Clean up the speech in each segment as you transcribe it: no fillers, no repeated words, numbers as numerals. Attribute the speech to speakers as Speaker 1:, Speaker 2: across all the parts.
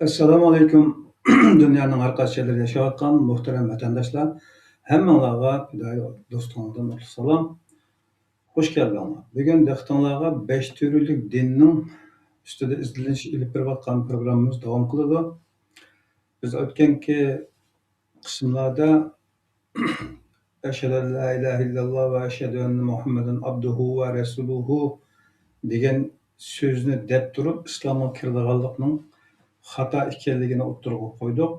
Speaker 1: Assalomu alaykum. Dunyoning har qaysi joylarida yashayotgan muhtaram vatandoshlar, hammanglarga fidoyi do'stinglardan qutlug' salom. Xush keldinglar. Bugun diqqatinglarga 5 turlik dinning ustida izlanish ilib berayotgan programmamiz davom qiladi. Biz o'tganki qismlarda ashhadu an la ilaha illalloh va ashhadu anna muhammadan abduhu va rasuluhu degan so'zni deb turib islomga kirdiganlikning xato ekanligini o'ttirg'a qo'ydik.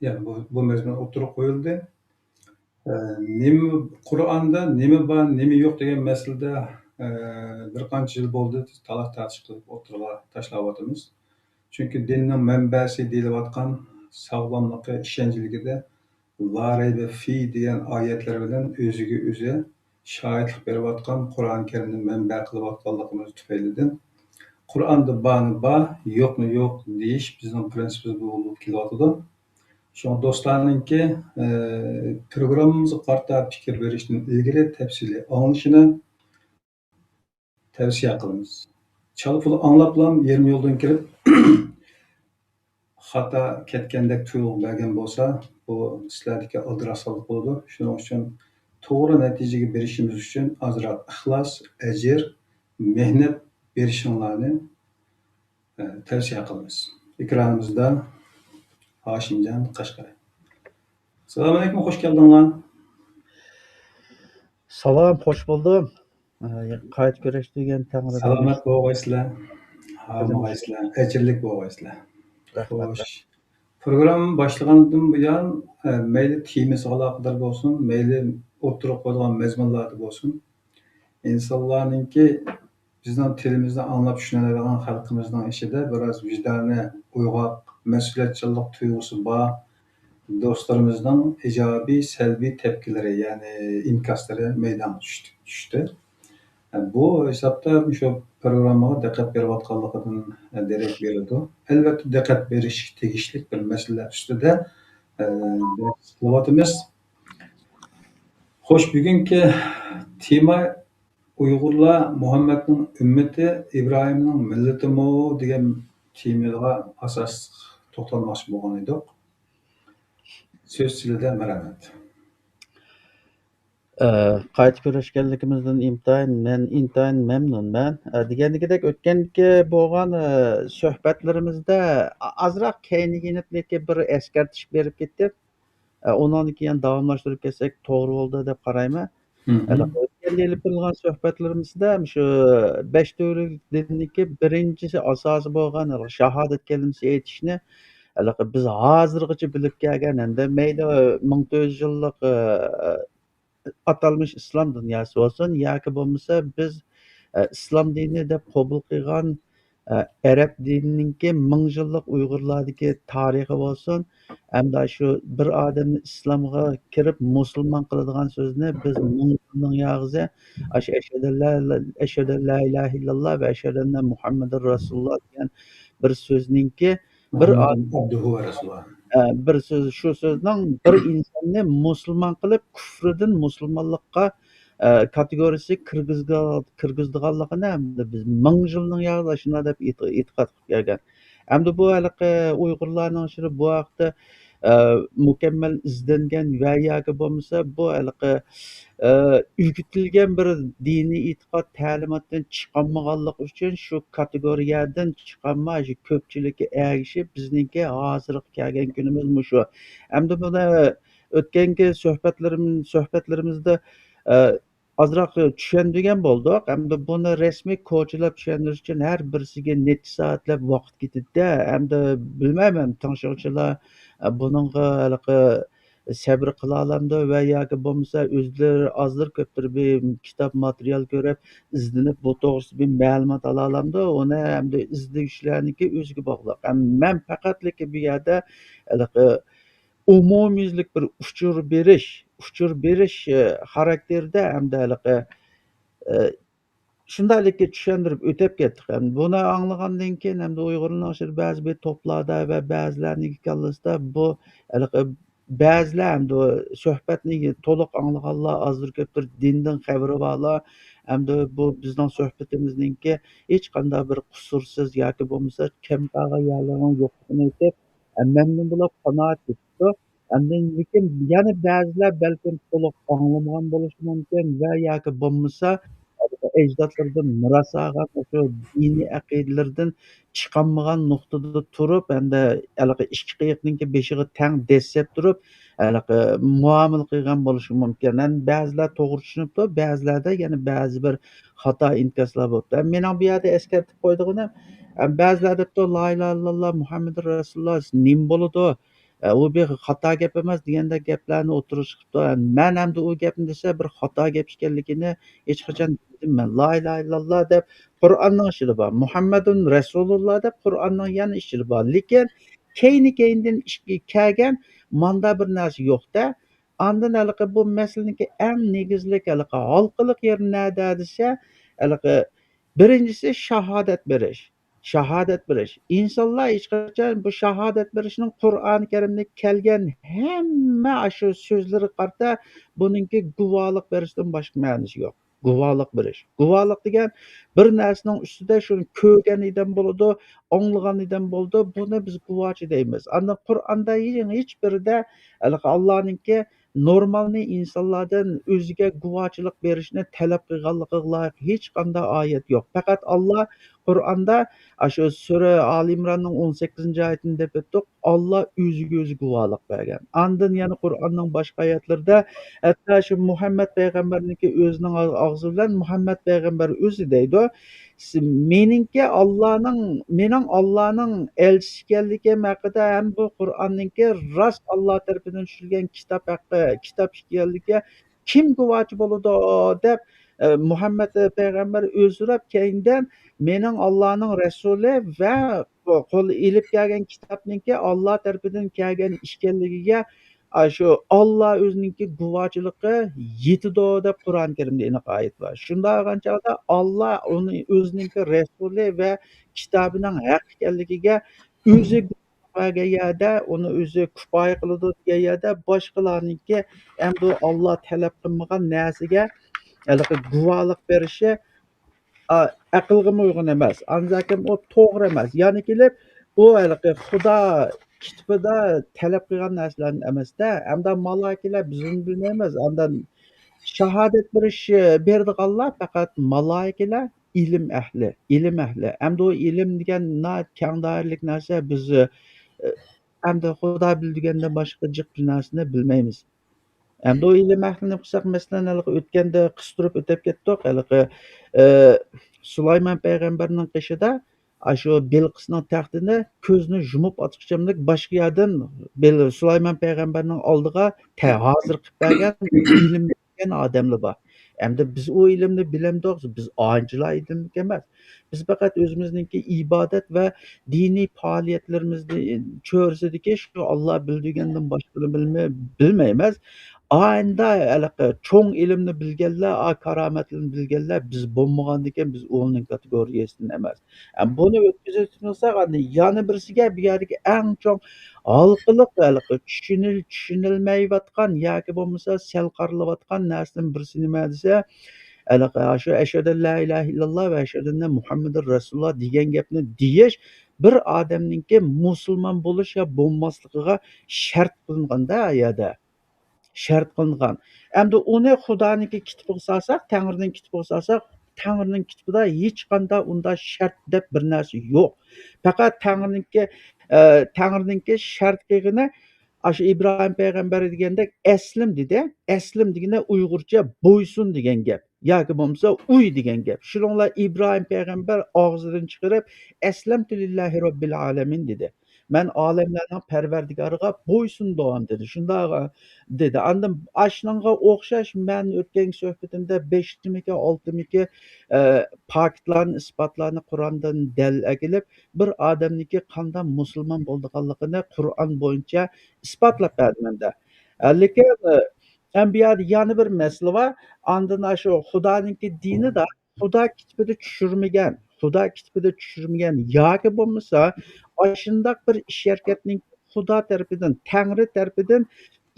Speaker 1: Yani bu mezmun o'ttirib qo'yildi. Qur'onda nima bor, nima yo'q degan masalada bir qancha yil bo'ldi talaq tortish qilib o'ttirg'a tashlayotimiz. Chunki dinning manbasi deyilayotgan sog'lomligi, ishonchligida la rayba fi degan oyatlar bilan o'ziga o'zi shohidlik berayotgan Qur'on Karimni manba qilayotganligimiz tufaylidan Qur'onda borni bor, yo'qni yo'q deyish bizning prinsipimiz bo'lib kelyotidi. Şu do'stlarninki programmamizga qarata fikr berishdan ilgari tafsiliy anglashini tavsiya qilamiz. Chala pul anglablam 20 yo'ldan kirib xato ketgandek tuyulib bergan bo'lsa, bu sizlardagi ildiroslik bo'ladi. Shuning uchun to'g'ri natijaga berishimiz uchun ozroq ixlos, ajr, mehnat berishinglarni tavsiya qilamiz. Ekranimizda Hoshimjon Qashqari. Assalomu alaykum, xush keldinglar.
Speaker 2: Salam, hoş buldum. Qayt görüşdügen Tangri.
Speaker 1: Salomat bo'lgaysizlar. Hammaysizlar, ajrlik bo'lgaysizlar.
Speaker 2: Rahmat.
Speaker 1: Xo'sh. Program boshlagandan buyon mayli temasi aloqador bo'lsin, mayli o'tirib qo'yilgan mazmunlarda bo'lsin. İnsanlarninki bizning tilimizni anglab tushunadigan xalqimizning ishida biroz vijdoni uyg'oq, mas'uliyatchanlik tuyg'usi bor do'stlarimizning ijobiy, salbiy tepkilari, ya'ni inkaslari maydonga tushdi. Bu hisobda shu programmaga diqqat berayotganligidan derak beradi. Albatta diqqat berish tegishli bir masala ustida qilyapmiz. Xo'sh, bugungi tema Uyg'urlar Muhammadning ummati, Ibrohimning millatimi degan temaga asos to'xtalmoqchi bo'lgan edik. Söz sizlarda, marhamat.
Speaker 2: Qayt görüşkenligimizden intayin memnunman. Degandagidek o'tganki bo'lgan suhbatlarimizda azroq keyinginlikka bir eskartish berib ketdik. Ondan keyin davomlashtirib ketsak to'g'ri bo'ldi deb qarayman. O'tgan yil qilgan suhbatlarimizda shu 5 turlik dinniki birinchisi asosi bo'lgan shahodat kalimasi aytishni biz hozirgacha bilib kelgan endi mayli 1400 yillik atalmış İslam dünyası olsun yoki bo'lmasa biz islom dini deb qabul qilgan arab dinininki 1000 yillik Uyg'urlardagi tarixi bo'lsin, hamda shu bir odamni islomga kirib musulmon qiladigan so'zni biz 1000 yilning yog'izi ashhadu la ilaha illalloh va ashhadu anna muhammadar rasululloh degan bir so'zninki bir bir söz, şu sözden bir insanı musulmon qilib kufridan musulmonlikqa kategoriyasi kirgizdiganligini hamda biz 1000 yilning yog'ida shunday deb e'tiqod qilib kelgan. Hamda bu haliqi Uyg'urlarning ishri bu haqda mukammal izlangan va yoki bo'lmasa bu haliqi ürkütülgen bir dini e'tiqod ta'limotdan chiqolmaganlik uchun shu kategoriyadan chiqolma shu ko'pchilikka ergishib bizningki hozirgi kelgan kunimiz shu. Hamda buni o'tgangi suhbatlarimizda ozroq tushundigan bo'ldik. Hamda buni rasmiy ko'chilab tushundirish uchun har birisiga necha soatlab vaqt ketadi. Hamda bilmayman tanishuvchilar buningga haliqi sabr qila olamdi va yoki bo'lmasa o'zlari ozdir ko'pdir bir kitob material ko'rib izlanib bu to'g'risida bir ma'lumot ola olamdi. Uni hamda izlashlarniki o'ziga bog'liq. Men faqatlik bu yerda umumyuzlik bir uchur berish xarakterida hamda shundaylikka tushuntirib o'tib ketdik. Buni anglagandan keyin hamda Uyg'urlar ba'zi bir to'plarda va ba'zilarning kallasida bu ba'zilar hamda suhbatni to'liq anglaganlar ozdir ko'pdir dindan xabari borlar Hamda bu bizning suhbatimizningki hech qanday bir qusursiz yoki bo'lmasa kamtarg'al yerlarning yo'qligini aytib, memnun bo'lib qanoat etibdi. Lekin yana ba'zilar balkim to'liq anglamagan bo'lishi mumkin va yoki bo'lmasa ajdodlardan miros olgan o'sha diniy aqidalardan chiqolmagan nuqtada turib, endi haligi ikki qiyiqninki beshiga tang dessab turib, haligi muomala qilgan bo'lishi mumkin. Endi ba'zilar to'g'ri tushunibdi, ba'zilarda yana ba'zi bir xato inkoslar bo'libdi. Mening bu yerda eskartib qo'ydig'im, ba'zilar debdi la ilaha illalloh muhammadu rasululloh nima bo'ladi? U bir xato gap emas degandek gaplarni o'tirish qilibdi. Man hamda u gapni desa bir xato gap ekanligini hech qachon dedim. La ilaha illalloh deb Qur'onning ichida bor. Muhammadun rasululloh deb Qur'onning yana ichida bor. Lekin keyin-keyindan kelgan manda bir narsa yo'q-da. Ondan haligi bu masalaning eng negizlik haligi halqiliq yeri nada desa, haligi birinchisi shahodat berish. Shahodat berish. İnsanlar hech qachon bu shahodat berishning Qur'oni Karimda kelgan hamma shu so'zlari qarta buningki guvohlik berishdan boshqa ma'nosi yo'q. Guvohlik berish. Guvohlik degan bir narsaning ustida shuni ko'rganidan bo'ladi, anglaganidan bo'ladi. Buni biz guvohchi deymiz. Ana Qur'onda hech birida haligi Allohninki normalni insonlardan o'ziga guvohchilik berishni talab qilganligiga loyiq hech qanday oyat yo'q. Faqat Alloh Qur'onda shu sura Ali Imronning 18 oyatida deb o'tdik. Alloh o'ziga o'zi guvohlik bergan. Ondan yana Qur'onning boshqa oyatlarida hatto shu Muhammad payg'ambarniki o'zining og'zi bilan Muhammad payg'ambar o'zi deydi. Mening Allohning elchisi ekanligim haqida ham bu Qur'onningki rost Alloh tarafidan tushirilgan kitob ekanligiga kim guvohchi bo'ladi deb Muhammad payg'ambar o'zi so'rab keyindan mening Allohning rasuli va qo'l ilib kelgan kitobningki Alloh tarafidan kelgan ekanligiga shu Alloh o'zininki guvohchiligi yetidi deb Qur'oni Karimda aniq oyat bor. Shunday bo'lgan chog'da Alloh uni o'zininki rasuli va kitobining haq ekanligiga o'zi bergan yerda uni o'zi kifoya qiladi degan yerda boshqalarniki endi Alloh talab qilmagan narsaga haligi guvohlik berishi aqlga uyg'un emas. Anzakim o to'g'ri emas. Ya'ni kelib u haligi Xudo kitobida talab qilgan narsalarni emasda, hamda maloikalar biz uni bilmaymiz. Undan shahodat berish berdiganlar faqat maloikalar, ilm ahli, ilm ahli. Hamda o ilm degan kang doiralik narsa biz hamda Xudo bildigandan boshqa jiq bir narsani bilmaymiz. Endi o ilm ahlini qilsak, masalan, haligi o'tganda qistirib o'tib ketdik. Haligi Sulaymon payg'ambarning qishida shu Bilqisning taxtini ko'zni yumib ochqichimlik boshqa yerdan Sulaymon payg'ambarning oldiga hozir qilib bergan ilm degan odamlar bor. Endi biz o ilmni bilamdiq, biz anchalar ilmlik emas. Biz faqat o'zimizningki ibodat va diniy faoliyatlarimizni cho'rsidiki shu Alloh bildirgandan boshqani bilmaymiz. Anda haligi cho'ng ilmni bilganlar, karomatlarni bilganlar biz bo'lmagandan keyin biz uning kategoriyasidan emas. Buni o'tkazib tursak, yana birisiga bu yerdagi eng cho'ng halqiliq haligi tushunilmayotgan yoki bo'lmasa sal qarilayotgan narsadan birisi nima desa, haligi shu ashhadu la ilaha illalloh va ashhadu anna muhammadur rasululloh degan gapni deyish bir odamningki musulmon bo'lish yo bo'lmasligiga shart qilinganda yerda. Shart qilingan. Endi uni Xudoninki kitobiga solsak, Tangrining kitobiga solsak, Tangrining kitobida hech qanday unda shart deb bir narsa yo'q. Faqat Tangrininki shart qilgani shu Ibrohim payg'ambar degandek aslim dedi. Aslim degani Uyg'urcha bo'ysun degan gap. Yoki bo'lmasa uy degan gap. Shuninglar Ibrohim payg'ambar og'zidan chiqarib aslamtu lillahi robbil alamin dedi. Men olamlarning parvardigoriga bo'ysundim dedi. Shunday dedi. Andan ashunga o'xshash men o'tgan suhbatimda 5miki 6miki faktlarni, isbotlarni Qur'ondan dalil kelib bir odamniki qanday musulmon bo'lganligini Qur'on bo'yicha isbotlab berdim. Lekin bu yerda yana bir masala bor. Ondan shu Xudoninki dinida Xudo kitobida tushirmagan, Xudo kitobida tushirmagan yoki bo'lmasa shundoq bir ish harakatning Xudo tarafidan, Tangri tarafidan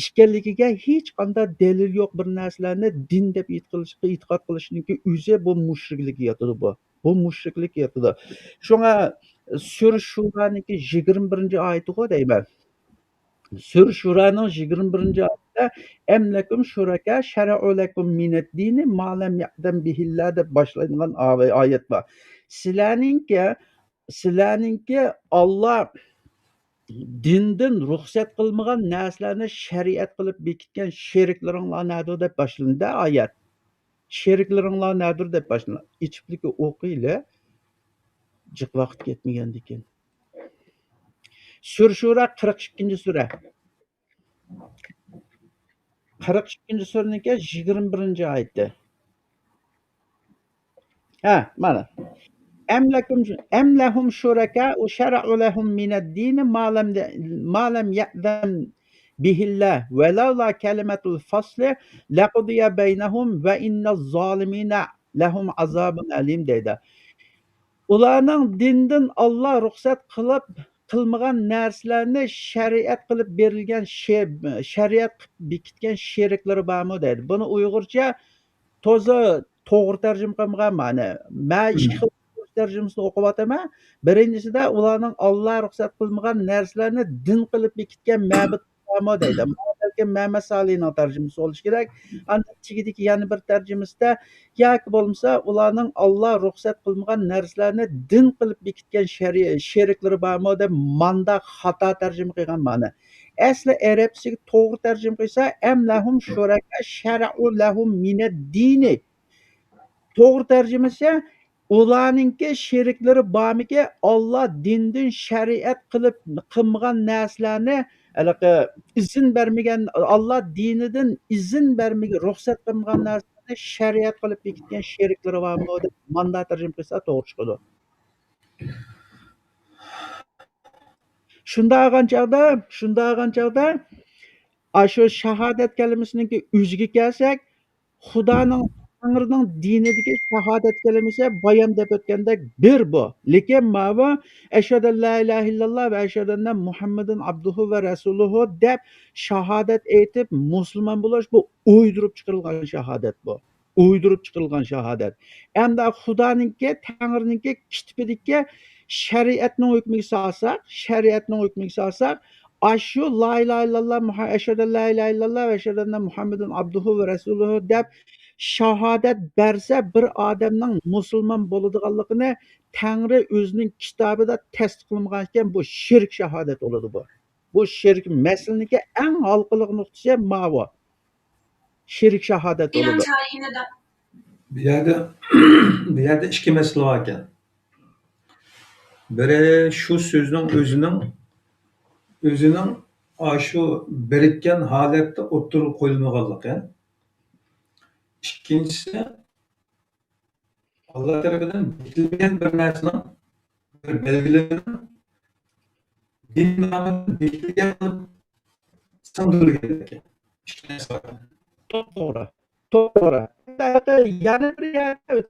Speaker 2: ekanligiga hech qanday dalil yo'q bir narsalarni din deb e'tiqod qilishniki o'zi bu mushriklik yotadi bu. Bu mushriklik yotadi. Shunga Sura Shura'niki 21 oyatiga deyman. Sura Shura'ning 21 oyatida "Em lakum shuraka shara'u lakum minad dini ma lam ya'zam bihillah" deb boshlangan oyat bor. Sizlarningki Alloh dindan ruxsat qilmagan narsalarni shariat qilib bekitgan sheriklaringlar nadir deb boshlanadi oyat. Sheriklaringlar nadir deb boshlanadi. Ichiblikka o'qiyli, jiq vaqt ketmagandan keyin. Sura Shura 42 sura. 42 suraniki 21 oyati. Ha, mana. Em lahum şuraka şer'u lehum mined din ma lem ya'zam bihillah ve la kelimetul fasli laqudiya beynehum ve innez zalimina lehum azabun alim deydi. Ularning dindan Alloh ruxsat qilmagan narsalarni shariat qilib berilgan shariat bekitgan sheriklari bormi deydi. Buni Uyg'urcha to'g'ri tarjima qilmagan ma'ni. Men ikki xil tarjimasini o'qiyapman. Birinchisida ularning Alloh ruxsat qilmagan narsalarni din qilib bekitgan ma'bud bormi deydi. Balkim Muhammad Salihning tarjimasi bo'lishi kerak. Ana ichidagi yana bir tarjimasida yoki bo'lmasa ularning Alloh ruxsat qilmagan narsalarni din qilib bekitgan sheriklari bormi deb manda xato tarjima qilgan ma'ni. Asli arabchasiga to'g'ri tarjima qilsa am lahum shuraka shar'u lahum minad dini. To'g'ri tarjimasi ularningki sheriklari bormiki Alloh dindan shariat qilmagan narsalarni izn bermagan Alloh dinidan izn bermagan ruxsat qilmagan narsalarni shariat qilib bekitgan sheriklari bormi deb manda tarjima qilsa to'g'ri chiqadi. Shunday qilgan chog'da shu shahodat kalimasiningki o'ziga kelsak, Xudoning Tangrining dinidagi shahodat kalimasi bayon deb o'tgandek bir bu. Lekin mana ashhadu la ilaha illalloh va ashhadu anna Muhammadan abduhu va rasuluhu deb shahodat aytib musulmon bo'lish bu o'ydirib chiqarilgan shahodat bu. O'ydirib chiqarilgan shahodat. Endi Xudoninki Tangrininki kitobidagi shariatning hukmiga solsak, shu la ilaha illalloh ashhadu la ilaha illalloh va ashhadu anna Muhammadan abduhu va rasuluhu deb shahodat bersa bir odamning musulmon bo'ladiganligini Tangri o'zining kitobida tasdiqlamagan ekan, bu shirk shahodat bo'ladi bu. Bu shirk masalaniki eng halqiliq nuqtasi bu. Shirk shahodat bo'ladi.
Speaker 1: Bu yerda ikki masala bor ekan. Biri shu so'zning o'zining shu birikkan holatda o'ttirib qo'yilmaganligi. İkincisi Allah tarafından bekitilmeyen bir narsaning bir belgilerinin din namına bekitilgan singdirilgan ekan. İkincisi var.
Speaker 2: To'g'ri. Yana bir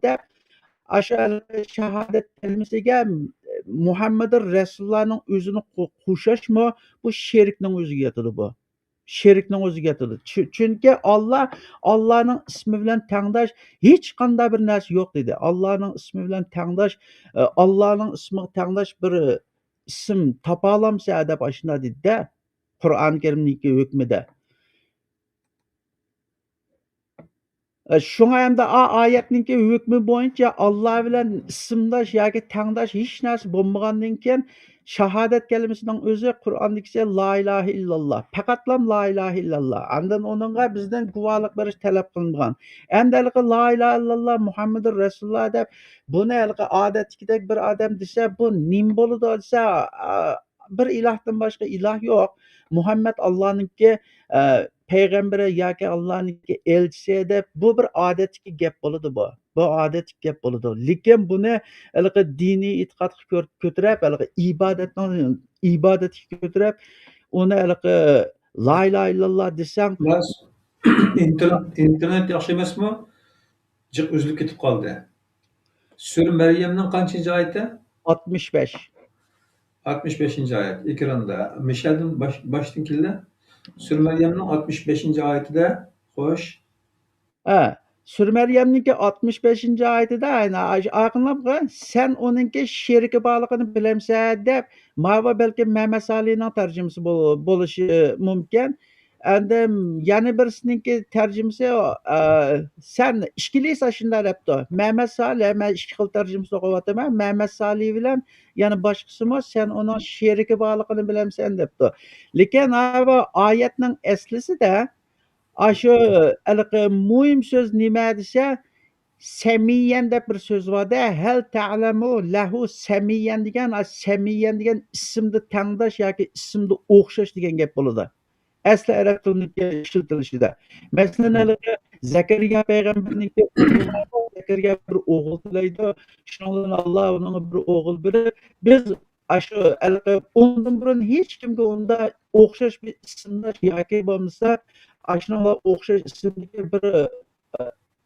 Speaker 2: deb shu shahodat kalimasiga Muhammad Rasulullohning o'zini qo'shishmi bu shirkning o'ziga yotadi bu. Shirkning o'ziga yotadi. Chunki Allohning ismi bilan tangdosh hech qanday bir narsa yo'q dedi. Allohning ismi bilan tangdosh Allohning ismiga tangdosh bir ism topa olamsa deb ashuna dedi-da. Qur'oni Karimning hukmida. Şoňa hemde ayetninki hükmü boyunca Allah bilen isimdaş yoki tengdaş hiç narsa bolmagandan keyin şahadat kelimesining özü Qur'ondagıça la ilahe illallah. Faqatlam la ilahe illallah. Andan onunğa bizden guvalyk beriş talep kılınmagan. Endiliki la ilahe illallah Muhammedur Resulullah dep bunu elki adetdikidek bir adam dese bu nim boludy dese bir ilahdan başka ilah yok. Muhammed Allah'ınki peygamberi yoki Allah'ınki elchisi dep bu bir adetdiki gap boludy bu. Bu adetdiki gap boludy. Lekin buni elki diniy itiqadga kötürep elki ibadatga kötürep onu elki la ilahe illallah deseň
Speaker 1: Xullas, internet yaxşı emasmi? Jiq üzülüp ketip kaldı. Sür Meryem'nin kaçıncı ayeti?
Speaker 2: 65.
Speaker 1: 65. ayet. Ekranda. Michel'den baştan kilde. Sür Meryem'nin 65. ayetide hoş.
Speaker 2: Ha, Sür Meryem'ninki 65. ayetide ayna aýanlap ga sen onunki şeriki barlygyny bilemsen dep mawa belki Mehmet Salih'in terjimesi boluşy mumkin. Endi yana birisininki terjimesi sen işkiliysa şunda depdi. Mehmet Salih men iki xil terjimesi okuwatyman. Mehmet Salih bilen yana başgasymı sen onun şeriki barlygyny bilemsen depdi. Lekin ayetning eslisi de Aşu elki muhim söz nime dese semiyen dep bir söz var-da. Hel ta'lemu lehu semiyen degan, semiyen degan isimde tengdaş yoki isimde o'xshash degan gap bo'ladi. Asli arab tilida ishlatilishida. Masalan, elki Zakariya payg'ambarniki Zakariya bir o'g'il tilaydi. Shundan Allah ona bir o'g'il berib, biz aşu elki ondan burun hech kimga unda o'xshash bir ismdash yoki bo'lmasa Aşnalar o'xshash ismdagi bir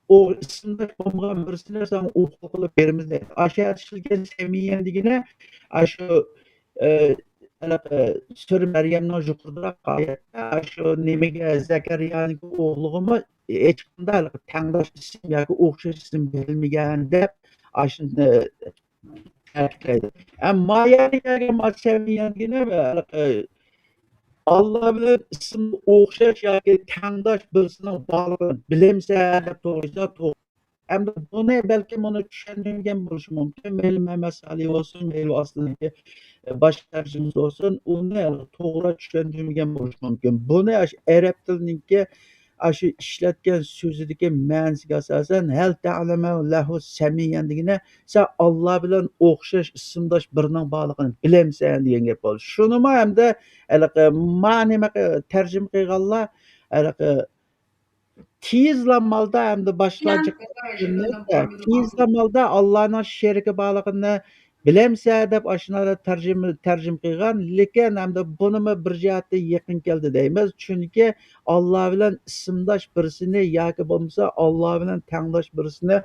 Speaker 2: o ismdash bo'lmagan birisilar sana o'quv qilib beramiz deydi. Aşa aytilgan semiyen degani aşu Sür Meryemning yuqoriroq oyatda aşu nimaga Zakariyani o'g'lig'imi hech qanday tengdosh ism yoki o'xshash ism berilmagan deb ashuni ta'kidlaydi. Ammo yani semiyen Allah bilen isimli o'xshash yoki tengdosh birisining borligini bilemsan deb to'g'risida to'g'ri. Hamda buni balki buni tushunmagan bo'lishi mumkin. Mayli Mehmet Salih olsun, mayli aslidagi boshqa tarjimasi olsun, uni to'g'ri tushunmagan bo'lishi mumkin. Buni arab tilininki shu ishlatgan so'zidagi ma'nosiga asosan hal ta'lamu lahu samiyan degani sen Alloh bilan o'xshash ismdosh birining borligini bilemsan degan gap bo'ldi. Shunimi hamda ma'nima tarjima qilganlar tezla malda hamda boshqacha tezla malda Allohning sherigi borligini bilemsan deb ashunada tarjima qilgan, lekin hamda bunimi bir jihatda yaqin keldi deymiz. Chunki Alloh bilan ismdosh birisini yoki bo'lmasa Alloh bilan tengdosh birisini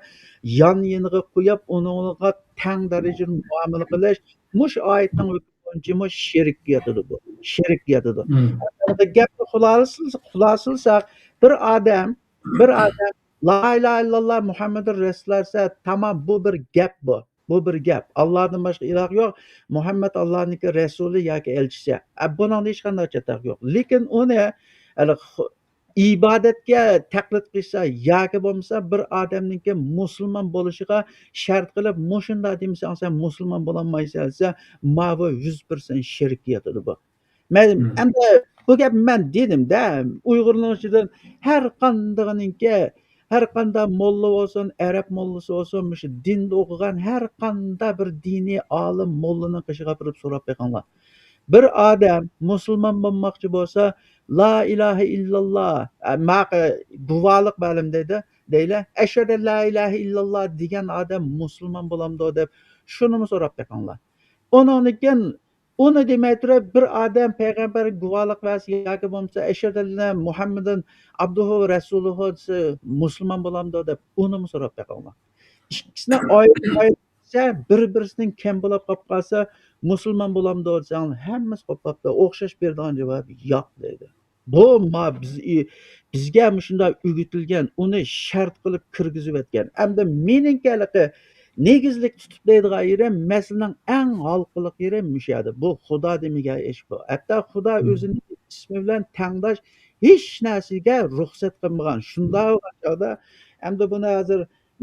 Speaker 2: yon-yoniga qo'yib, uningga teng darajada muomala qilish mush oyatning hukmi mush sherik yotadi bu. Sherik yotadi. Gapni xulosalsak bir odam la ilahe illallah Muhammedur Resulullah desa tamam bu bir gap bu. Bu bir gap. Allah'dan başka ilah yok. Muhammed Allah'ın Resulü yoki elchisi. Bunun hech qanday chetaq yo'q. Lekin uni ibodatga taqlid qilsa yoki bo'lmasa bir odamningki musulmon bo'lishiga shart qilib mushunda demsan sen musulmon bo'lolmaysan desa ma'vo 100% shirk yotadi bu. Men endi bu gap men dedim-da Uyg'urlar ichidan har qandayinki her qanday molla olsun, Arab mollasi olsun, şu dinde o'qigan har qanday bir diniy olim mollaning qishiga birib so'rab qo'yganlar. Bir odam musulmon bo'lmoqchi bo'lsa, la ilahe illallah, guvohlik ma'lum deylar. Ashhadu la ilahe illallah degan odam musulmon bo'lamdi deb shuni so'rab qo'yganlar. Ondan onu demay turib bir odam payg'ambar guvohlik bersa yoki bo'lmasa ashhadu anna Muhammadan abduhu va rasuluhu desa musulmon bo'lamdi deb uni so'rab qo'yganlar. Ikkisini ayirsa bir-birisining kim bo'lib qolib qolsa musulmon bo'lamdi desang hammasi qopqapti. O'xshash beradigan javob yo'q deydi. Bu bizga shunday o'rgatilgan, uni shart qilib kirgizib o'tgan. Hamda meningki negizlik tutib deydigan yeri masalaning eng halqiliq yeri mushadi. Bu Xudo demagan ish bu. Hatto Xudo o'zining ismi bilan tengdosh hech narsaga ruxsat qilmagan. Shunday vaqtda Endi buni hozir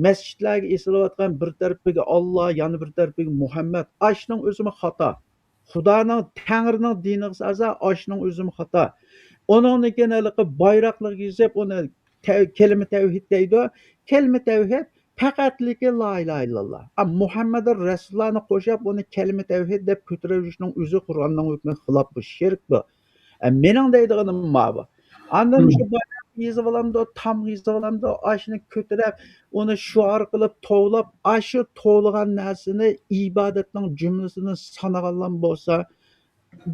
Speaker 2: masjidlarga esilayotgan bir tarafiga Alloh, yana bir tarafiga Muhammad. Ashning o'zimi xato. Xudoning, Tangrining diniga solsa, ashning o'zimi xato. Onun keyin haligi bayroqlarga yozib, uni kelima tavhid deydi. Kelima tavhid faqatligi la ilaha illalloh. Muhammad Rasulullohni qo'shib, uni kelima tavhid deb ko'tarishning o'zi Qur'onning hukmiga xilof bu, shirk bu. Mening deydiganim bu. Andan
Speaker 1: Hmm.
Speaker 2: shu bayroq yezib olamdi, tam yezib olamdi, ashni ko'tarib, uni shuar qilib tovlab, ashu tovlagan narsani ibodatning jumlasini sanaganlar bo'lsa,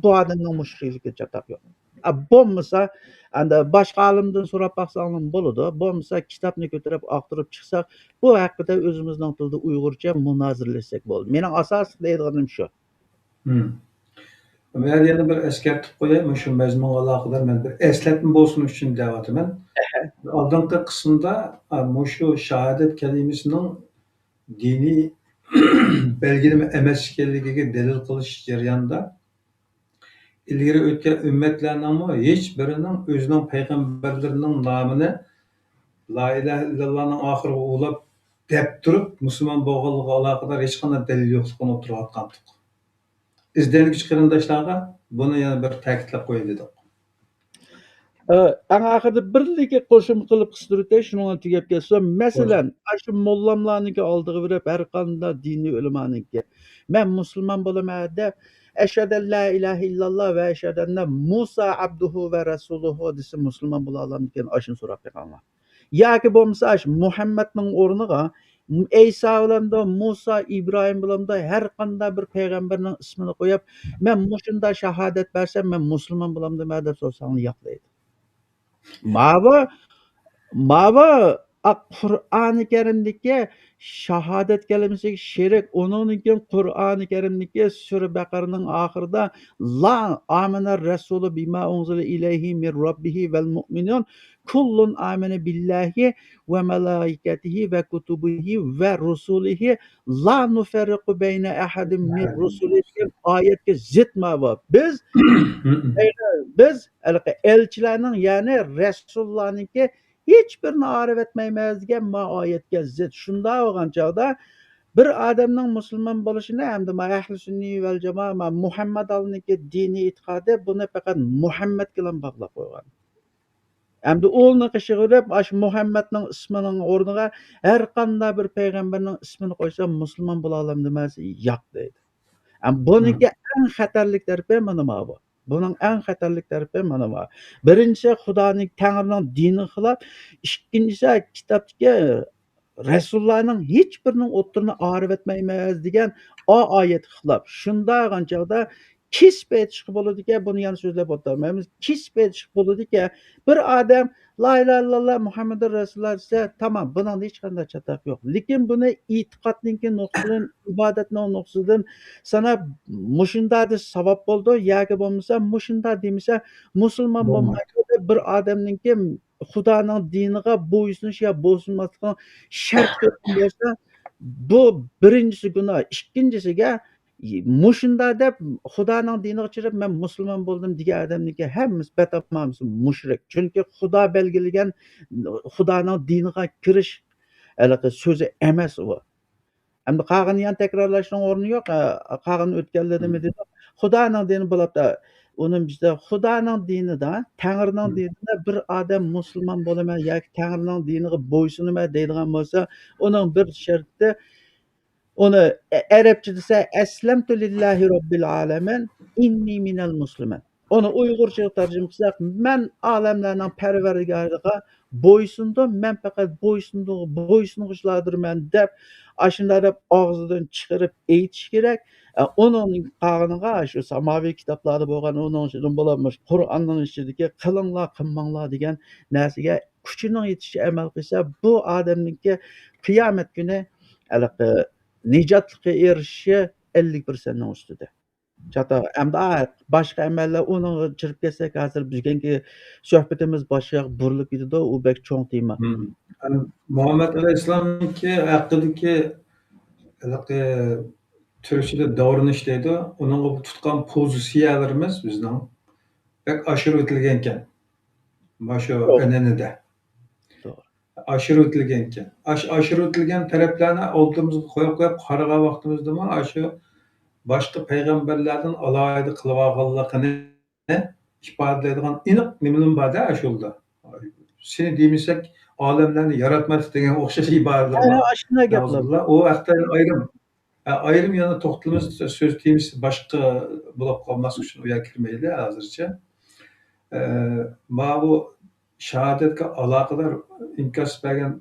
Speaker 2: bu odamning mushrikligiga chatoq yo'q. Bo'lmasa, endi boshqa olimdan so'rab baqsanglar bo'ladi. Bo'lmasa, kitobni ko'tarib oqtirib chiqsak, bu haqida o'zimizning tilda Uyg'urcha munoziralasak bo'ldi. Mening asosiy deydiganim shu.
Speaker 1: Hmm. Men yana bir eskartib qo'yay, shu mazmunga aloqador men bir eslatma bo'lsin uchun deyapman. Oldingi qismda shu shahodat kalimasining diniy belgilama emas ekanligiga dalil qilish jarayonida ilgari o'tgan ummatlarning hech birining o'zining payg'ambarlarining nomini la ilaha illallohning oxiriga ulab deb turib musulmon bo'lganligiga aloqador hech qanday dalil yo'qligini o'tirayotgan. İzləyənlik qarindoshlarga buni yana bir ta'kidlab qo'yay dedik.
Speaker 2: Eng oxirida birlikka qo'shimcha qilib qistirib shuni tugab ketsa, masalan, shu mollamlarniki oldiga berib har qanday diniy ulamoniki. Men musulmon bo'laman deb ashhadu an la ilaha illalloh va ashhadu anna Musa abduhu va rasuluhu desa musulmon bo'la olamdikan, ashuni so'rab qo'yganlar. Yoki bo'lmasa shu Muhammadning o'rniga İsa bilan da Musa, İbrahim bilan da har qanday bir payg'ambarning ismini qo'yib, men mushunda shahodat bersam, men musulmon bo'lamdimi deb so'rasang yo'qlaydi. Mava Qur'oni Karimdagi shahodat kalimasiga sherik, undan keyin Qur'oni Karimdagi sura Baqaraning oxirida la amana rasulu bima unzila ilayhi min robbihi vel mu'minun kullun amana billahi ve malaikatihi ve kutubihi ve rusulihi la nufarriqu beyne ahadin min rusulihi ayetga zid mava. Biz elchilarning, ya'ni Rasulullohninki hech birini arif etmaymiz degan oyatga zid. Shunda bo'lgan chog'da bir odamning musulmon bo'lishini hamda ahli sunniy val jamoa Muhammad alniki diniy e'tiqodi buni faqat Muhammad bilan bog'lab qo'ygan. Hamda o'lni qishig'irib, shu Muhammadning ismining o'rniga har qanday bir payg'ambarning ismini qo'ysa musulmon bo'la olamdimasi? Yo'q deydi. Buniki eng xatarlik tarafi mana bu. Bunun en xatarlik tarafi mana bu. Birinchisi Xudoning, Tangrining dini xilaf, ikkinchisi kitobdagi Rasulullohning hech birining o'ttirini arif etmaymiz degan oyat xilaf. Shunda bo'lgan chog'da kesib aytishga bo'ladi-ki, buni yana so'zlab o'tolmaymiz. Kesib aytishga bo'ladi-ki, bir odam la ilaha illalloh Muhammadur Rasululloh desa, tamam, bundan hech qanday chatoq yo'q. Lekin buni e'tiqodning nuqsidan, ibodatning nuqsidan sanab mushunda savob bo'ldi, yoki bo'lmasa mushunda demasa musulmon bo'lmaydi deb bir odamningki Xudoning diniga bo'ysunish yo bo'ysunmaslikni shart qilgan bo'lsa, bu birinchisi gunoh. Ikkinchisiga mushunda deb Xudoning diniga chirib men musulmon bo'ldim degan odamniki hammasi batamomisi mushrik. Chunki Xudo belgilagan Xudoning diniga kirish haligi so'zi emas u. Endi qag'ini ham takrorlashning o'rni yo'q. Qag'in o'tganlarimi dedi. Xudoning dini bo'libdi. Uni bizda Xudoning dinida, Tangrining dinida bir odam musulmon bo'laman yoki Tangrining diniga bo'ysunaman deydigan bo'lsa, uning bir sharti onu Arapça dese eslemtu lillahi rabbil alamin inni minel muslimin. Onu Uygurca tercüme etsek men alemlerinin perverdigariga boysundum, men fakat boysunguçlardırman dep aşınlar hep ağzından çıkarıp eğitiş gerek. Onun qağınıga şu samavi kitaplarda bolgan onun içinden bolanmış Kur'an'ın içindeki kılınla kılmanla degan narsaga kuchinin yetishi amal qilsa bu odamningki qiyomat kuni Nicatlık'a erişişi 50%'nin üstüde. Çata endi başka emeller onu çırp ketsek hazır bizgenki sohbetimiz başka burilib ketdi, u bek cho'ng tema.
Speaker 1: Muhammed Aleyhisselam'ınki hakkındaki Türkçe'de davranış deydi. Onun tutkan pozitsiyalarımız bizden pek aşırı ötülgenken. Başa öneni de.
Speaker 2: Doğru.
Speaker 1: aşırı o'tilgan ekan. Aşırı o'tilgan taraflarni oldimizga qo'yib qaragan vaqtimizda shu boshqa payg'ambarlardan alohida qilib olganligini ifodalaydigan aniq nimalar borda shu yo'lda. Seni demasak olamlarni yaratmas degan o'xshash iboralar bor.
Speaker 2: Ashuna gaplar
Speaker 1: Nauzubillah. O vaqtda ayrim yana to'xtalamiz so'z deymiz boshqa bo'lib qolmas uchun u yerga kirmaydi hozircha. Mana bu shahodatga aloqador inkas bergan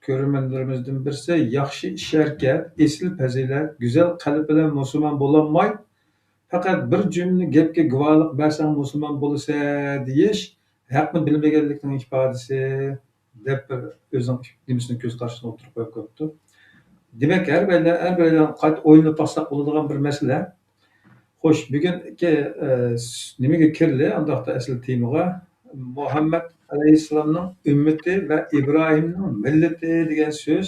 Speaker 1: ko'rmanlarimizdan birisi yaxshi ish harakat, esil fazilat, go'zal qalb bilan musulmon bo'lolmay, faqat bir jumla gapga guvohlik bersang musulmon bo'lasan deyish haqni bilmaganlikning ifodasi deb bir o'zining nimasini ko'z qarshisiga o'tirib qo'yib qo'yibdi. Demak, har biraydan qayta o'ylab baksak bo'ladigan bir masala. Xo'sh, bugungi nimaga kirdi? Undaqda asl temaga Muhammad alayhissalomning ummati va Ibrohimning millati degan so'z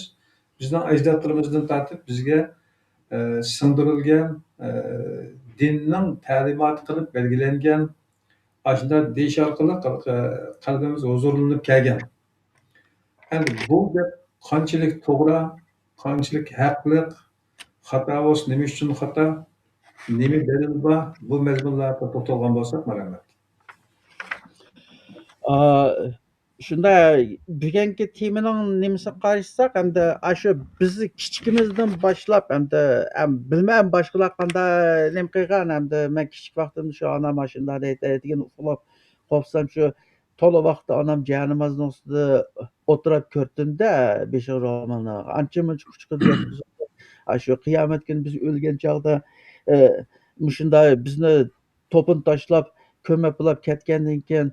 Speaker 1: bizning ajdodlarimizdan tortib bizga singdirilgan dinning ta'limoti qilib belgilangan ashunda deyish orqali qalbimiz huzurlanib kelgan. Endi bu gap qanchalik to'g'ri, qanchalik haqliq, xato bo'lsa nima uchun xato, nima dalil bor, bu mazmunlarga to'xtalgan bo'lsak marhamat.
Speaker 2: Shunda bugungi temaning nimasiga qarashsak, hamda shu bizni kichikimizdan boshlab, hamda bilmayman boshqalar qanday nima qilgan, hamda men kichik vaqtimda shu onam shunday deydigan uxlab qolsam shu to'la vaqtda onam jami namozini ustida o'tirib ko'rdimda beshiq ro'molni ancha muncha quchqizib yotqizib shu qiyomat kuni biz o'lgan chog'da shunday bizni to'pin tashlab ko'mib ketgandan keyin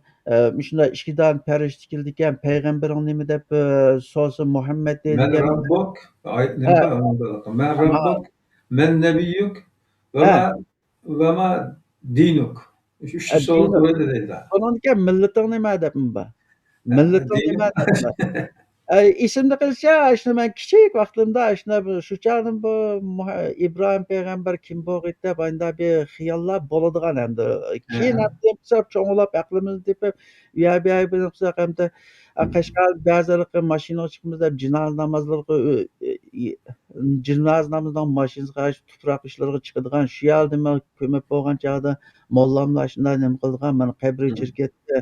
Speaker 2: shunday ikkidan farishta keldi ekan, payg'ambaring nima deb so'rasa Muhammad
Speaker 1: Men
Speaker 2: deydigan.
Speaker 1: Rabbuk,
Speaker 2: Ha,
Speaker 1: men
Speaker 2: ha,
Speaker 1: Rabbuk, men Nebiyyuk
Speaker 2: ha,
Speaker 1: ve ma dinuk. Şu so'z
Speaker 2: dini.
Speaker 1: o'yladi deydi.
Speaker 2: Ondan keyin millating nima debman. Millating
Speaker 1: Dinuk.
Speaker 2: nima debman. Esimda qilsa, shuni men kichik vaqtimda shuna shu chog'dan bu Ibrohim payg'ambar kim bo'lgan deb anda bir xiyollar bo'ladigan endi. Keyin hisob cho'ng'ilab aqlimizni tepib, u yoq bu yoq bilib qilsak hamda Qashqar ba'zilarga mashinaga chiqamiz deb jinoz namozlarga jinoz namozidan mashinasiga qarshi tuproq ishlarga chiqadigan shu yerda men ko'mib bo'lgan chog'da mollamlar shunday nima qilgan, mana qabri shirkatda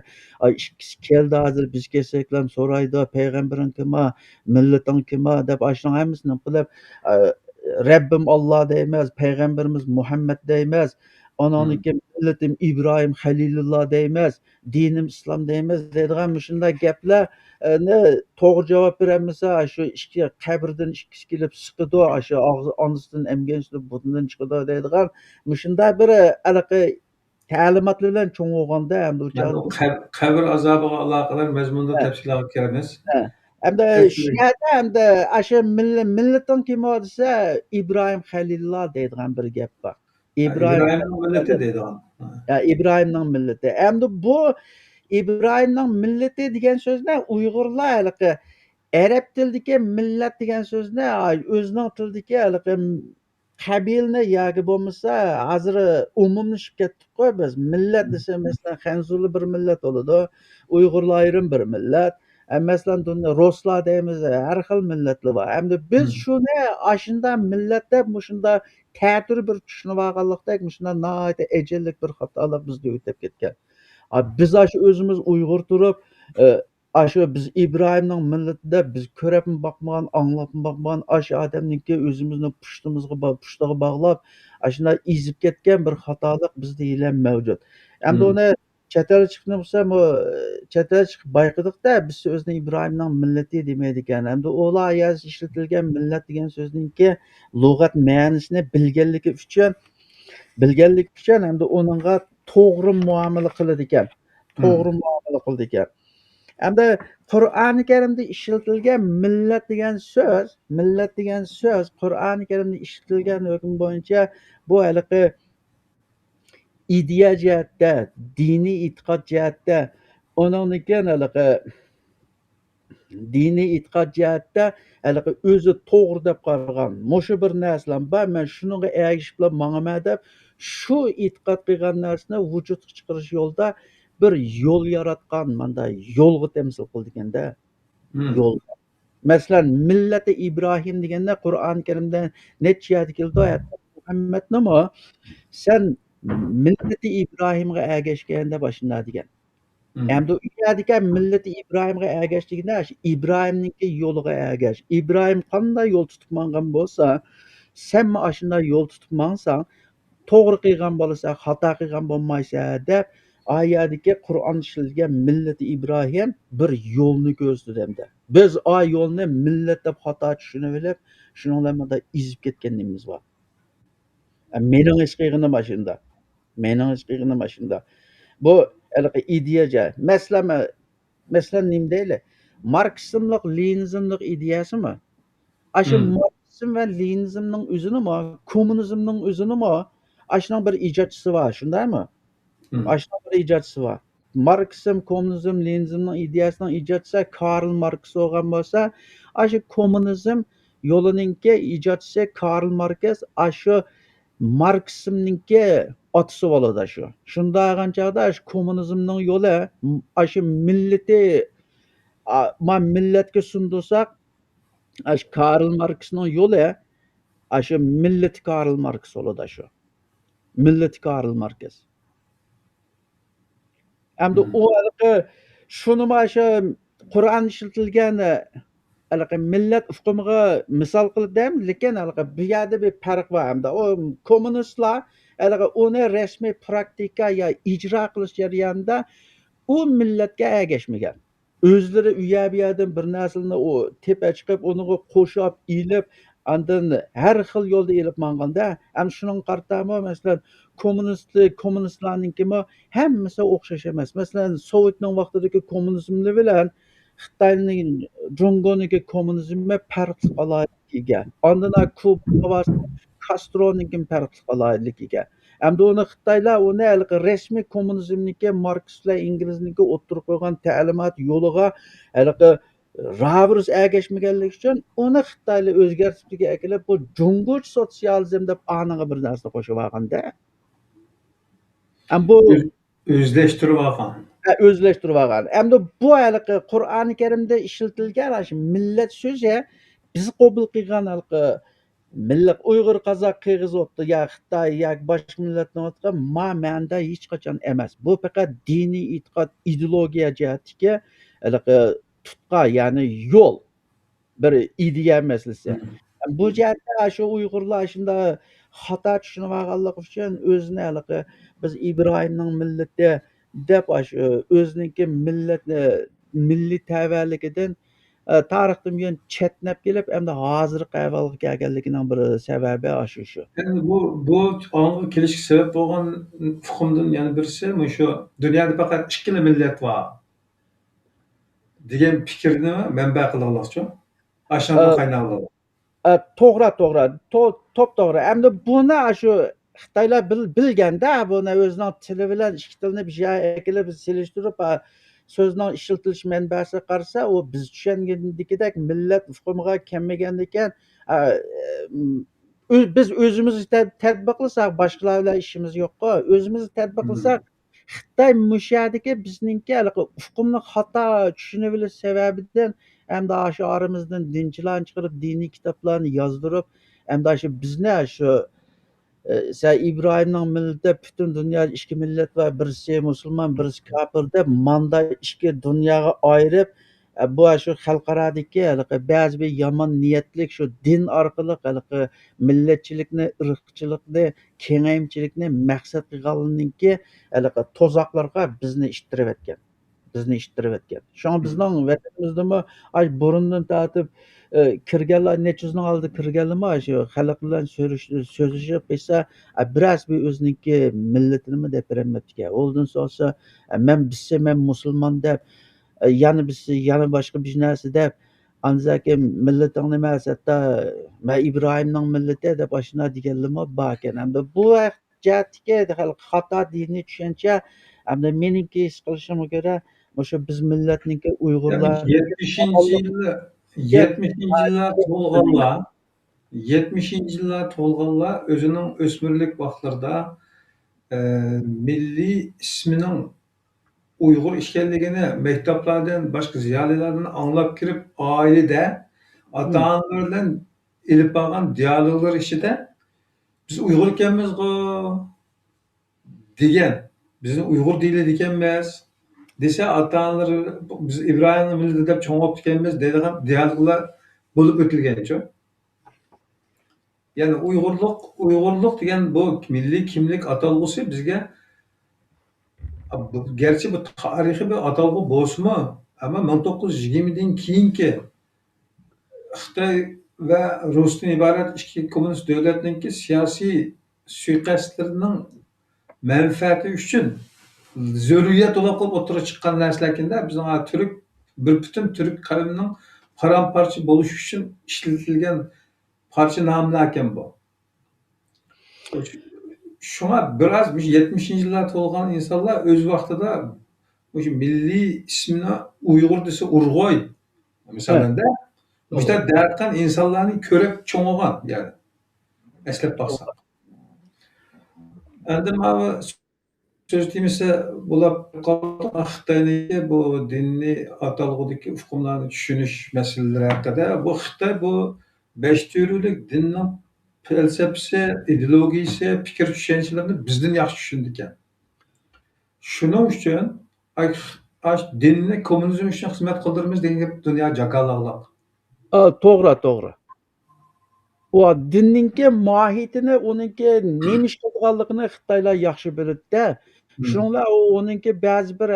Speaker 2: ikkisi keldi hozir biz kelsak ham so'raydi, payg'ambaring kimma, millating kimma deb shuning hammasini qilib Rabbim Alloh deymiz, payg'ambarimiz Muhammad deymiz, onaniki millatim İbrahim Halilulloh deymiz, dinim islom deymiz deydigan shunday gaplar to'g'ri javob berolmasa shu ikki qabrdan ikkisi kelib siqidi, shu onasidan emgan suti bundan chiqadi deydigan shunday bir anaqa ta'limotlar bilan cho'ng bo'lganda hamda
Speaker 1: Ben o qabr azobiga aloqador mazmunda tafsilotga kiramiz.
Speaker 2: hamda shu yerda hamda shu millating kim desa Ibrohim Halilulloh deydigan bir gap bor.
Speaker 1: İbrahim'in milleti deydi onu.
Speaker 2: İbrahimning millati. Endi bu İbrahimning millati degan so'zni Uyg'urlar haliqi arab tilidagi millat degan so'zni o'zining tilidagi haliqi qabilni yoki bo'lmasa hozir umumlashib ketdik-ku biz. Millat desa masalan Xanzurli bir millat bo'ladi, Uyg'urlar ayrim bir millat. Masalan Ruslar deymiz, har xil millatlar bor. Endi biz shuni ashunda millat deb shunda ta'tir bir tushunib olganlikdek shunda nihoyatda ejallik bir xatolar bizga o'tib ketgan. Biz shu o'zimiz Uyg'ur turib, shu biz İbrahimning millatida biz ko'rib boqmagan, anglab boqmagan shu odamniki o'zimizni pushtig'iga bog'lab, shunday ezib ketgan bir xatolik bizda hali mavjud. Endi uni chet elga chiqib bo'lsam, chet elga chiqib bayqadikda biz o'zini İbrahimning millati demaydi ekan. Endi ular ishlatilgan millat degan so'zningki lug'at ma'nosini bilganlik uchun endi uningga to'g'ri muomala qiladi ekan. To'g'ri muomala qildi ekan. Endi Qur'oni Karimda ishlatilgan millat degan so'z Qur'oni Karimda ishlatilgan hukm bo'yicha bu haliqi ideya jihatda, diniy e'tiqod jihatda, uningki haliqi diniy e'tiqod jihatda haliqi o'zi to'g'ri deb qaragan. Mushu bir narsalar bor, men shunga ergishib manaman deb shu e'tiqod qilgan narsani vujudga chiqarish yo'lida bir yo'l yaratgan, manda yo'lga temsil qildi ekanda. Yo'l. Masalan, millati İbrahim deganda Qur'oni Karimda necha yerda keldi hatto Muhammadnimi sen millati İbrahimga ergashganda boshina degan.
Speaker 1: Hmm.
Speaker 2: Endi u yerdagi millati İbrahimga ergashligida shu İbrahimningki yo'liga ergash. İbrahim qanday yo'l tutib mangan bo'lsa, sen mana shunday yo'l tutib mansang, to'g'ri qilgan bo'lasan, xato qilgan bo'lmaysan deb oyadagi Qur'on ishlatilgan millati İbrahim bir yo'lni ko'rsatdi endi. Biz o yo'lni millat deb xato tushunib olib, shuning bilan bunday ezib ketganimiz bor. Mening his qilganim mana shunda. Mening his qilganim mana shunda. Bu haligi ideyaja. Masalan nima deyli? Marksizmlik, Leninizmlik ideyasimi? Shu
Speaker 1: Hmm.
Speaker 2: Marksizm va Leninizmning o'zinimi, kommunizmning o'zinimi shuning bir ijodchisi bor, shundaymi?
Speaker 1: Hmm.
Speaker 2: Shuning bir ijodchisi bor. Marksizm, kommunizm, Leninizmning ideyasining ijodchisi Karl Marks bo'lgan bo'lsa, shu kommunizm yo'liningki ijodchisi Karl Marks shu Marksizmningki otasi bo'ladi shu. Shunday qilgan chog'da shu kommunizmning yo'li shu millati millatga sundursak, shu Karl Marksning yo'li shu millati Karl Marks bo'ladi shu. Millati Karl Marks. Endi
Speaker 1: Hmm.
Speaker 2: u haligi shuni mana shu Qur'on ishlatilgan haligi millat hukmiga misol qilib deymiz, lekin haligi bu yerda bir farq bor hamda. O kommunistlar haligi uni rasmiy praktika yo ijro qilish jarayonida u millatga ergashmagan. O'zlari u yer bu yerdan bir narsalarni u tepa chiqib, uniga qo'shib, ilib, andan har xil yo'lda ilib manganda, ana shuning qartami masalan kommunistlarninkimi hammasi o'xshash emas. Masalan, Sovetning vaqtidagi kommunizmni bilan Xitoyning Jungoniki kommunizmi farqli alohidlikka ega. Ondan Kuba Kastroninki farqli alohidlikka ega. Hamda uni Xitoylar uni haligi rasmiy kommunizmniki Markslar inglizniki o'ttirib qo'ygan ta'limot yo'liga haligi ravrs ergashmaganligi uchun uni Xitoylar o'zgartirishga akilib bu Jungoch sotsializm deb aniga bir narsa qo'shib olganda. Bu
Speaker 1: Özleştirip algan.
Speaker 2: o'zlashtirib olgan. Endi bu haligi Qur'oni Karimda ishlatilgan shu millat so'zi biz qabul qilgan haligi millat Uyg'ur, qozoq, qirg'iz o'tdi, yo Xitoy, yoki boshqa millatni o'tdi, ma'noda hech qachon emas. Bu faqat diniy e'tiqod, ideologiya jihatdagi haligi tutqa, ya'ni yo'l, bir ideya masalasi.
Speaker 1: Hmm.
Speaker 2: Bu jihatda shu Uyg'urlar shunda xato tushunib olganligi uchun o'zini haligi biz İbrahimning millati deb shu o'ziniki millatni milliy tavalligidan tarixdan buyon chetnab kelib, endi hozirgi ahvolga kelganligining bir sababi shu.
Speaker 1: Yani bu anғы kelişki sebep bolgan fukumdan yani birisi şu dünyada fakat ikkili millet var degan fikrni manba qilganlar uchun ashundan qaynaladi.
Speaker 2: To'g'ri, to'g'ri, to'g'ri. Endi buni shu Xitoylar bilganda, buni o'zining tili bilan ikki tilni bir joyga kelib selishtirib, so'zning ishlatilish manbasi qarasa, u biz tushungandagidek millat hukmiga kelmagandan keyin biz o'zimiz tatbiq qilsak, boshqalar bilan ishimiz yo'q-ku. O'zimiz tatbiq qilsak, Xitoy mushu yerdagi bizningki haligi hukmni xato tushunib bilish sababidan hamda shu oramizdan dinchilarni chiqarib, diniy kitoblarni yozdirib, hamda shu bizni shu sen İbrahimning millati butun dunyoda ikki millat va birisi musulmon, birisi kofir deb manda ikki dunyoga ayirib, bu shu xalqarodagi haligi ba'zi bir yomon niyatlik shu din orqali haligi millatchilikni, irqchilikni, kengayimchilikni maqsad qilganlikki haligi to'zoqlarga bizni ittirib etgan. Bizni ittirib etgan. Shunga bizning vatanimizdami burundan tortib kirganlar necha yuzning oldida kirganlarmi shu xalq bilan so'zlashib esa biroz bir o'ziniki millatini deb berolmabdi. Oldan so'rasa men bizsa men musulmon deb yana bizsa yana boshqa bir narsa deb anzaki millating nima hatto men İbrahimning millati deb ashuna deganlarmi bor ekan. Hamda bu jihatdagi xato diniy tushuncha hamda meningki his qilishimga ko'ra o'sha biz millatniki
Speaker 1: Yani
Speaker 2: Uyg'urlar
Speaker 1: 70-nji yıllar tolganlar 70-nji yıllar tolganlar özünün ösmürlük wagtlarida milli isminin Uyghur işgalligini mekteplerden, başka ziyalilerden anlap kirip ailede ata-onalar bilan ilib borgan dialoglar ichida biz Uyg'ur ekanmiz-ku degan, bizni Uyg'ur deyiladi ekanmiz desa, ata-onalar biz Ibrohim millati deb cho'ng'ib ekanmiz deydigan dialoglar bo'lib o'tilgancha. Ya'ni Uyg'urlik degan bu milliy kimlik atalg'usi bizga gerçi bu tarixiy bir atalg'u bo'lsa-mu, ammo 1920dan keyingi Xitoy va Rusdan iborat ikki kommunist davlatninki siyosiy suiqasdlarining manfaati uchun zurriyat qilib o'tirib chiqqan narsalar ekanda, bizning turk bir butun turk qavmining paramparcha bo'lishi uchun ishlatilgan parcha nomlar ekan bu. Şuna biraz 70'inci yıllar to'lgan insonlar o'z vaqtida o'sha milliy ismini Uyg'ur desa Urg'oy misolanda o'sha dartgan insonlarni ko'rib cho'ng'igan, ya'ni eslab baqsa. Endi mana so'z demasa bo'lib qoldi Xitoyniki bu diniy atalg'udagi hukmlarni tushunish masalalari haqida. Bu Xitoy bu 5 türlük dinning felsefesi, ideologiyasi, fikr tushunchalarini bizdan yaxshi tushundi ekan. Shuning uchun dinni kommunizm uchun xizmat qildiramiz degan gap dunyo jakalaqliq.
Speaker 2: To'g'ri. O dinninki mohiyatini, uninki nima ish qilganligini Xitoylar yaxshi biladi-da. Shuningla uninki ba'zi bir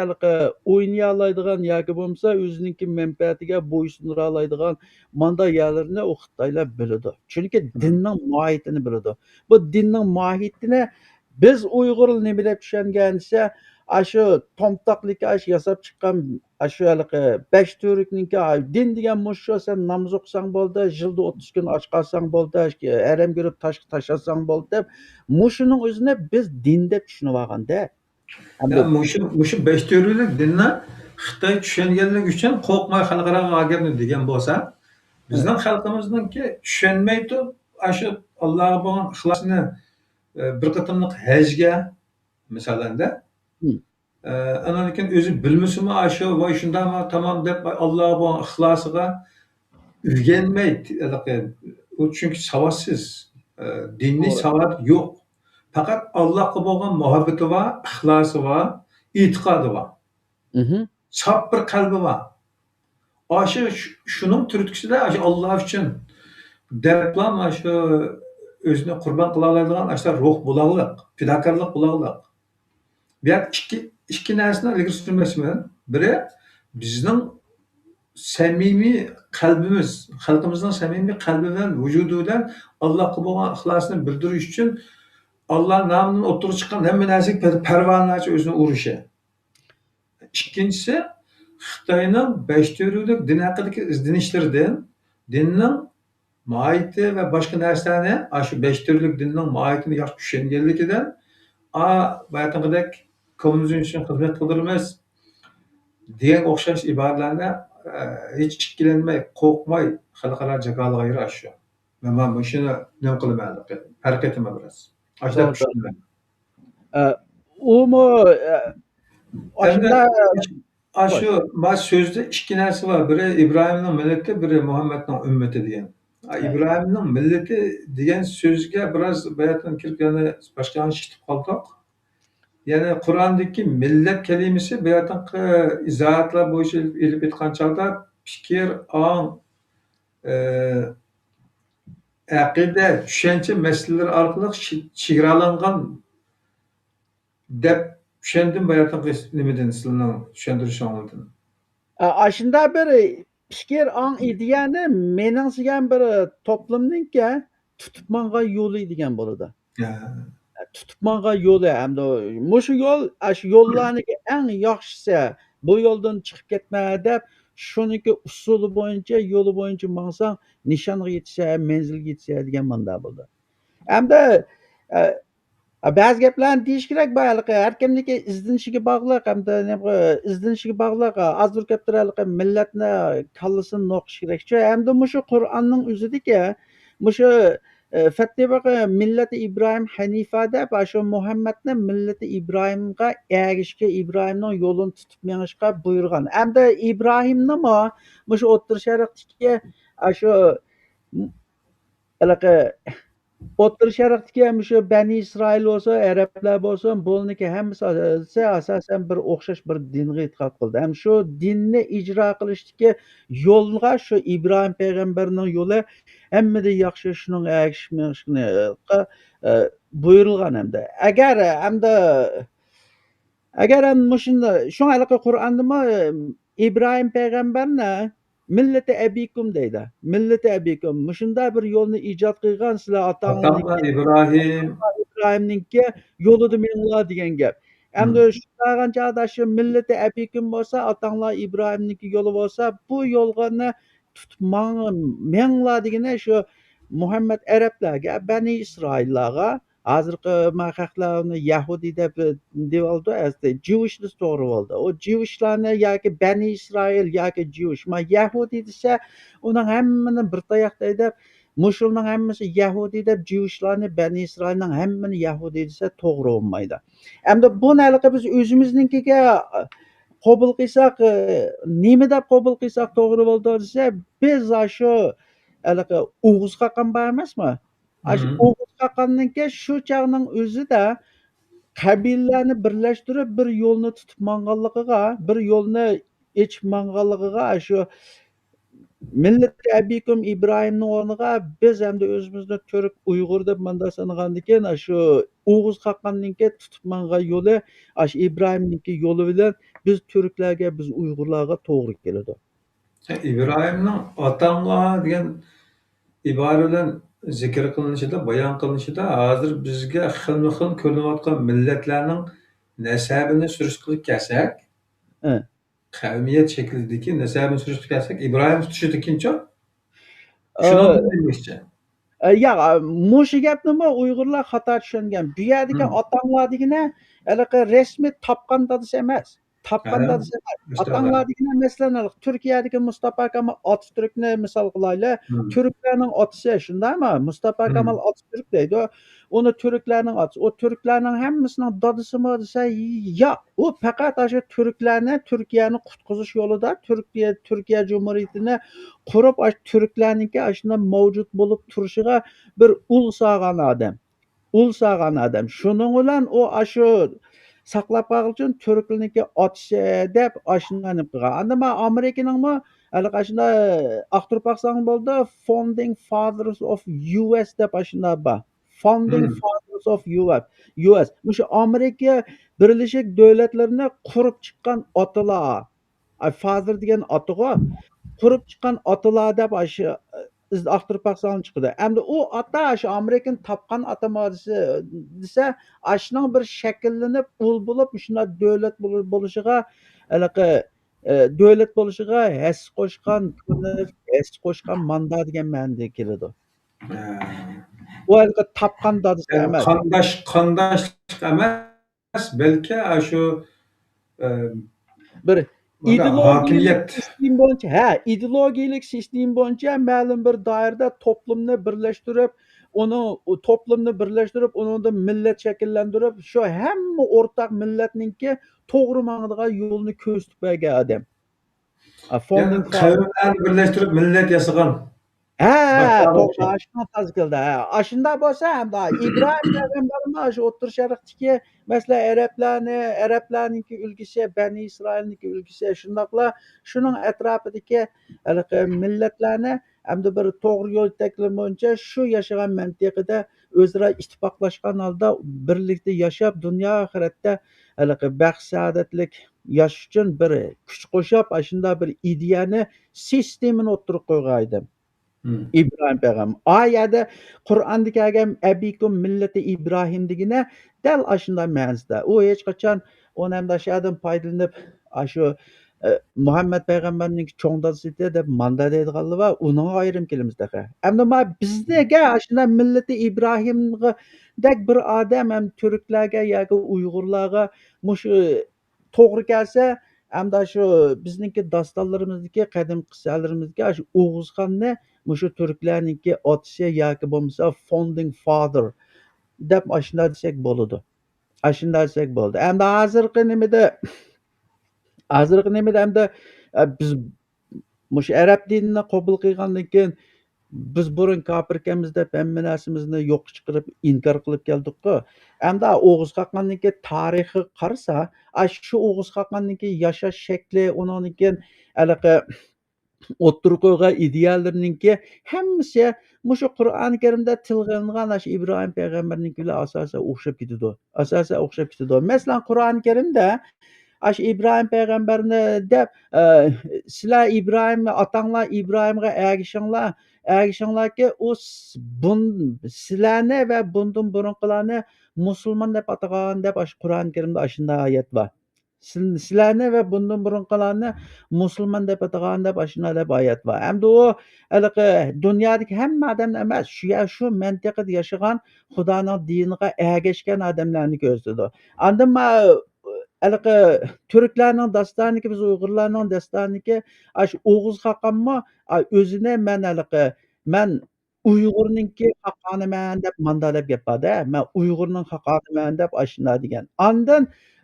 Speaker 2: o'ynay oladigan yoki bo'lmasa o'zininki manfaatiga bo'ysundira oladigan manda yerlarini u Xitoylar biladi. Chunki dinning mohiyatini biladi. Bu dinning mohiyatini biz Uyg'ur nima deb tushungan desa, shu tomtoqlikka yasab chiqqan shu 5 turukninki din degan mushu sen namoz o'qisang bo'ldi, yilda 30 kun och qolsang bo'ldi, haram ko'rib toshga tashlasang bo'ldi deb mushuning o'zini biz din deb tushunib olganda.
Speaker 1: Mushu 5 türlük dinni Xitoy tushunganligi uchun qo'rqmay xalqaro gapni degan bo'lsa, bizning xalqimizningki tushunmaydi, shu Allohga bo'lgan ixlosini bir qatimliq hajga misolanda ana lekin o'zi bilmasimi shu voy shundami tamom deb Allohga bo'lgan ixlosiga o'rganmaydi. U chunki savodsiz, diniy savod yo'q. Faqat Allohga bo'lgan muhabbati va ixlosi va e'tiqodi va saf bir qalbi va shuning turtkisida Alloh uchun deblam shu o'zini qurbon qila oladigan ruh bo'lag'liq, fidokorlik bo'lag'liq. Bu ikki narsani ilgari surmasman. Biri bizning samimiy qalbimiz, xalqimizning samimiy qalbi bilan vujudi bilan Allohga bo'lgan ixlosini bildirish uchun Allah nomidan o'tirib chiqqan hamma narsaga parvonachi o'zini urishi. Ikkinchisi Xitoyning 5 türlük din haqidagi izlanishlaridan dinning mohiyati va boshqa narsani shu 5 türlük dinning mohiyatini yaxshi tushunganligidan bayaqidek kommunizm uchun xizmat qildiramiz degan o'xshash iboralarni hech ikkilanmay, qo'rqmay xalqaro jakolarga yurashu. Men shuni nima qilaman, farq etaman biraz.
Speaker 2: Umu
Speaker 1: shu so'zda ikki narsa bor. Biri Ibrohimning millati, biri Muhammadning ummati degan. Ibrohimning millati degan so'zga biraz bayatdan kirgani boshqa eshitib qoldik. Ya'ni Qur'ondagi millat kalimasi bayatdan izohatlar bo'yicha ilib aytgan chog'da fikr, ong, aqida, tushuncha masalalar orqali chegaralangan deb tushundim bayatdan nimadan sizlarning tushuntirishingizdan.
Speaker 2: Shunda bir fikr, ong, ideyani meningsigan bir to'plamninki tutib mangan yo'li degan bo'ladi. Tutib mangan yo'li hamda mushu yo'l shu yo'llarning eng yaxshisi bu yo'ldan chiqib ketma deb shuniki usuli bo'yicha, yo'li bo'yicha mansang nishonga yetsa, manzilga yetsa degan manda bo'ldi. Hamda ba'zi gaplarni deyish kerak bo'lardi. Har kimniki izlanishiga bog'liq hamda izlanishiga bog'liq. Azur kaptiralik millatni kallasini o'qish kerak. Hamda mushu Qur'onning o'zidagi mushu Fattibaqa millati Ibrohim Hanifa deb shu Muhammadni millati Ibrohimga ergishga, Ibrohimning yo'lini tutib menishga buyurgan. Hamda Ibrohimni mushu O'rta Sharqdagi Shu anaqa O'rta Sharqdagi ham shu Bani Isroil bo'lsin, arablar bo'lsin, bularniki hammasi asosan bir o'xshash bir dinga e'tiqod qildi. Ham shu dinni ijro qilishdagi yo'lga shu Ibrohim payg'ambarning yo'li hammada yaxshi shuning ergashishni buyurilgan hamda. Agar ham mushunda shunga Qur'ondami İbrahim payg'ambarni millati abikum deydi. Millati abikum. Mushunda bir yo'lni ijod qilgan sizlar
Speaker 1: Atamla İbrahim.
Speaker 2: İbrahimninki yo'lida menglar degan gap. Endi shundagan chog'da shu millati abikum bo'lsa, otanglar İbrahimninki yo'li bo'lsa, bu yo'lni tutib menglar degani shu Muhammad arablarga, Bani Isroillarga, hozirgi xalqlar uni Yahudiy deyoldi, Jewish desa to'g'ri bo'ldi. O Jewishlarni yoki Bani Isroil yoki Jewish, Yahudiy desa uning hammani bir tayoqda deb Mushulning hammasi Yahudiy deb Jewishlarni Bani Isroilning hammani Yahudiy desa to'g'ri bo'lmaydi. Endi bu narsa biz o'zimiznikiga qabul qilsak, nima deb qabul qilsak to'g'ri bo'ldi desa, biz shu O'g'iz Qaqan bor emasmi? Shu O'g'iz Qaqanniki shu chog'ning o'zida qabilalarni birlashtirib bir yo'lni tutib manganligiga, bir yo'lni echib manganligiga shu millati abikum İbrahimning o'rniga biz endi o'zimizni Turk, Uyg'ur deb manda sanagandan keyin shu O'g'iz Qaqanniki tutib mangan yo'li shu İbrahimninki yo'li bilan biz Turklarga, biz Uyg'urlarga to'g'ri keladi.
Speaker 1: İbrahim'nin atamla degan ibora bilan zikr qilinishida, bayon qilinishida hozir bizga xilma-xil ko'rinayotgan millatlarning nasabini surishtirib kelsak,
Speaker 2: He.
Speaker 1: qavmiyat shaklidagi nasabini surishtirib kelsak, İbrahim tutishidikincha shuni demoqchi.
Speaker 2: Yo'q, mushu gapnimi Uyg'urlar xato tushungan. Bu yerdagi otanglar degani rasmiy topgan dadasi emas. Topgan dadasi emas. Otanglar degani masalan Turkiyadagi Mustafa Kemal Atatürkni misol qilaylik. Turklarning otasi shundaymi? Mustafa Kemal Atatürk deydi. Uni turklarning otasi. O turklarning hammasining dadasimi desa, yo'q. U faqat shu turklarni Turkiyani qutqizish yo'lida Turkiya Cumhuriyatini qurib, turklarniki shunday mavjud bo'lib turishiga bir ul sog'an odam. Ul sog'an odam. Shuning bilan u shu saqlab qolish uchun turklarniki otasi deb shunday qilgan. Endi men Amerikaningmi shunday aqtirib baqsang bo'ldi, Founding Fathers of US deb shunday bor. Founding Fathers of US. Mushu Amerika Birleşik Devletlerini qurib chiqqan otalar. Father degan otaga qurib chiqqan otalar deb shu aqtirib baqsang chiqdi. Endi u ota shu Amerikani topgan ota desa, shuning bir shakllanib, ul bo'lib, shunday davlat bo'lishiga davlat bo'lishiga his qo'shgan manda degan ma'noda keladi. U topgan dadasi emas.
Speaker 1: Qandashlik emas, balki shu
Speaker 2: bir
Speaker 1: hokimiyat
Speaker 2: sistem bo'yicha, ideologiyalik sistem bo'yicha ma'lum bir doirada to'plamni birlashtirib, uningda millat shakllantirib, shu hamma o'rtaq millatninki to'g'ri ma'noda yo'lni ko'rsatib bergan odam.
Speaker 1: Qavmlarni birlashtirib millat yasagan.
Speaker 2: To'g'ri, shuni tazkilda. Shunda bo'lsa ham İbrahim payg'ambarimiz shu O'rta Sharqdagi masalan arablarniki ulgisi, Bani Isroilniki ulgisi shundoqla shuning atrofidagi millatlarni hamda bir to'g'ri yo'l taklamoqcha shu yashagan mintaqada o'zaro ittifoqlashgan holda birlikda yashab, dunyo oxiratda baxt saodatlik yashash uchun bir kuch qo'shib, shunday bir ideyani sistemini o'tirib qo'ygan edi. İbrahim payg'ambar. Oyada Qur'onda kelgan abikum millati İbrahim degani dal shunday ma'nosida. U hech qachon uni ham dashadan foydalanib, shu Muhammad payg'ambarning cho'ng dadasi deb manda deydiganlar va uning ayrim kelimizda. Endi bizga shunday millati İbrahimga bir odam ham turklarga yoki Uyg'urlarga mushu to'g'ri kelsa, hamda shu bizningki dostonlarimizdagi qadim qissalarimizga shu O'g'izxonni mushu turklarniki otasi yoki bo'lmasa Founding Father deb shunday desak bo'ladi. Shunday desak bo'ldi. Endi hozirgi nimada endi biz Mush Arab dinini qabul qilgandan keyin biz burun kafir ekamiz deb hamma narsamizni yo'q chiqarib inkor qilib keldik-ku. Endi O'g'iz Xaqondan keyin tarixi qarasa, shu O'g'iz Xaqondan keyin yashash shakli, undan keyin anaqa o'ttirib qo'ygan ideallarninki hammasi mushu Qur'oni Karimda tilga ilingan shu Ibrohim payg'ambarninkilar asosan o'xshab ketadi. Asosan o'xshab ketadi. Masalan, Qur'oni Karimda shu Ibrohim payg'ambarni deb sizlar Ibrohimni otanglar Ibrohimga ergishinglarki u sizlarni va bundan burunqilarni musulmon deb atagan deb shu Qur'oni Karimda shunday oyat bor. Sizlarni va bundan burunqilarni musulmon deb atagan deb shunday deb oyat bor. Hamda u anaqa dunyodagi hamma odamni emas, shu mintaqada yashagan Xudoning diniga ergashgan odamlarni ko'rsatadi. Andan anaqa turklarning dostoniga biz uyg'urlarning dostoniga shu O'g'iz Xaqonmi o'zini man Uyg'urninki xaqoniman deb manda deb gap borda. Man Uyg'urning xaqoniman deb shunday degan. Andan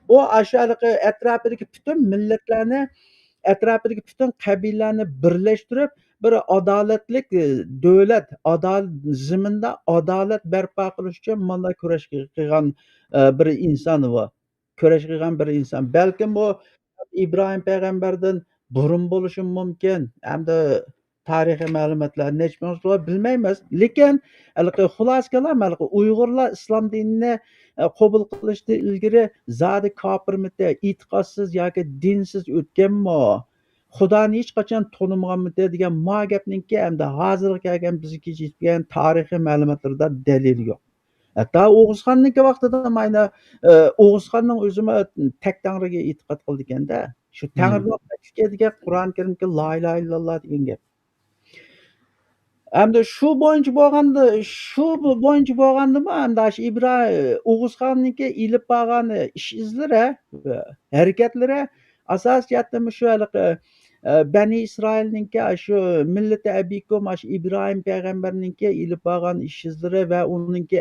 Speaker 2: u shu atrofidagi butun millatlarni, atrofidagi butun qabilalarni birlashtirib, bir adolatlik davlat, zaminda adolat barpo qilish uchun mana kurash qilgan bir inson u. Kurash qilgan bir inson. Balkim bu İbrahim payg'ambardan burun bo'lishi mumkin. Hamda tarixiy ma'lumotlar nechta bilmaymiz. Lekin xulosa qilaman, Uyg'urlar islom dinini qabul qilishdan ilgari zodi kofirmidi, e'tiqodsiz yoki dinsiz o'tganmi? Xudoni hech qachon tonimaganmidi degan ma gapninki hamda hozirgi kelgan bizga yetgan tarixiy ma'lumotlarda dalil yo'q. Hatta Oğuzxonniki vaqtida mayli Oğuzxonning o'zimi tak tangriga e'tiqod qildi ekanda. Shu tangridan degan Qur'oni Karimga la ilaha illalloh degan gap. Hamda shu bo'yicha bo'lgandimi hamda shu Oğuzxonniki ilib borgan ish izlari, harakatlari asosiyatda shu Bani İsrailninki shu millati abikum shu İbrahim payg'ambarninki ilib borgan ish izlari va uninki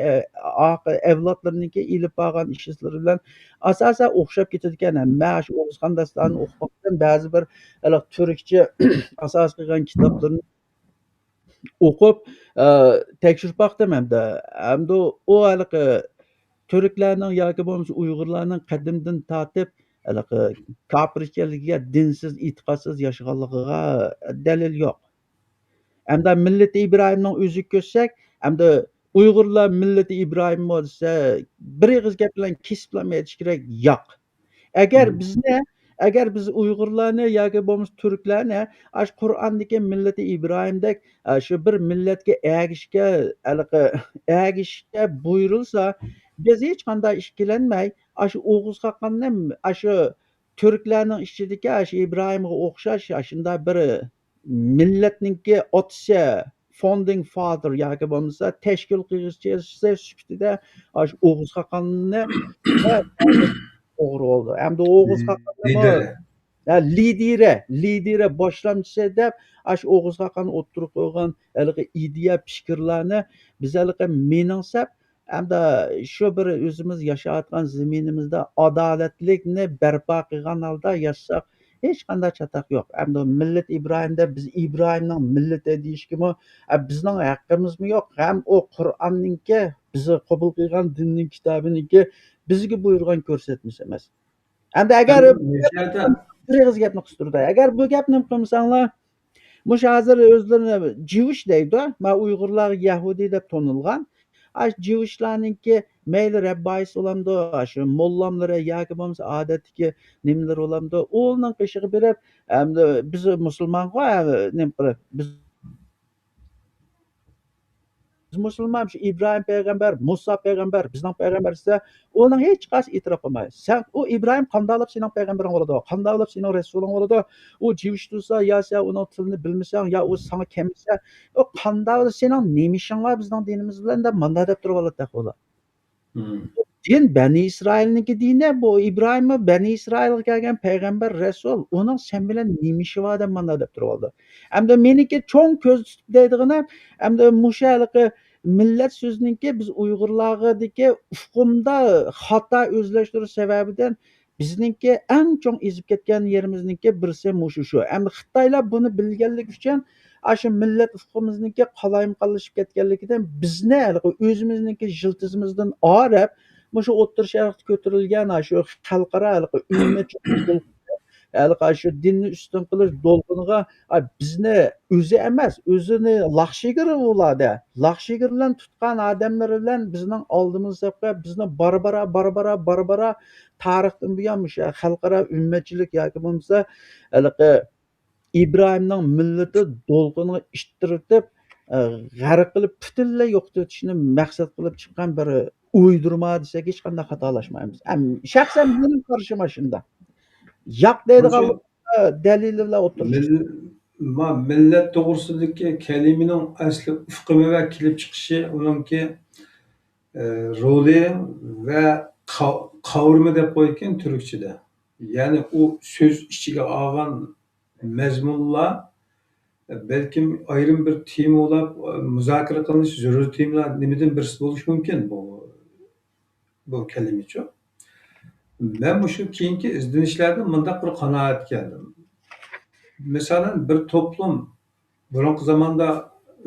Speaker 2: avlodlarninki ilib borgan ish izlari bilan asosan o'xshab ketadi ekan. Men shu O'g'izxon dastorini o'qigan ba'zi bir turkcha asos qilgan kitoblarni o'qib tekshirib boqdim hamda. Hamda u turklarning yoki bo'lmasa Uyg'urlarning qadimdan tortib kofir ekanligiga, dinsiz, e'tiqodsiz yashaganligiga dalil yo'q. Hamda millati Ibrohimning o'ziga ko'rsak, hamda Uyg'urlar millati Ibrohim bo'lsa, bir og'iz gap bilan kesiblam aytish kerak, yo'q. Agar biz Uyg'urlarni yoki bo'lmasa turklarni shu Qur'ondagi millati Ibrohimdek shu bir millatga ergashishga buyurilsa, biz hech qanday ikkilanmay shu O'g'iz Xaqonni shu turklarning ichidagi shu Ibrohimga o'xshash shunday bir millatninki otasi, founding father yoki bo'lmasa tashkil qiluvchi sifatida shu O'g'iz Xaqonni to'g'ri bo'ldi. Hamda O'g'iz lideri, boshlamchisi deb shu O'g'iz Xaqonni o'ttirib qo'ygan ideya, fikrlarni biz meningsab hamda shu bir o'zimiz yashayotgan zaminimizda adolatlikni barpo qilgan holda yashasak hech qanday chatoq yo'q. Hamda millat Ibrohimda biz Ibrohimning millati deyishgimi bizning haqqimizmi yo'q? Ham u Qur'onninki bizni qabul qilgan dinning kitobiniki bizga buyurgan ko'rsatmasi emas. Hamda agar bir og'iz gapni qistirdi. Agar bu gapni qilmasanglar, mush hozir o'zlarini Jewish deydi. Ma Uyg'urlar Yahudi deb tonilgan. Jewishlarninki mayli rabboyisi olamdi, shu mollamlari yoki bo'lmasa odatdagi nimalar olamdi. Uning qishig'i berib, hamda biz musulmonga nima qilib biz musulmon shu Ibrohim payg'ambar, Musa payg'ambar, bizning payg'ambar esa uning hech qaysi e'tirof qilmaydi. Sen u Ibrohim qandoq sening payg'ambaring bo'ladi, qandoq sening rasuling bo'ladi. U Jewish bo'lsa, yo sen uning tilini bilmasang, yo u sana kelmasa, u qandoq sening nemishing var bizning dinimiz bilan deb manda deb turib oladi taxola. Din Bani İsrailniki dini bu İbrahim Bani İsrailga kelgan payg'ambar rasul. Uning sen bilan nemishi var deb manda deb turib oldi. Hamda meniki cho'ng ko'z tutib deydig'ini hamda mushaliqi millat so'ziniki biz Uyg'urlardagi ufqumda xato o'zlashtirish sababidan bizningki eng cho'ng ezib ketgan yerimizningki birisi mushu shu. Endi Xitoylar buni bilganligi uchun shu millat ufqimizningki qalaymaqonlashib ketganligidan bizni o'zimizningki yiltizimizdan orab mushu O'rta Sharqda ko'tarilgan shu xalqaro ummatchilik shu dinni ustun qilish do'lqiniga bizni o'zi emas, o'zini laqshigiri ularda. Laqshigir bilan tutgan odamlar bilan bizning oldimizga bizni bora tarixdan buyon o'sha xalqaro ummatchilik yoki bo'lmasa haligi İbrahimning millati do'lqiniga ishtiritib, g'arq qilib butunlay yo'qotishni maqsad qilib chiqqan bir uydirma desak hech qanday xatolashmaymiz. Shaxsan mening qarashim shunday. Yo'q deydigan
Speaker 1: Şu
Speaker 2: dalili bilan o'tirish.
Speaker 1: mill millat to'g'risidagi kalimaning asli ufqimi va kelib chiqishi uningki roli va qavrimi deb qo'ygan turkchada. Ya'ni u so'z ichiga olgan mazmunlar balkim ayrim bir temalar muzokara qilinishi zarur temalar nimadan birisi bo'lishi mumkin bu kalimachi. Men shu keyingi izlanishlardan mundaq bir qanoatga keldim. Masalan, bir to'plum burungi zamonda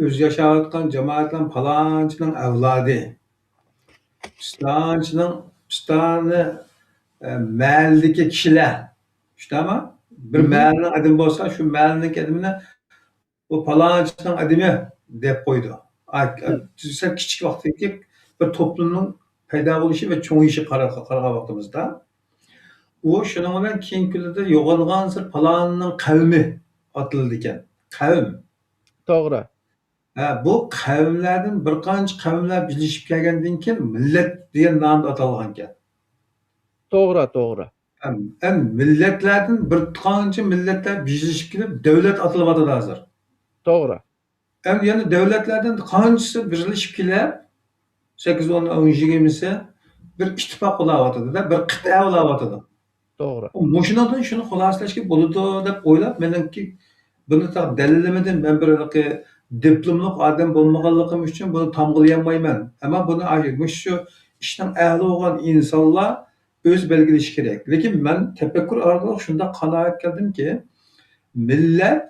Speaker 1: o'z yashayotgan jamoatlar palonchining avlodi, pistonchi mahalladagi kishilar, shunaqa? Bir mahallaning odami bo'lsa, shu mahallaning odamini bu palonchining odami deb qo'ydi. Sal kichik vaqtdagi bir to'plumning paydo bo'lishi va cho'ngishi qaragan vaqtimizda u shuning bilan keyingi kunlarda yo'qolgan sir palonning qavmi atildi ekan. Qavm.
Speaker 2: To'g'ri.
Speaker 1: Bu qavmlardan bir qancha qavmlar birlashib kelgandan keyin millat degan nomda atalgan ekan.
Speaker 2: To'g'ri.
Speaker 1: Millatlardan bir qancha millatlar birlashib kelib davlat atilyapti hozir.
Speaker 2: To'g'ri.
Speaker 1: Yana davlatlardan qanchasi birlashib kelib 8-10 20'si bir ittifoq bo'layotdi-da, bir qit'a bo'layotdi.
Speaker 2: To'g'ri.
Speaker 1: Mushundan shuni xulosalashga bo'ladi deb o'ylab, menimki buni dalillamadan men bir diplomlik odam bo'lmaganligim uchun buni tamg'ilayolmayman. Ammo buni shu ishning ahli bo'lgan insonlar o'z belgilashi kerak. Lekin men tafakkur orqali shunda qanoat qildimki, millat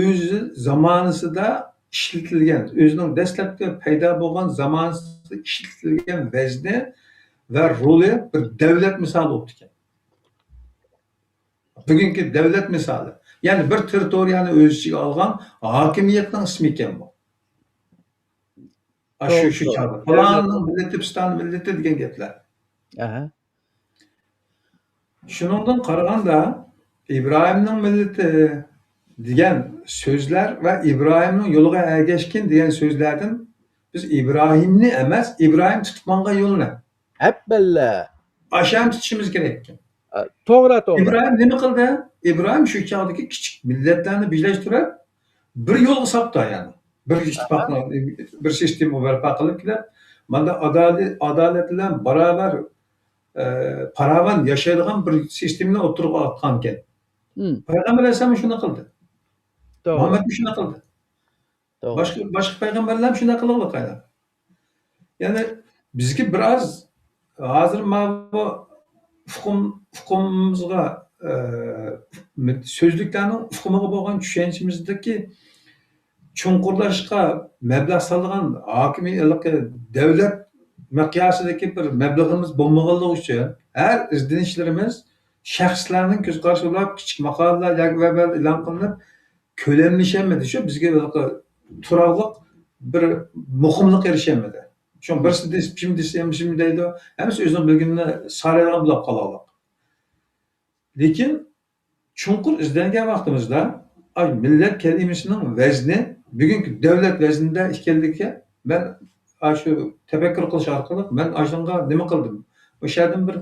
Speaker 1: o'zi zamonisida ishlatilgan, o'zining dastlabki paydo bo'lgan zamonisida ishlatilgan vazni va roli bir davlat misoli bo'lib ekan. Bugungi davlat misoli. Ya'ni bir territoriyani o'z ichiga olgan hokimiyatning ismi ekan bu. Shu kabi. Falonning millati, piston millati degan gaplar. Shuningdan qaraganda Ibrohimning millati degan so'zlar va Ibrohimning yo'liga ergashgan degan so'zlardan biz Ibrohimni emas, Ibrohim tutib yo'lni.
Speaker 2: Habballa.
Speaker 1: Asham tutishimiz kerak ekan.
Speaker 2: To'g'ri.
Speaker 1: İbrahim nima qildi? İbrahim shu chog'dagi kichik millatlarni birlashtirib, bir yo'lga sapdi yani. Bir ittifoqni, bir sistema barpo qilib kelib, mana adolat bilan barobar paravan yashaydigan bir sistemani o'tirib atgan ekan. Payg'ambar alayhisalom shuni qildi. Muhammad shuni qildi. Boshqa payg'ambarlar ham shuni qilgan. Ya'ni bizga biroz hozir bu ufqimizga so'zliklarning ufqumiga bo'lgan tushunchamizdagi chunqurlashga mablag' solgan hokimiyat davlat miqyosidagi bir mablag'imiz bo'lmaganligi uchun har izlanishlarimiz shaxslarning ko'z qarashi bilan kichik maqolalar yoki e'lon qilinib ko'lamlashamadi. Shu bizga turarliq bir muhimlik erishamadi. Shu birisi kim deydi, hammasi o'zining bilganini saraygan bo'lib qoladi. Lekin chunqur izlangan vaqtimizda millat kalimasining vazni bugungi davlat vaznida ekanligiga men shu tafakkur qilish orqali men ashunga nima qildim? O'shadan bir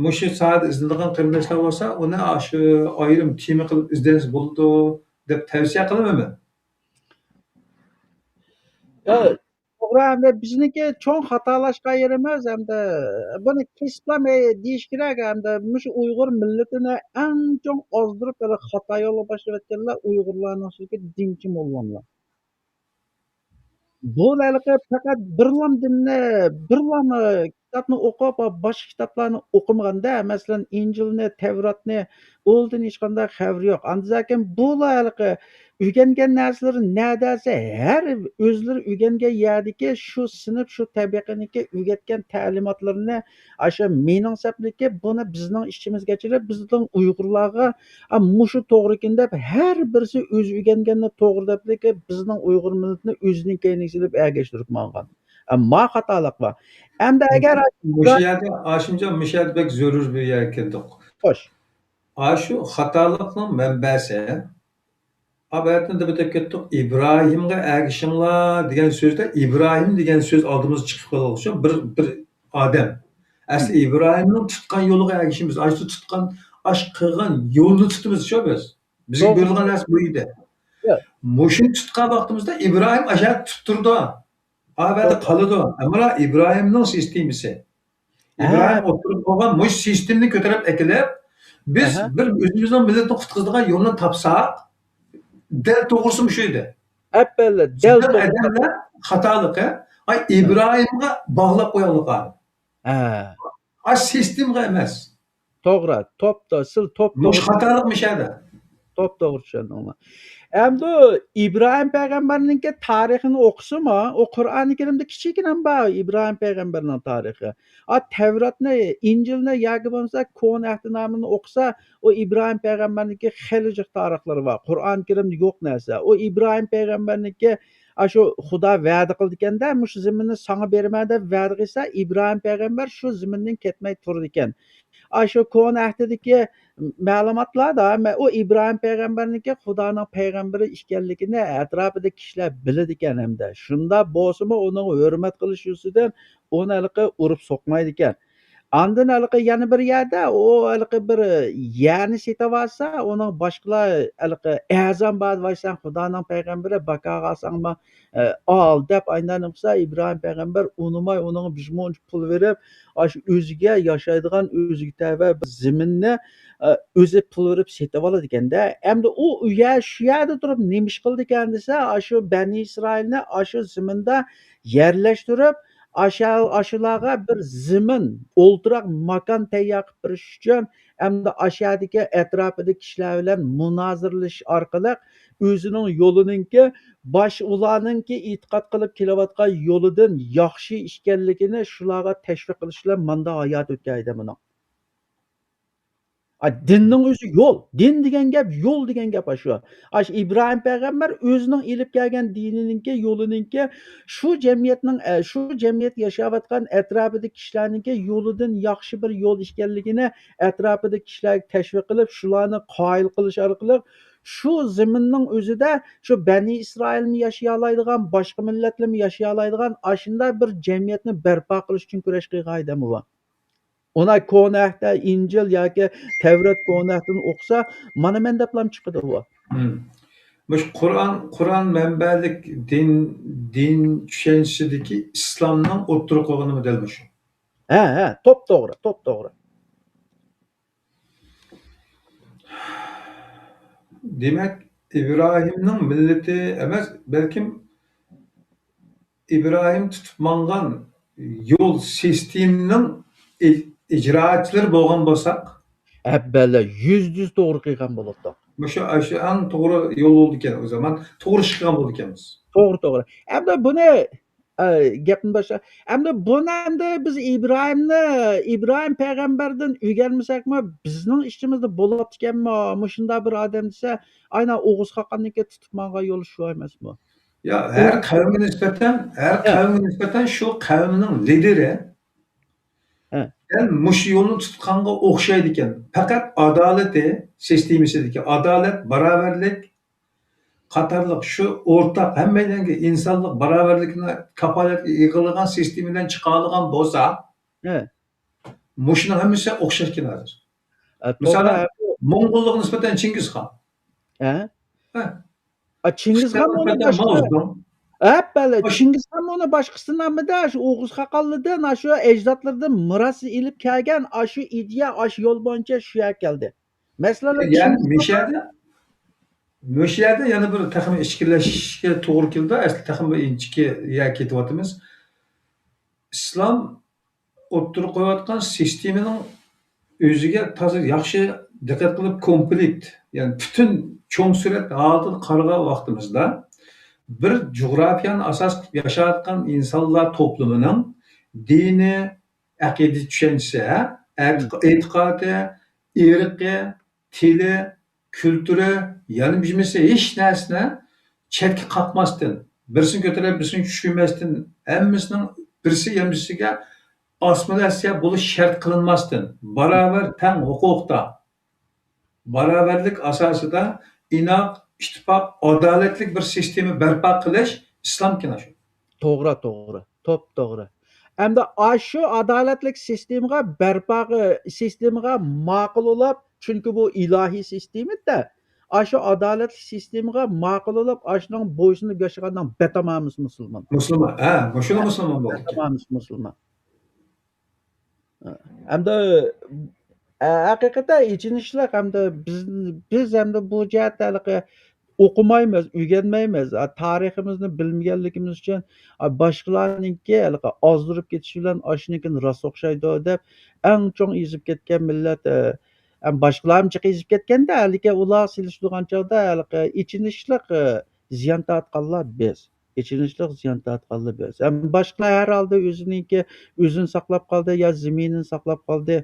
Speaker 1: mushu soat izlangan qarindoshlar bo'lsa, uni shu ayrim tema qilib izlanish bo'ladi deb tavsiya qilaman.
Speaker 2: To'g'ri, hamda bizniki cho'ng xatolashgan yerimiz hamda buni kesiblamay deyish kerak hamda mushu Uyg'ur millatini eng cho'ng ozdirib xato yo'lga boshlayotganlar Uyg'urlarning ichidagi dinchi mo'llanlar. Bu faqat birlam dinni, birlam kitobni o'qib, boshqa kitoblarni o'qimaganda, masalan, Injilni, Tevratni, ulardan hech qanday xabari yo'q. Andakin bular haliqi o'rgangan narsalari nadasi har o'zlari o'rgangan yerdagi shu sinf, shu tabaqaniki o'rgatgan ta'limotlarni shu mening hisobliki buni bizning ishimizgacha bizning Uyg'urlarga mushu to'g'ri ekan deb har birisi o'zi o'rganganni to'g'ri deb bizning Uyg'ur millatini o'zinikini silib ergashtirib mangan. Ma xatolik bor. Endi agar
Speaker 1: O'sha yerda ashuncha mishat bek zarur bir yerga keldik.
Speaker 2: xo'sh,
Speaker 1: Shu xatolikning manbasi Abayatını da bitip kettik. İbrahim'e ergişinler degan sözde İbrahim degan söz aldığımız çıkıp kalmışım. Bir adam. Aslında İbrahim'in tutkan yolu ergişimiz. Aşkı tutkan, aşk kılgan yolunu tuttuğumuz şu biz. Bizim
Speaker 2: to'g'ri.
Speaker 1: bölünen nas buydu.
Speaker 2: Yo'q,
Speaker 1: Muşun tutkan vaxtımızda İbrahim aşağı tutturdu. Abayatı
Speaker 2: to'g'ri.
Speaker 1: kalıdı. Ama İbrahim'in sistemisi.
Speaker 2: Ha,
Speaker 1: İbrahim oturup olan muş sistemini götürüp ekilip biz
Speaker 2: aha.
Speaker 1: bir özümüzün milletin kutkızdığı yolunu tapsak del doğrusu şu edi.
Speaker 2: Appelli del
Speaker 1: Bizden
Speaker 2: to'g'ri.
Speaker 1: edenler hatalık. Ay İbrahim'e bağlap koyalım.
Speaker 2: Ha,
Speaker 1: Ay sistemge emas.
Speaker 2: to'g'ri. Sil top
Speaker 1: Muş
Speaker 2: to'g'ri.
Speaker 1: hatalıkmış edi.
Speaker 2: Top to'g'ri tushundingmi? Endi İbrahim payg'ambarninki tarixini o'qisimi, o Qur'oni Karimda kichikina bor İbrahim payg'ambarning tarixi. Tevratni, Injilni yoki bo'lmasa Ko'hn ahdnomani o'qisa, o İbrahim payg'ambarniki xeli jiq tarixlari bor. Qur'oni Karimda yo'q narsa. O İbrahim payg'ambarniki shu Xudo va'da qildi ekanda, shu zaminni sana beraman deb va'da qilsa, İbrahim payg'ambar shu zamindan ketmay turdi ekan. Shu Ko'hn ahdidagi ma'lumotlarda o İbrahim payg'ambarniki Xudoning payg'ambari ekanligini atrofida kishilar biladi ekan hamda. Shunda bo'lsa-mu uning hurmat qilish yuzidan uni haliqi urib so'kmaydi ekan. Andın haliqi yana bir yerda o haliqi bir yerni setib olsa, uning boshqalar haliqi a'zam bor vaysan Xudoning payg'ambari baqo olsangmi ol deb aynan qilsa İbrahim payg'ambar unimay uning bijmonch pul berib, shu o'ziga yashaydigan o'ziga tava bir zaminni o'zi pul berib setib oladi ekanda. Endi u shu yerda turib nima ish qildi ekan desa, shu Bani Isroilni shu zaminda yerlashtirib aşılarga bir zimin, o'ltiraq makon tayyor qilib berish uchun hamda aşağıdagi atrofidagi kishilar bilan munoziralash orqali o'zining yo'lininki ularninki e'tiqod qilib kelayotgan yo'lidan yaxshi ekanligini shularga tashviq qilish bilan manda hayot o'tkazdi buni. Dinning o'zi yo'l. Din degan gap, yo'l degan gap shu. Shu İbrahim payg'ambar o'zining ilib kelgan dinininki, yo'lininki shu jamiyatning shu jamiyat yashayotgan atrofidagi kishilarninki yo'lidan yaxshi bir yo'l ekanligini atrofidagi kishilarga tashviq qilib, shularni qoyil qilish orqali shu zaminning o'zida shu Bani Isroilmi yashay oladigan, boshqa millatlarmi yashay oladigan shunday bir jamiyatni barpo qilish uchun kurash qilgan bu. Ona Ko'hn ahda, Injil yoki Tevrat Ko'hn ahdini o'qisa, mana men deblam chiqadi u.
Speaker 1: Muş Kur'an menbelik din tushunchasidagi islomning o'ttirib qo'yganimi delmish.
Speaker 2: Ha, top to'g'ri.
Speaker 1: Demek İbrahim'nin milleti emas, belkim İbrahim tutup mangan yol sisteminin icraatçıları bo'lgan bo'lsak,
Speaker 2: Bella 100 to'g'ri qilgan bo'ladi.
Speaker 1: shu en to'g'ri yo'l bo'ldi ekan o zaman, to'g'ri chiqqan bo'ldi ekanmiz.
Speaker 2: To'g'ri. Endi buni gapni boshqa. Endi buni endi biz İbrahim payg'ambardan o'rganmasakmi, bizning ishimizda bo'lib ekanmi? Mushunda bir odam desa, aynan O'g'iz Xaqonniki tutib mangan yo'li shu emasmi?
Speaker 1: Ya her kavme nispeten şu kavminin lideri yani muş yolunu tutkanға okşaydı ekan. Fakat adaleti sistemisideki adalet, beraberlik qatarlıq şu ortak hemmeydeki insanlık beraberlikine kapalet yıkılgan sisteminden çıkarılgan bolsa muşunun hemmesi okşarken hazır. Mesela Mongolluğa nispeten Çingiz Han.
Speaker 2: Çingiz Han onu başka. Çingiz Han onu başqasındanmida shu O'g'iz Xaqonlardan shu ecdatlardan miras ilib kelgan shu ideya shu yo'l bo'yicha shu yer keldi. Masalan,
Speaker 1: yani Müşiyada yana bir takım içkileşke to'g'ri keldi. Asli takım bir inchiki yer ketyapmiz. İslam o'ttirib qo'yayotgan sistemaning o'ziga toza yaxshi diqqat qilib komplekt, ya'ni butun cho'ng surat holatida qaragan vaqtimizda bir jo'grafiyani asos qilib yashayotgan insonlar to'plumining dini, aqida tushunchasi, e'tiqodi, irqi, tili, kulturi, yana bilmasa hech narsani chetga qaqmasdan, birisini ko'tarib, birisini tushirmasdan, hammasining birisi birisiga assimilyatsiya bo'lish shart qilinmasdan, barobar teng huquqda, barobarlik asosida inoq, ittifoq, adolatli bir sistema barpo qilish islom kino shu.
Speaker 2: To'g'ri, to'g'ri. To'g'ri. Hamda shu adolatlik sistemaga ma'qul bo'lib, chunki bu ilohiy sistema-da. Shu adolatli sistemaga ma'qul bo'lib, shuning bo'ysunib yashagandan batamamiz musulmon.
Speaker 1: Musulmon, ha, shuni musulmon bo'ldi.
Speaker 2: Batamamiz musulmon. Hamda haqiqatan ichinishlar hamda biz hamda bu jihatda o'qimaymiz, o'rganmaymiz. Tariximizni bilmaganligimiz uchun boshqalarniki ozdirib ketishi bilan shuninkini rost o'xshaydi deb eng cho'ng ezib ketgan millat boshqalar ham jiq ezib ketganda, lekin ular silishtirgan chog'da ichinishliq ziyon tortganlar biz. Ichinishliq ziyon tortganlar biz. Boshqalar har holda o'zini saqlab qoldi, yo zaminini saqlab qoldi.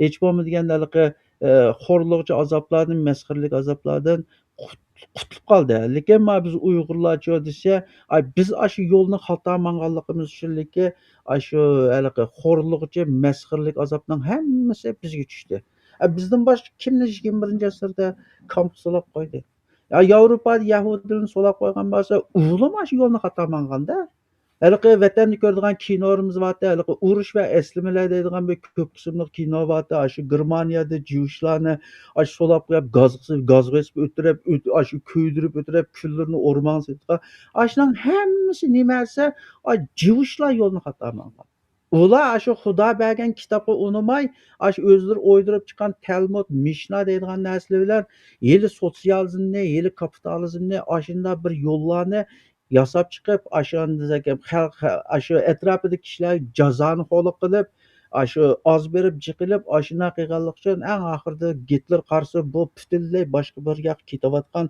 Speaker 2: Hech bo'lmaganda xo'rlikchi azoblardan, masxaralik azoblardan qutulib qoldi. Lekin biz Uyg'urlarcha desa, biz shu yo'lni xato manganligimiz uchunliki shu xo'rlikchi, masxaralik azobning hammasi bizga tushdi. Bizdan boshqa kimni 21-asrda kamp solab qo'ydi? Yevropada Yahudilarni solab qo'ygan bo'lsa, ular shu yo'lni xato manganda. Vatanni ko'radigan kinolarimiz bor, urush va eslamalar deydigan bir ko'p qismli kino bor. Shu Germaniyada juvishlarni solab qo'yib, gaz besib o'tirib, shu kuydirib o'tirib, kunlarini o'rmon sitqa. Shuning hammasi nimasi? Juvishlar yo'lni xato mangan. Ular shu Xudo bergan kitobga unamay, shu o'zlari o'ydirib chiqqan Talmud, Mishna deydigan narsalar bilan yili sotsializmni, yili kapitalizmni shunday bir yo'llarni yasab chiqib, shu atrofidagi kishilar jazoni xo'liq qilib, shu oz berib jiqilib, shunday qilganlik uchun eng oxirida Gitler qarshi bu butunlay boshqa bir yoqqa ketayotgan,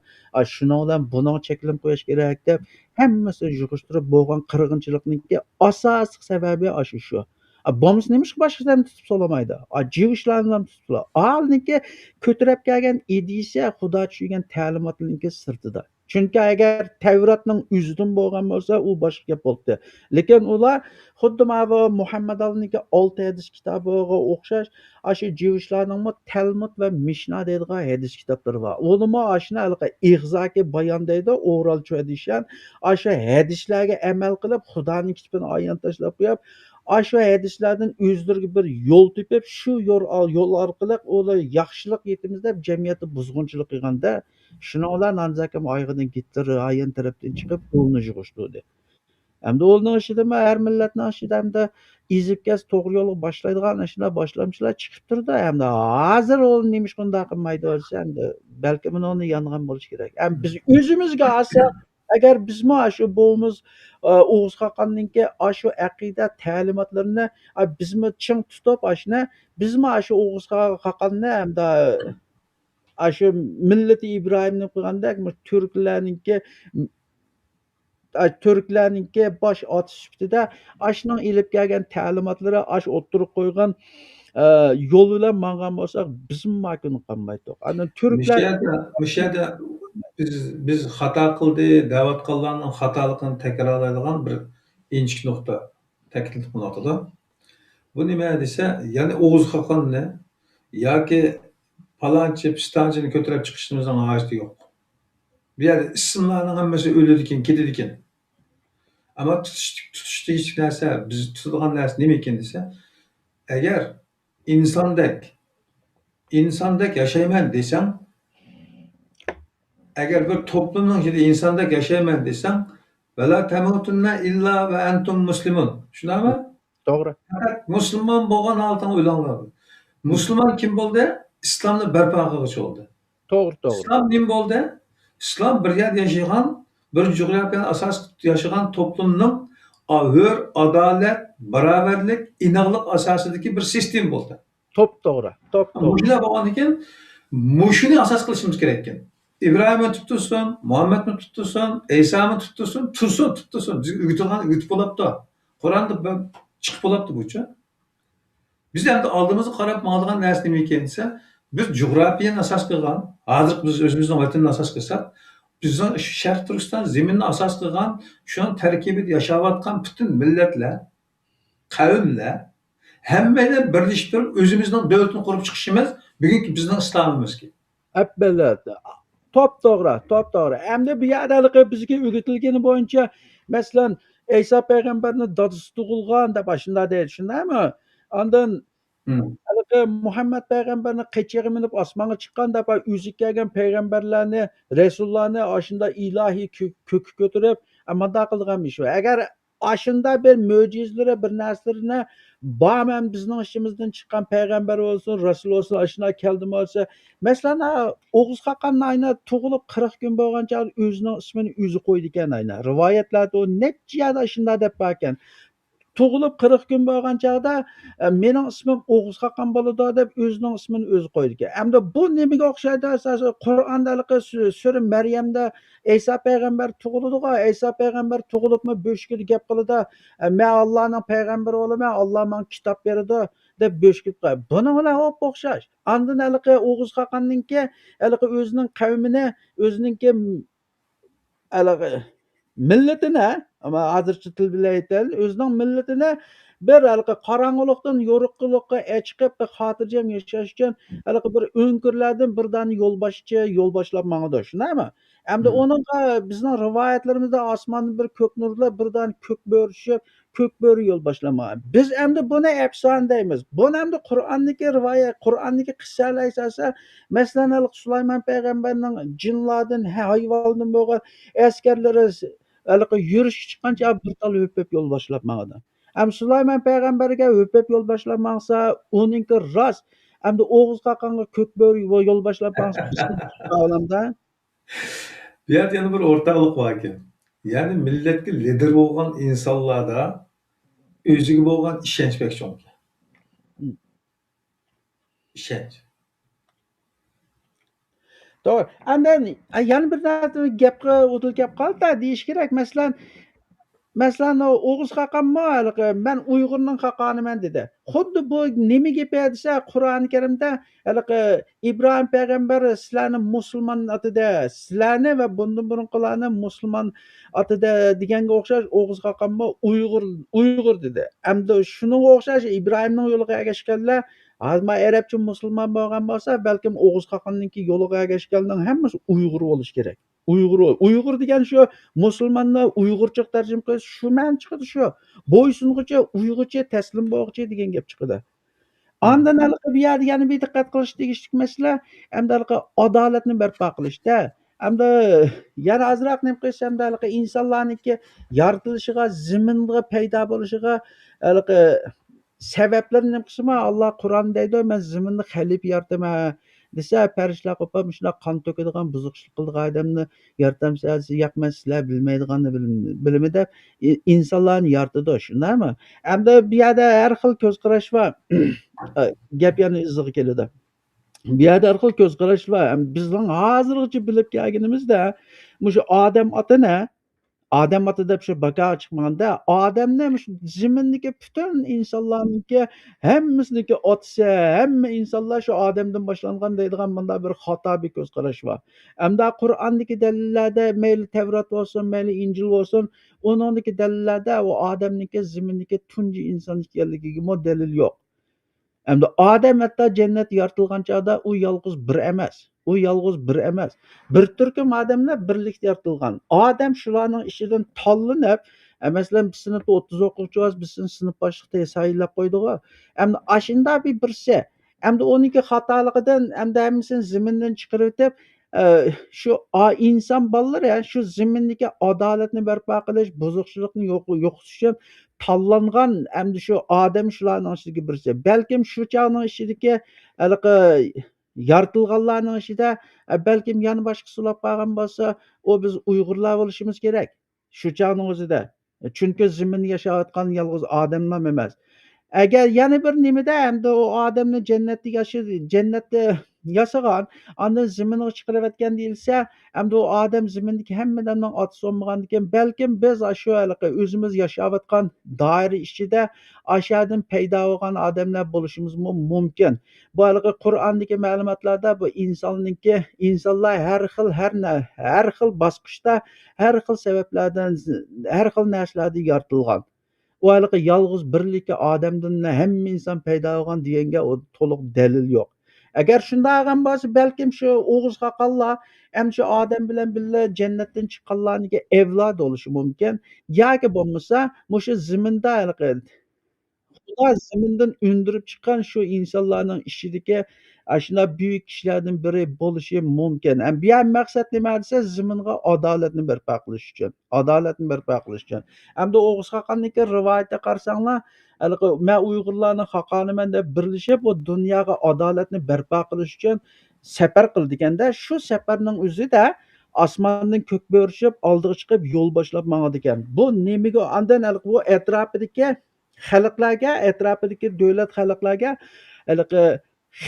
Speaker 2: shuning bilan buning cheklim qo'yish kerak deb hammasi yig'ishtirib bo'lgan qirg'inchilikniki asosiy sababi shu. Bo'lmasa nima boshqalarni tutib solamaydi? Jivishlarni ham tutiblar. Alniki ko'tarib kelgan idisiya Xudo tushirgan ta'limotlarniki sirtida. Chunki agar Tavrotning o'zidan bo'lgan bo'lsa, u boshqa gap bo'ldi. Lekin ular xuddi mana Muhammad Ali'niki 6 hadis kitobiga o'xshash, shu jivishlarning Talmud va Mishna deydigan hadis kitoblari bor. Ular shuni ig'zoki bayon deydi, o'ralchi hadishan, shu hadislarga amal qilib, Xudoning kitobini ayon tashlab qo'yib, shu hadislardan o'zlariga bir yo'l topib, shu yo'l orqali ular yaxshilik yetimiz deb jamiyatni buzg'unchilik qilganda, shuni ular Nanzakim oyog'idan Gitler ayon tarafdan chiqib, yo'lni yig'ishtirdi. Hamda uning ichida har millatning ichida hamda ezib kes to'g'ri yo'lga boshlaydigan ishlar boshlamchilar chiqib turdi. Hamda hozir u nima shunday qilmaydi bo'lsa, hamda balki buni yongan bo'lishi kerak. Biz o'zimizga olsak, agar bizmi shu bo'limiz O'g'iz Xaqonningki shu aqida ta'limotlarini bizmi ching tutib, bizmi shu O'g'iz Xaqonni hamda shu millati Ibrohimni qilgandek turklarninki bosh oti sifatida shuning ilib kelgan ta'limotlari o'ttirib qo'ygan yo'l bilan mangan bo'lsak, bizmi ma'kun qolmaydi. Turklar
Speaker 1: Mishada biz xato qildi, da'vatqonlarning xatoligini takrorlaydigan bir inchik nuqta, ta'kidli nuqtada. Bu nima desa, ya'ni O'g'iz Xaqonni yoki palonchi, pistonchini ko'tarib chiqishimizning hojati yo'q. Bu yerda ismlarning hammasi o'ladigan, ketadigan. Ammo tutishlik narsa, biz tutadigan narsa nima ekan desa, agar insondek yashayman desang, agar bir toplumning ichida insondek yashayman desang, vala tamutunna illa va antum muslimun. Shunaqmi?
Speaker 2: to'g'ri.
Speaker 1: Faqat musulmon bo'lgan holda o'langlar. Musulmon kim bo'ldi? Islomni barpo qiluvchi bo'ldi.
Speaker 2: To'g'ri.
Speaker 1: Islom nima bo'ldi? Islom bir yerda yashagan, bir jo'grafiyani asos yashagan to'plumning hür, adalet, baravarlik, inanlık asasidagi bir sistem bo'ldi.
Speaker 2: To'p-to'g'ri, to'p-to'g'ri.
Speaker 1: Muşular bo'lgan ekan, mushuni asos qilishimiz kerak ekan. İbrahimni tuttursin, Muhammadni tuttursin, İsa'ni tuttursin, tuttursin. Bizga o'g'itib bo'libdi. Qur'onda chiqib bo'libdi bucha. Biz endi oldimizga qarab ma'lgan narsa nima ekan desa, biz jug'rafiyani asos qilgan, hozir biz o'zimizning vatanni asos qilsak, bizning Sharq Turkiston zaminini asos qilgan, shu tarkibida yashayotgan butun millatlar, qavmlar hammalar birlashib turib o'zimizning davlatni qurib chiqishimiz bugungi bizning islomimizga.
Speaker 2: Albatta. To'p-to'g'ri, to'p-to'g'ri. Endi bu yerda bizga o'rgatilgani bo'yicha, masalan, Iso payg'ambarni dadasi tug'ilgan deb shunday deydi, shundaymi? Ondan Muhammad payg'ambarni qechig'i minib osmonga chiqqan deb o'zi kelgan payg'ambarlarni, rasullarni shunda ilohiy ko'kka ko'tarib, amanda qilganmish. Agar shunda bir mo'jizalari, bir narsalarni borman bizning ishimizdan chiqqan payg'ambar bo'lsin, rasul bo'lsin, shuna keldim bo'lsa, masalan, O'g'iz Xaqanni aynan tug'ilib 40 kun bo'lgancha o'zining ismini o'zi qo'ydi ekan aynan. Rivoyatlarda u necha yerda shunday deb bor ekan. Tug'ilib 40 kun bo'lgan chog'da mening ismim O'g'iz Xaqan bo'ladi deb o'zining ismini o'zi qo'ydi ekan. Hamda bu nimaga o'xshaydi asosan Qur'onda sura Maryamda Iso payg'ambar tug'iladi-ku. Iso payg'ambar tug'ilibmi bo'shkida gap qiladi. Men Allohning payg'ambari bo'laman, Alloh menga kitob beradi deb bo'shkib qo'yadi. Buni bilan o'xshash. Ondan O'g'iz Xaqanningki o'zining qavmini, o'zininki millatini, ama hozircha til bilan aytaylik, o'zining millatini bir qorong'ulikdan yo'riqlikqa chiqib xotirjam yashash uchun bir o'nkirlardan birdan yo'l boshlab mangdi, shundaymi? Hamda uningga bizning rivoyatlarimizda osmondan bir ko'k nurlar birdan ko'k bo'ri tushib, ko'k bo'ri yo'l boshlamagan. Biz endi buni afsona deymiz. Buni endi Qur'ondagi rivoyat, Qur'ondagi qissalar asosan, masalan, Sulaymon payg'ambarning jinlardan, hayvonlardan bo'lgan askarlari yurishga chiqqancha bir tal o'pib yo'l boshlab mangdi. Ham Sulaymon payg'ambarga o'pib yo'l boshlab mangsa, uninki rost. Hamda O'g'iz Xaqonga ko'k bo'ri yo'l boshlab mangsa, olamda.
Speaker 1: Bu yerda yana bir o'rtaqlik bor ekan. Ya'ni millatga lider bo'lgan insonlarda o'ziga bo'lgan ishonch bek cho'ng. Ishonch.
Speaker 2: To'g'ri. Andan yana bir narsa gapga o'tilib qoldi deyish kerak. Masalan, O'g'iz Xaqonmi men Uyg'urning Xaqoniman dedi. Xuddi bu nima gap desa, Qur'oni Karimda Ibrohim payg'ambar sizlarni musulmon atida, sizlarni va bundan burunqilarni musulmon atida deganga o'xshash O'g'iz Xaqonmi Uyg'ur dedi. Hamda shunga o'xshash Ibrohimning yo'liga ergashganlar Hazma Arabcha musulmon bo'lgan bo'lsa, balkim O'g'iz Xaqonningki yo'liga ergashganlarning hammasi Uyg'ur bo'lishi kerak. Uyg'ur degan shu musulmonlar Uyg'urcha tarjima qilish shu ma'no chiqadi shu. Bo'ysungucha, Uyg'urcha, taslim bo'lguchi degan gap chiqadi. Ondan bu yerda yana bir diqqat qilish tegishli masala hamda adolatni barpo qilishda. Hamda yana azroq nima qilish hamda insonlarniki yaratilishiga, zaminga paydo bo'lishiga sabablar nima qismi Alloh Qur'on deydi, men zaminni xalif yarataman desa, farishtalar qo'pib shunday qon to'kadigan, buzuqchilik qiladigan odamni yaratamsa, yoqmas sizlar bilmaydiganni bilimi deb insonlarni yaratadi, shundaymi? Hamda bu yerda har xil ko'z qarash va gap yana iziga keladi. Bu yerda har xil ko'z qarash va bizning hozirgacha bilib kelganimizda shu odam otini Adem oti deb shu baka chiqmaganda, odamni shu zimindagi butun insonlarniki hammasiniki otsa, hamma insonlar shu odamdan boshlangan deydigan bunda bir xato bir ko'z qarash bor. Hamda Qur'ondagi dalillarda mayli Tavrat bo'lsin, mayli Injil bo'lsin, uningdagi dalillarda u odamniki zimindagi tunji inson ekanligiga dalil yo'q. Hamda odam hatto jannat yaratilgan chog'da u yolg'iz bir emas. U yolg'iz bir emas. Bir turkum odamlar birlikda yaratilgan. Odam shularning ichidan tanlanib, masalan, biz sinfda 30 o'quvchi bor, biz sinf boshliqda sayilab qo'ydik-ku. Hamda ashunda birsi, hamda uniki xatoligidan, hamda hammasini zamindan chiqarib o'tib, shu inson bolalari shu zamindagi adolatni barpo qilish, buzuqchilikni yo'qotish uchun tanlangan hamda shu odam shularning ichiga birsi. Balkim shu chog'ning ichidagi yaratilganlarning ichida balkim yana boshqa sulab qolgan bo'lsa, u biz Uyg'urlar bo'lishimiz kerak. Shu chog'ning o'zida. Chunki ziminda yashayotgan yolg'iz odamlar emas. Agar yana bir nimada endi u odamni jannatda yasagan, andan ziminga chiqarayotgan deyilsa, endi u odam zimindagi hammalarning otasi bo'lmagandikan, balkim biz shu o'zimiz yashayotgan doira ichida ashadan paydo bo'lgan odamlar bo'lishimiz mumkin. Bu Qur'ondagi ma'lumotlarda bu insonlar har xil bosqichda, har xil sabablardan, har xil narsalardan yoritilgan. U yolg'iz birlikka odamdan hamma inson paydo bo'lgan deganga to'liq dalil yo'q. Agar shunday bo'lgan bo'lsa, balkim shu o'g'iz qaqallar ham shu odam bilan birga jannatdan chiqqanlarniki avlod bo'lishi mumkin. Yoki bo'lmasa, mushu ziminda Xudo zimindan undirib chiqqan shu insonlarning ichidagi shunday buyuk kishilardan biri bo'lishi mumkin. Bu ham maqsad nima desa, ziminga adolatni barpo qilish uchun. Adolatni barpo qilish uchun. Hamda O'g'iz Xaqonniki rivoyatga qarasanglar, man Uyg'urlarni xaqoniman deb birlashib, bu dunyoga adolatni barpo qilish uchun safar qildikanda, shu safarning o'zida osmondan ko'k bo'rishib, oldiga chiqib yo'l boshlab mangadi ekan. Bu nimaga andan bu atrofidagi xalqlarga, atrofidagi davlat xalqlarga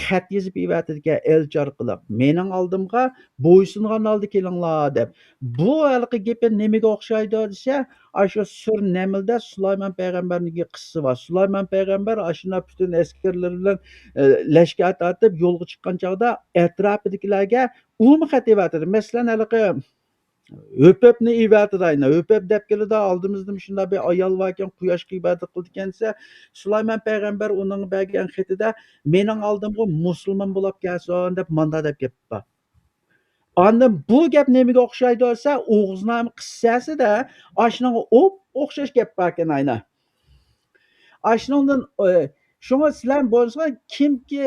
Speaker 2: xat yozib berayotgan elchi orqali mening oldimga bo'ysungan oldi kelinglar deb. Bu gapi nimaga o'xshaydi desa, shu sur namilda Sulaymon payg'ambarning qissasi bor. Sulaymon payg'ambar ashuna butun askarlar bilan lashkar tortib yo'lga chiqqan chog'da atrofidagilarga umi xat evatadi. Masalan, Öpöpni ibadatayna. Öpöp dep keldi aldımızda şunda bir ayal varken quyoshga ibodat qildi ekansa, Sulaymon payg'ambar uning bergan xatida mening oldimga musulmon bo'lib kelsin deb manda deb gappa. Ondan bu gap nimaga o'xshaydi desa, O'g'iznam qissasida ashunga o'xshash gap bor ekan ayna. Ashundan shunga sizlar bo'lsa kimki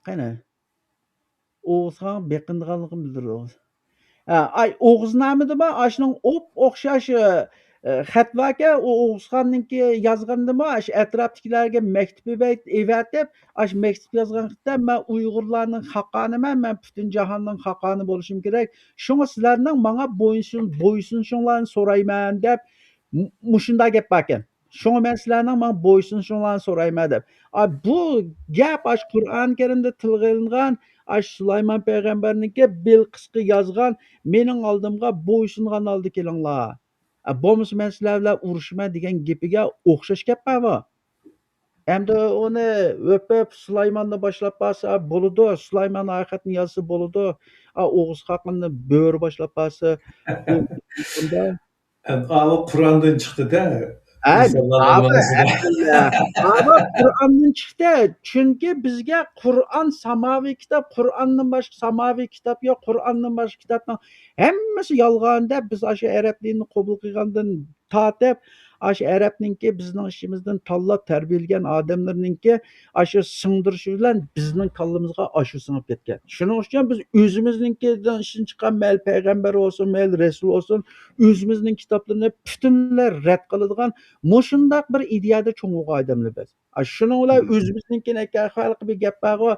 Speaker 2: qani O'g'izga beqindiganligini bildiradi. O'g'iznamida ashunga o'xshash xat borki, u O'g'izxonniki yozgandimi, atrofdagilarga maktub evatib, maktub yozgan xatda men Uyg'urlarning xaqoniman, men butun jahonning xaqoni bo'lishim kerak. Shunga sizlarning menga bo'ysunishinglarni so'rayman deb mushunday gap bor ekan. Shunga men sizlarning menga bo'ysunishinglarni so'rayman deb. Bu gap Qur'oni Karimda tilga ilingan, Sulaymon payg'ambarniki Bilqisga yozgan mening oldimga bo'ysungan oldi kelinglar. Bo'lmasa men sizlar bilan urushman degan gapiga o'xshash gap bu. Endi uni o'pib Sulaymonni boshlab borsa bo'ladi, Sulaymon oxiratni yozsa bo'ladi. O'g'iz Xaqonni bo'ri boshlab borsa unda
Speaker 1: O Qur'ondan chiqdi-da.
Speaker 2: Qur'ondan chiqdi. Chunki bizga Qur'on samoviy kitob, Qur'ondan boshqa samoviy kitob yo'q, Qur'ondan boshqa kitobning hammasi yolg'on deb biz shu arab dinini qabul qilgandan tortib, shu arabninki bizning ishimizdan tanlab tarbiyalagan odamlarninki shu singdirishi bilan bizning kallamizga shu singib ketgan. Shuning uchun biz o'zimizninkidan ishdan chiqqan mayli payg'ambar bo'lsin, mayli rasul bo'lsin, o'zimizning kitoblarini butunlay rad qiladigan mushundaq bir ideyada cho'ng'igan odamlar biz. Shuning bilan o'zimizninkini xalqi bir gap bor,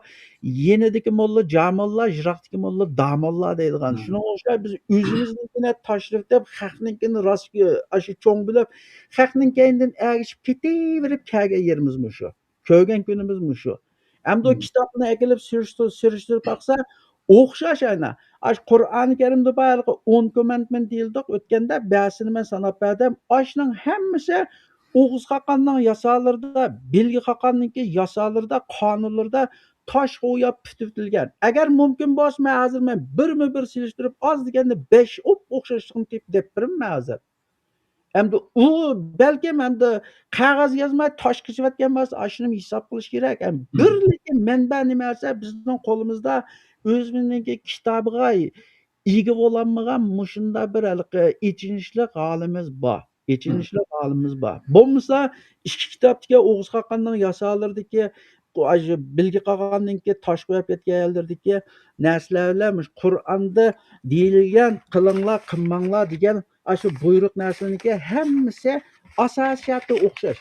Speaker 2: yenidagi mulla jamollar, yiroqdagi mulla damollar deydigan. Shuning o'xshab biz o'zimizninkini tashrif deb xalqninkini rostga shu cho'ng bilib, xalqning keyindan ergishib ketaverib kelgan yerimiz shu. Ko'rgan kunimiz shu. Endi o kitobni akilib surishtirib baqsa, o'xshash ayna. Qur'oni Karimda bor 10 commandment deyildik o'tganda ba'sini men sanab berdim. Ashning hammasi O'g'iz Xaqonning yasalarida, Bilgi Xaqonninki yasalarida, qonunlarida tosh qo'yib putilgan. Agar mumkin bo'lsa, men hozir birma-bir selishtirib oz deganda 5 o'xshashligini deb beraman hozir. Endi u balkim endi qog'oz yozmay tosh qichayotgan bo'lsa, shuni hisob qilish kerak. Lekin manba nima desa, bizning qo'limizda o'zimizning kitobiga ega bo'lolmagan mushunda bir ichinishli holimiz bor. Bo'lmasa ikki kitobdagi O'g'iz Xaqonning yasalaridagi Bilgi Xaqonninki tosh qo'yib ketgan yerlardagi narsalar bilan Qur'onda deyilgan qilinglar, qilmanglar degan shu buyruq narsaniki hammasi asosiyatga o'xshash.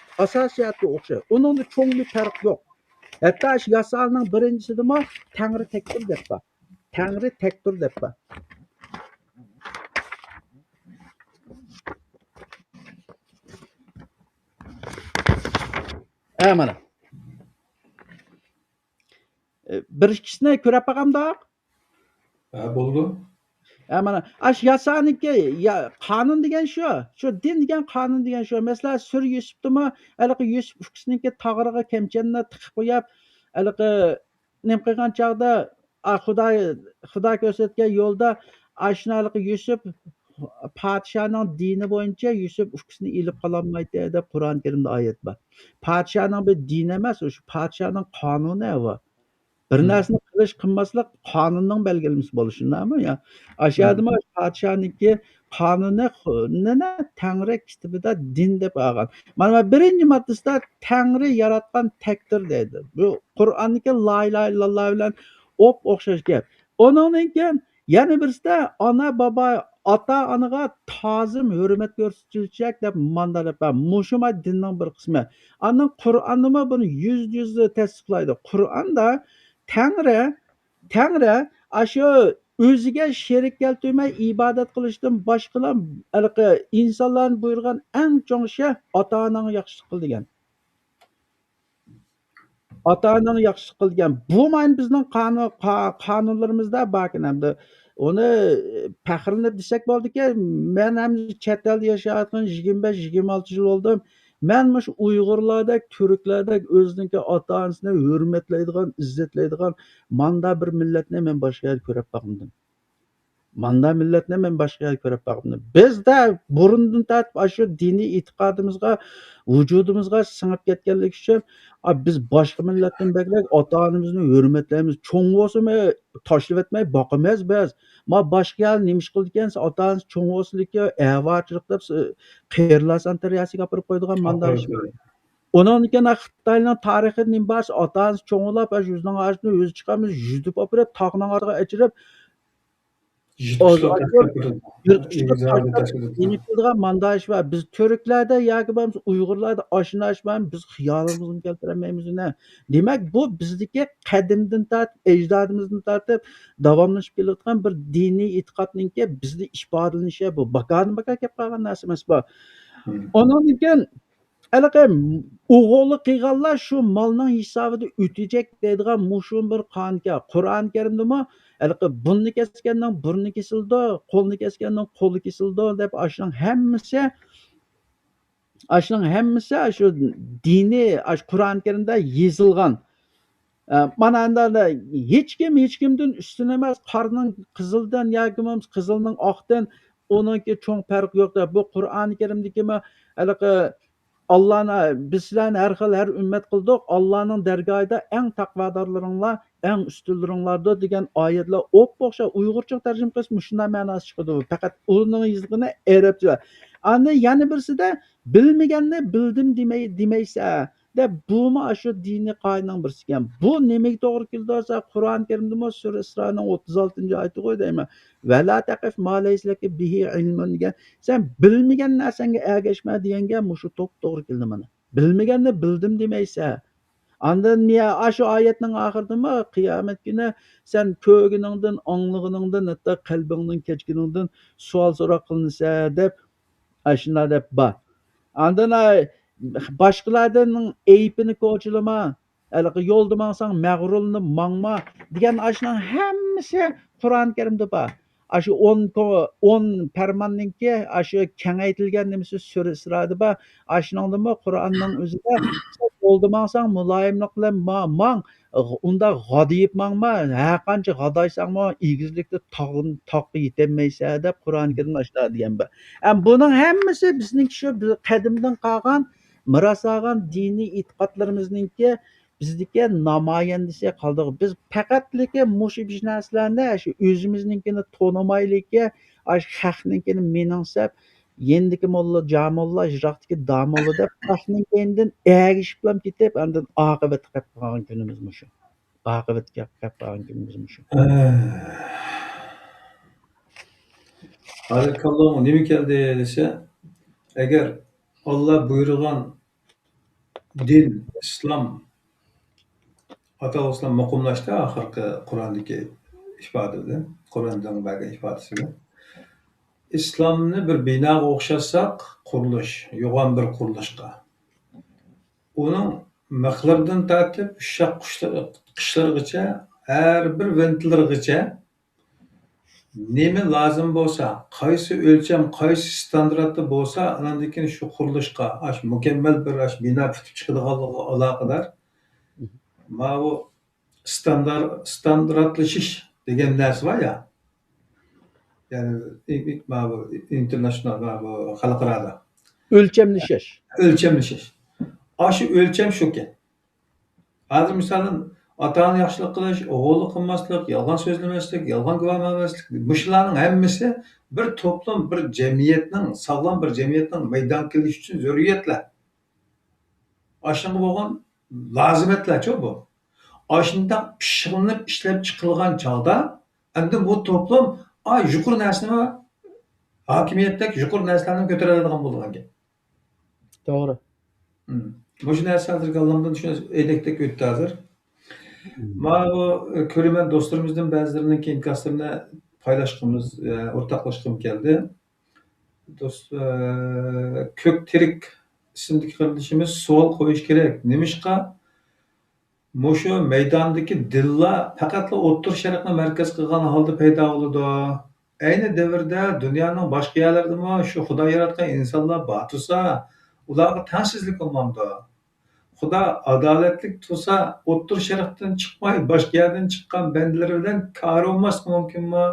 Speaker 2: Uningda cho'ng bir farq yo'q. Hatto shu yasalning birinchisidami Tangri tektur deb bor. Ha mana. Bir ikkisini ko'rib boqamda.
Speaker 1: Bo'ldi.
Speaker 2: Mana ash yasaniki ya qonun degan shu. Shu din degan qonun degan shu. Masalan, Sur Yusufdimi, haliqi Yusuf uksiniki tog'rig'i kemchanni tiqib qo'yib, haliqi nim qilgan chog'da Xudo ko'rsatgan yo'lda ashuni haliqi Yusuf podshoning dini bo'yicha Yusuf ukisini ilib qololmaydi deb Qur'oni Karimda oyat bor. Podshoning bu dini emas, shu podshoning qonuni bu. Bir narsani qilish qilmaslik qonunning belgilamasi bo'lishindami ya ashadimi podshohniki qonunini Tangri kitobida din deb olgan. Mana birinchi moddasida Tangri yaratgan takdir deydi. Bu Qur'onniki la ilaha illalloh bilan o'xshash gap. Undan keyin yana birisida ona baba ota onaga ta'zim hurmat ko'rsatilajak deb mandalab mushu dinning bir qismi. Andan Qur'onnimi buni yüz tasdiqlaydi. Qur'onda Tangri ashu o'ziga sherik keltirmay ibodat qilishdan boshqalar insonlarni buyurgan eng chong ish ota-onani yaxshilik qil degan. Ota-onani yaxshilik qil degan. Bu mana bizning qonunlarimizda bor ekan. Uni faxrlanib desak bo'ldiki, men ham chet elda yashayotgan 25-26 yil bo'ldi. Men mush Uyg'urlardek, Turklardek o'ziniki ota-onasini hurmatlaydigan, izzatlaydigan manda bir millatni men boshqa yerda ko'rib boqmadim. Manda millatni men boshqa yerda ko'rib boqmadim. Bizda burundan tortib shu diniy e'tiqodimizga, vujudimizga singib ketganligi uchun biz boshqa millatdan beklab ota-onamizni hurmatlaymiz. Cho'ng bo'lsa-mi tashlab etmay boqamiz biz. Ma boshqa yer nima ish qildi ekansa, ota-onasi cho'ng bo'lsinligi, avachilik deb qiyirlar santariyasiga olib qo'ydigan manda ish. Ondan keyin Xitoyning tarixi nima bo'lsa, ota-onasi cho'nglab, o'zining oshini o'zi chiqamiz, yuzib olib, tog'ning ortiga ichirib yirtqichlar manda ish va biz Turklarda yoki bo'lmasa Uyg'urlarda oshna ashman biz xiyolimizni keltirmaymiz uni. Demak, bu bizdagi qadimdan tortib, ajdodimizdan tortib davomlashib kelayotgan bir diniy e'tiqodninki bizda ifodalanishi bu. Bakan kelib qolgan narsa emas bu. Ondan keyin o'g'illi qilganlar shu molning hisobida o'tajak deydigan mushum bir qonunga Qur'oni Karimdami bunni kesganning burni kesildi, qo'lni kesganning qo'li kesildi deb shuning hammasi shu diniy Qur'oni Karimda yozilgan. Mana endi hech kimdan ustun emas, qorning qizildan yoki qizilning oqdan uningki cho'ng farq yo'q deb bu Qur'oni Karimdagi Allah'na biz sizlarni har xil har ummat qildik. Allohning dargohida eng taqvodorlaringlar, eng ustunlaringlardir degan oyatlar o'xsha Uyg'urcha tarjima qilsa shunday ma'nosi chiqadi. Faqat uning yozg'ini arabcha. Ana yana birisida bilmaganni bildim demaysa deb bumi shu diniy qoidaning birisi ekan. Bu nimaga to'g'ri kelsa Qur'oni Karimda sura Isroning 36-oyati qo'ydaymi? Va la taqif ma laysa laka bihi ilmun degan. Sen bilmagan narsanga ergashma deganga mushu to'g'ri keldi mana. Bilmaganni bildim demaysa. Andan shu oyatning oxiridami qiyomat kuni sen ko'rganingdan, anglag'iningdan, hatto qalbingning kechganingdan savol so'roq qilinsa deb shunday deb bor. Andan boshqalarning aybini ko'chilama, yo'lda mangsang mag'rurlanib mangma degan shuning hammasi Qur'oni Karimda bor. Shu 10 farmonninki shu kengaytirilgan nimasi sura Isroda bor. Shuningdami Qur'onning o'zida yo'lda mangsang muloyimlik bilan mang, unda g'odiyib mangma, har qancha g'odaysangmi egizlikda toqqa yetolmaysa deb Qur'oni Karimda shular degan bor. Buning hammasi bizning shu qadimdan qolgan miros olgan diniy e'tiqodlarimizningki bizdagi namoyandasi qoldi. Biz faqatliki mushu narsalarni shu o'zimizninkini to'namaylikka xalqninkini meningsab yendiki molla jamolla ijroqdagi damolla deb xalqning kendidan ergishib bilan ketib andan oqibat qilib qolgan kunimiz mushu. Oqibatga qilib qolgan kunimiz mushu.
Speaker 1: Hali kallomu nima keldi desa, agar Alloh buyurgan din, islom atalgan muqimlashdi oxirgi Qur'ondagi ifodada, Qur'ondan bergan ifodasiga. İslamni bir binoga o'xshatsak, qurilish, yo'g'on bir qurilishga. Uning mixlardan tortib ushshaq qishlargacha har bir ventillargacha nima lozim bo'lsa, qaysi o'lcham, qaysi standartda bo'lsa, andan keyin shu qurilishga mukammal bir bino bitib chiqadiganligiga aloqador mana bu standartlashish degan narsa bor ya. Ya'ni mana bu international mana bu xalqaro
Speaker 2: Ölçemleşeş.
Speaker 1: o'lchamlashish. Shu o'lcham shuki. Hozir misolan ota-ona yaxshilik qilish, o'g'illik qilmaslik, yolg'on so'zlamaslik, yolg'on guvohlanmaslik, bularning hammasi bir to'plum, bir jamiyatning, sog'lom bir jamiyatning maydon kelishi uchun zaruriyatlar. Shunga bo'lgan lozimatlar-ku bu. Shundoq pishqinib ishlab chiqilgan chog'da endi bu to'plum yuqori narsani hokimiyatdagi yuqori narsalarni ko'taradigan bo'lgan ekan.
Speaker 2: Doğru.
Speaker 1: Bu narsa hozirgi allamdan shuni elakdek o'tdi hozir. Mana bu ko'raman do'stlarimizdan ba'zilarini inkoslarni paylaşqimiz, o'rtoqlashqim keldi. Do'st ko'k tirik ismli qarindishimiz savol qo'yish kerak. Nimishqa mushu maydondagi dilla faqatla o'ttir sharqni markaz qilgan holda paydo bo'ladi. Ayni davrda dunyoning boshqa yerlarida shu Xudo yaratgan insonlar bor tursa, ularga tengsizlik bo'lmamdi. Xudo adolatlik tursa, o'ttir sharqdan chiqmay, boshqa yerdan chiqqan bandalar bilan kori olmaslik mumkinmi?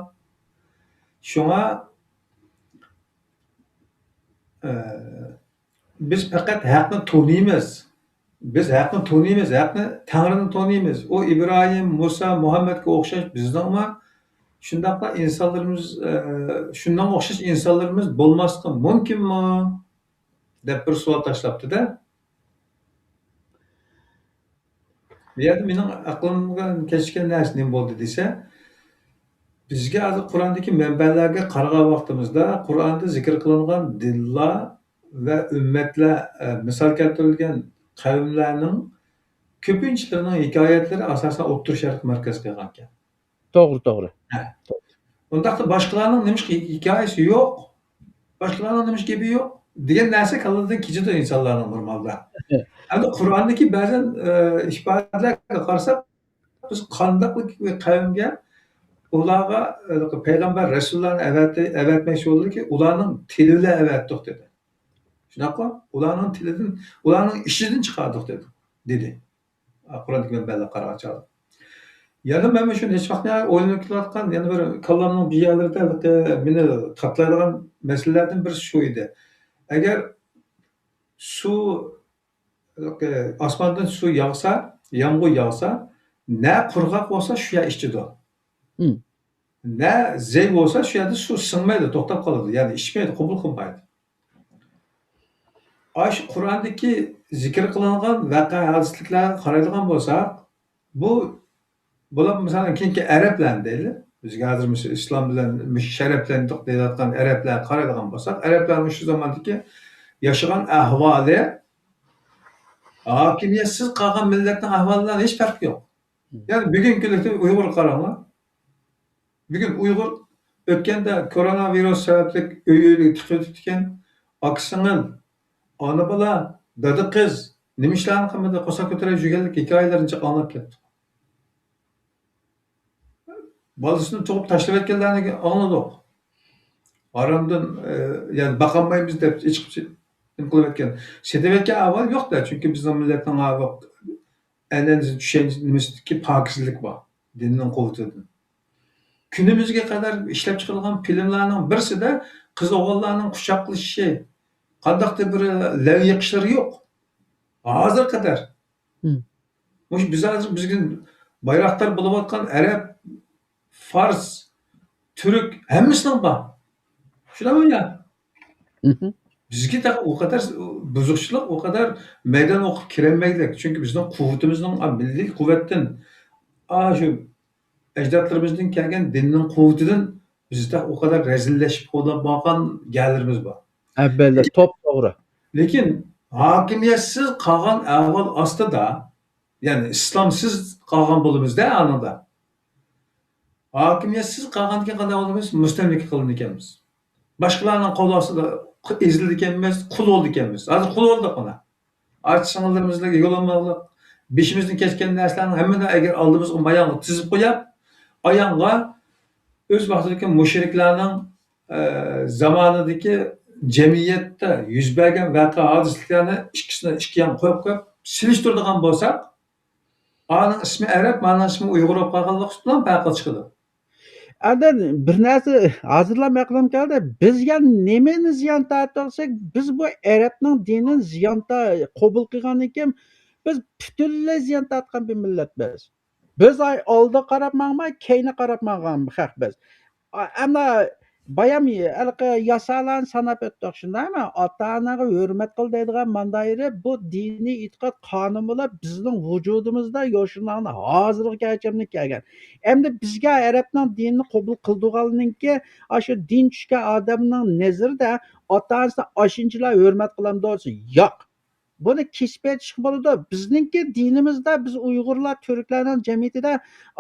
Speaker 1: Shunga biz faqat haqni taniymiz. Biz haqni taniymiz, haqni Tangrini taniymiz. O İbrahim, Musa, Muhammedga o'xshash bizningmi shundoqla insonlarimiz, shundan o'xshash insonlarimiz bo'lmasligi mumkinmi? deb bir savol tashlabdi-da. Bu yerda mening aqlimga kechgan narsa nima bo'ldi desa, bizga hozir Qur'ondagi manbalarga qaragan vaqtimizda Qur'onda zikr qilingan dinlar va ummatlar misol keltirilgan qavmlarning ko'pinchilarining hikoyatlari asosan o'ttir sharq markaz qilgan ekan.
Speaker 2: Doğru, doğru.
Speaker 1: Undaqda boshqalarning nima hikoyasi yo'q, boshqalarning nima gapi yo'q degan narsa kallardan kechadi insonlarning normalda. Endi Qur'ondagi ba'zan ifodalarga qarasak, biz qandaqlik qavmga ularga payg'ambar rasullarni avatmoqchi bo'ldiki, ularning tilini avatdik dedi. Shunaqa ularning tilidan, ularning ishidan chiqardik dedi. Qur'ondagi manbalar qarag'achlar. Yana men shuni hech vaqt o'ylanib kelayotgan yana bir kallamning bir yerlarida meni qatlaydigan masalalardan biri shu edi. Agar suv osmondan suv yog'sa, yomg'ir yog'sa, na qurg'oq bo'lsa shu yer ichidi. Na zey bo'lsa shu yerda suv singmaydi, to'xtab qoladi. Ya'ni ichmaydi, qabul qilmaydi. Shu Qur'ondagi zikr qilingan voqea hadisliklarga qaraydigan bo'lsak, bular masalan keyingi arablarni deydi. Bizga hozir islom bilan sharaflandik deyotgan arablarga qaraydigan bo'lsak, arablarning shu zamondagi yashagan ahvoli hokimiyatsiz qolgan millatning ahvolidan hech farqi yo'q. Ya'ni bugungi kunda Uyg'ur qaranglar. Bugun Uyg'ur o'tganda koronavirus sababli uylik tiqib ekan, oqsingil, ona bola, dada qiz nima ishlarni qilmadi, qo'sa ko'tarib yurganlik hikoyalarini anglab ketdi. Bolasini tug'ib tashlab etganlarni angladik. Aramdan ya'ni baqolmaymiz deb hech nima qilib etgan. Setayotgan avval yo'qda, chunki bizning millatning an'anazi tushunchamizdagi pokizlik bor, dinning quvvatidan. Kunimizga qadar ishlab chiqarilgan filmlarning birisida qiz o'g'illarning quchoqlashishi, qandaqdir bir lav yiqishlari yo'q. Hozir qadar. Biz hozir bizga bayroqlar bo'layotgan arab, fars, turk hammasining bor. Shunami ya? Bizga o kadar buzuqchilik, o kadar maydon o'qib kirolmaylik. Chunki bizning quvvatimizning milliy quvvatdan, shu ajdodlarimizdan kelgan dinning quvvatidan bizda o kadar rezillashib qolgan gallarimiz bor.
Speaker 2: Elbette, top doğru.
Speaker 1: Lekin hokimiyatsiz qolgan ahvol ostida, ya'ni islomsiz qolgan bo'libizda anida. Hokimiyatsiz qolgandan qanday bo'lamiz? Mustamlika qilingan ekanmiz. Boshqalarning qo'l ostida ezildi ekanmiz, qul bo'ldi ekanmiz. Hozir qul bo'ldik ona. ата-сіңілдерімізге yo'lamaqliq, beshimizdan kechgan narsalarni hammani agar oldimizga mayonga tizib qo'yib, ayonga o'z vaqtidagi mushriklarning zamonidagi jamiyatda yuz bergan voqea hodisalarni ikkisini ikki yon qo'yib silishtiradigan bo'lsak, A'nın ismi Arab, B'ning ismi Uyg'ur bo'lib qolganligi bilan farqi chiqadi.
Speaker 2: Adan bir narsa hozirlab aqlim keldi. Bizga nimani ziyon tortsak, biz bu Arabning dinini ziyon qabul qilgan ekan, biz butunlay ziyon tortgan bir millatmiz. Biz oldi qarab mangmay, keyni qarab manggan xalq biz. Ama bayam yasalarni sanab o'tdik shundaymi? Ota-onaga hurmat qil deydigan mandayri bu diniy e'tiqod qonun bo'lib bizning vujudimizda yoshlarni hozirgi kechimni kelgan. Endi bizga Arabning dinini qabul qildiganlinki, shu din tushgan odamning nazarida ota-onasini ashunchalar hurmat qilamiz desa, yo'q. Buni kesib aytishga bo'ladi. Bizningki dinimizda biz Uyg'urlar, Turklarning jamiyatida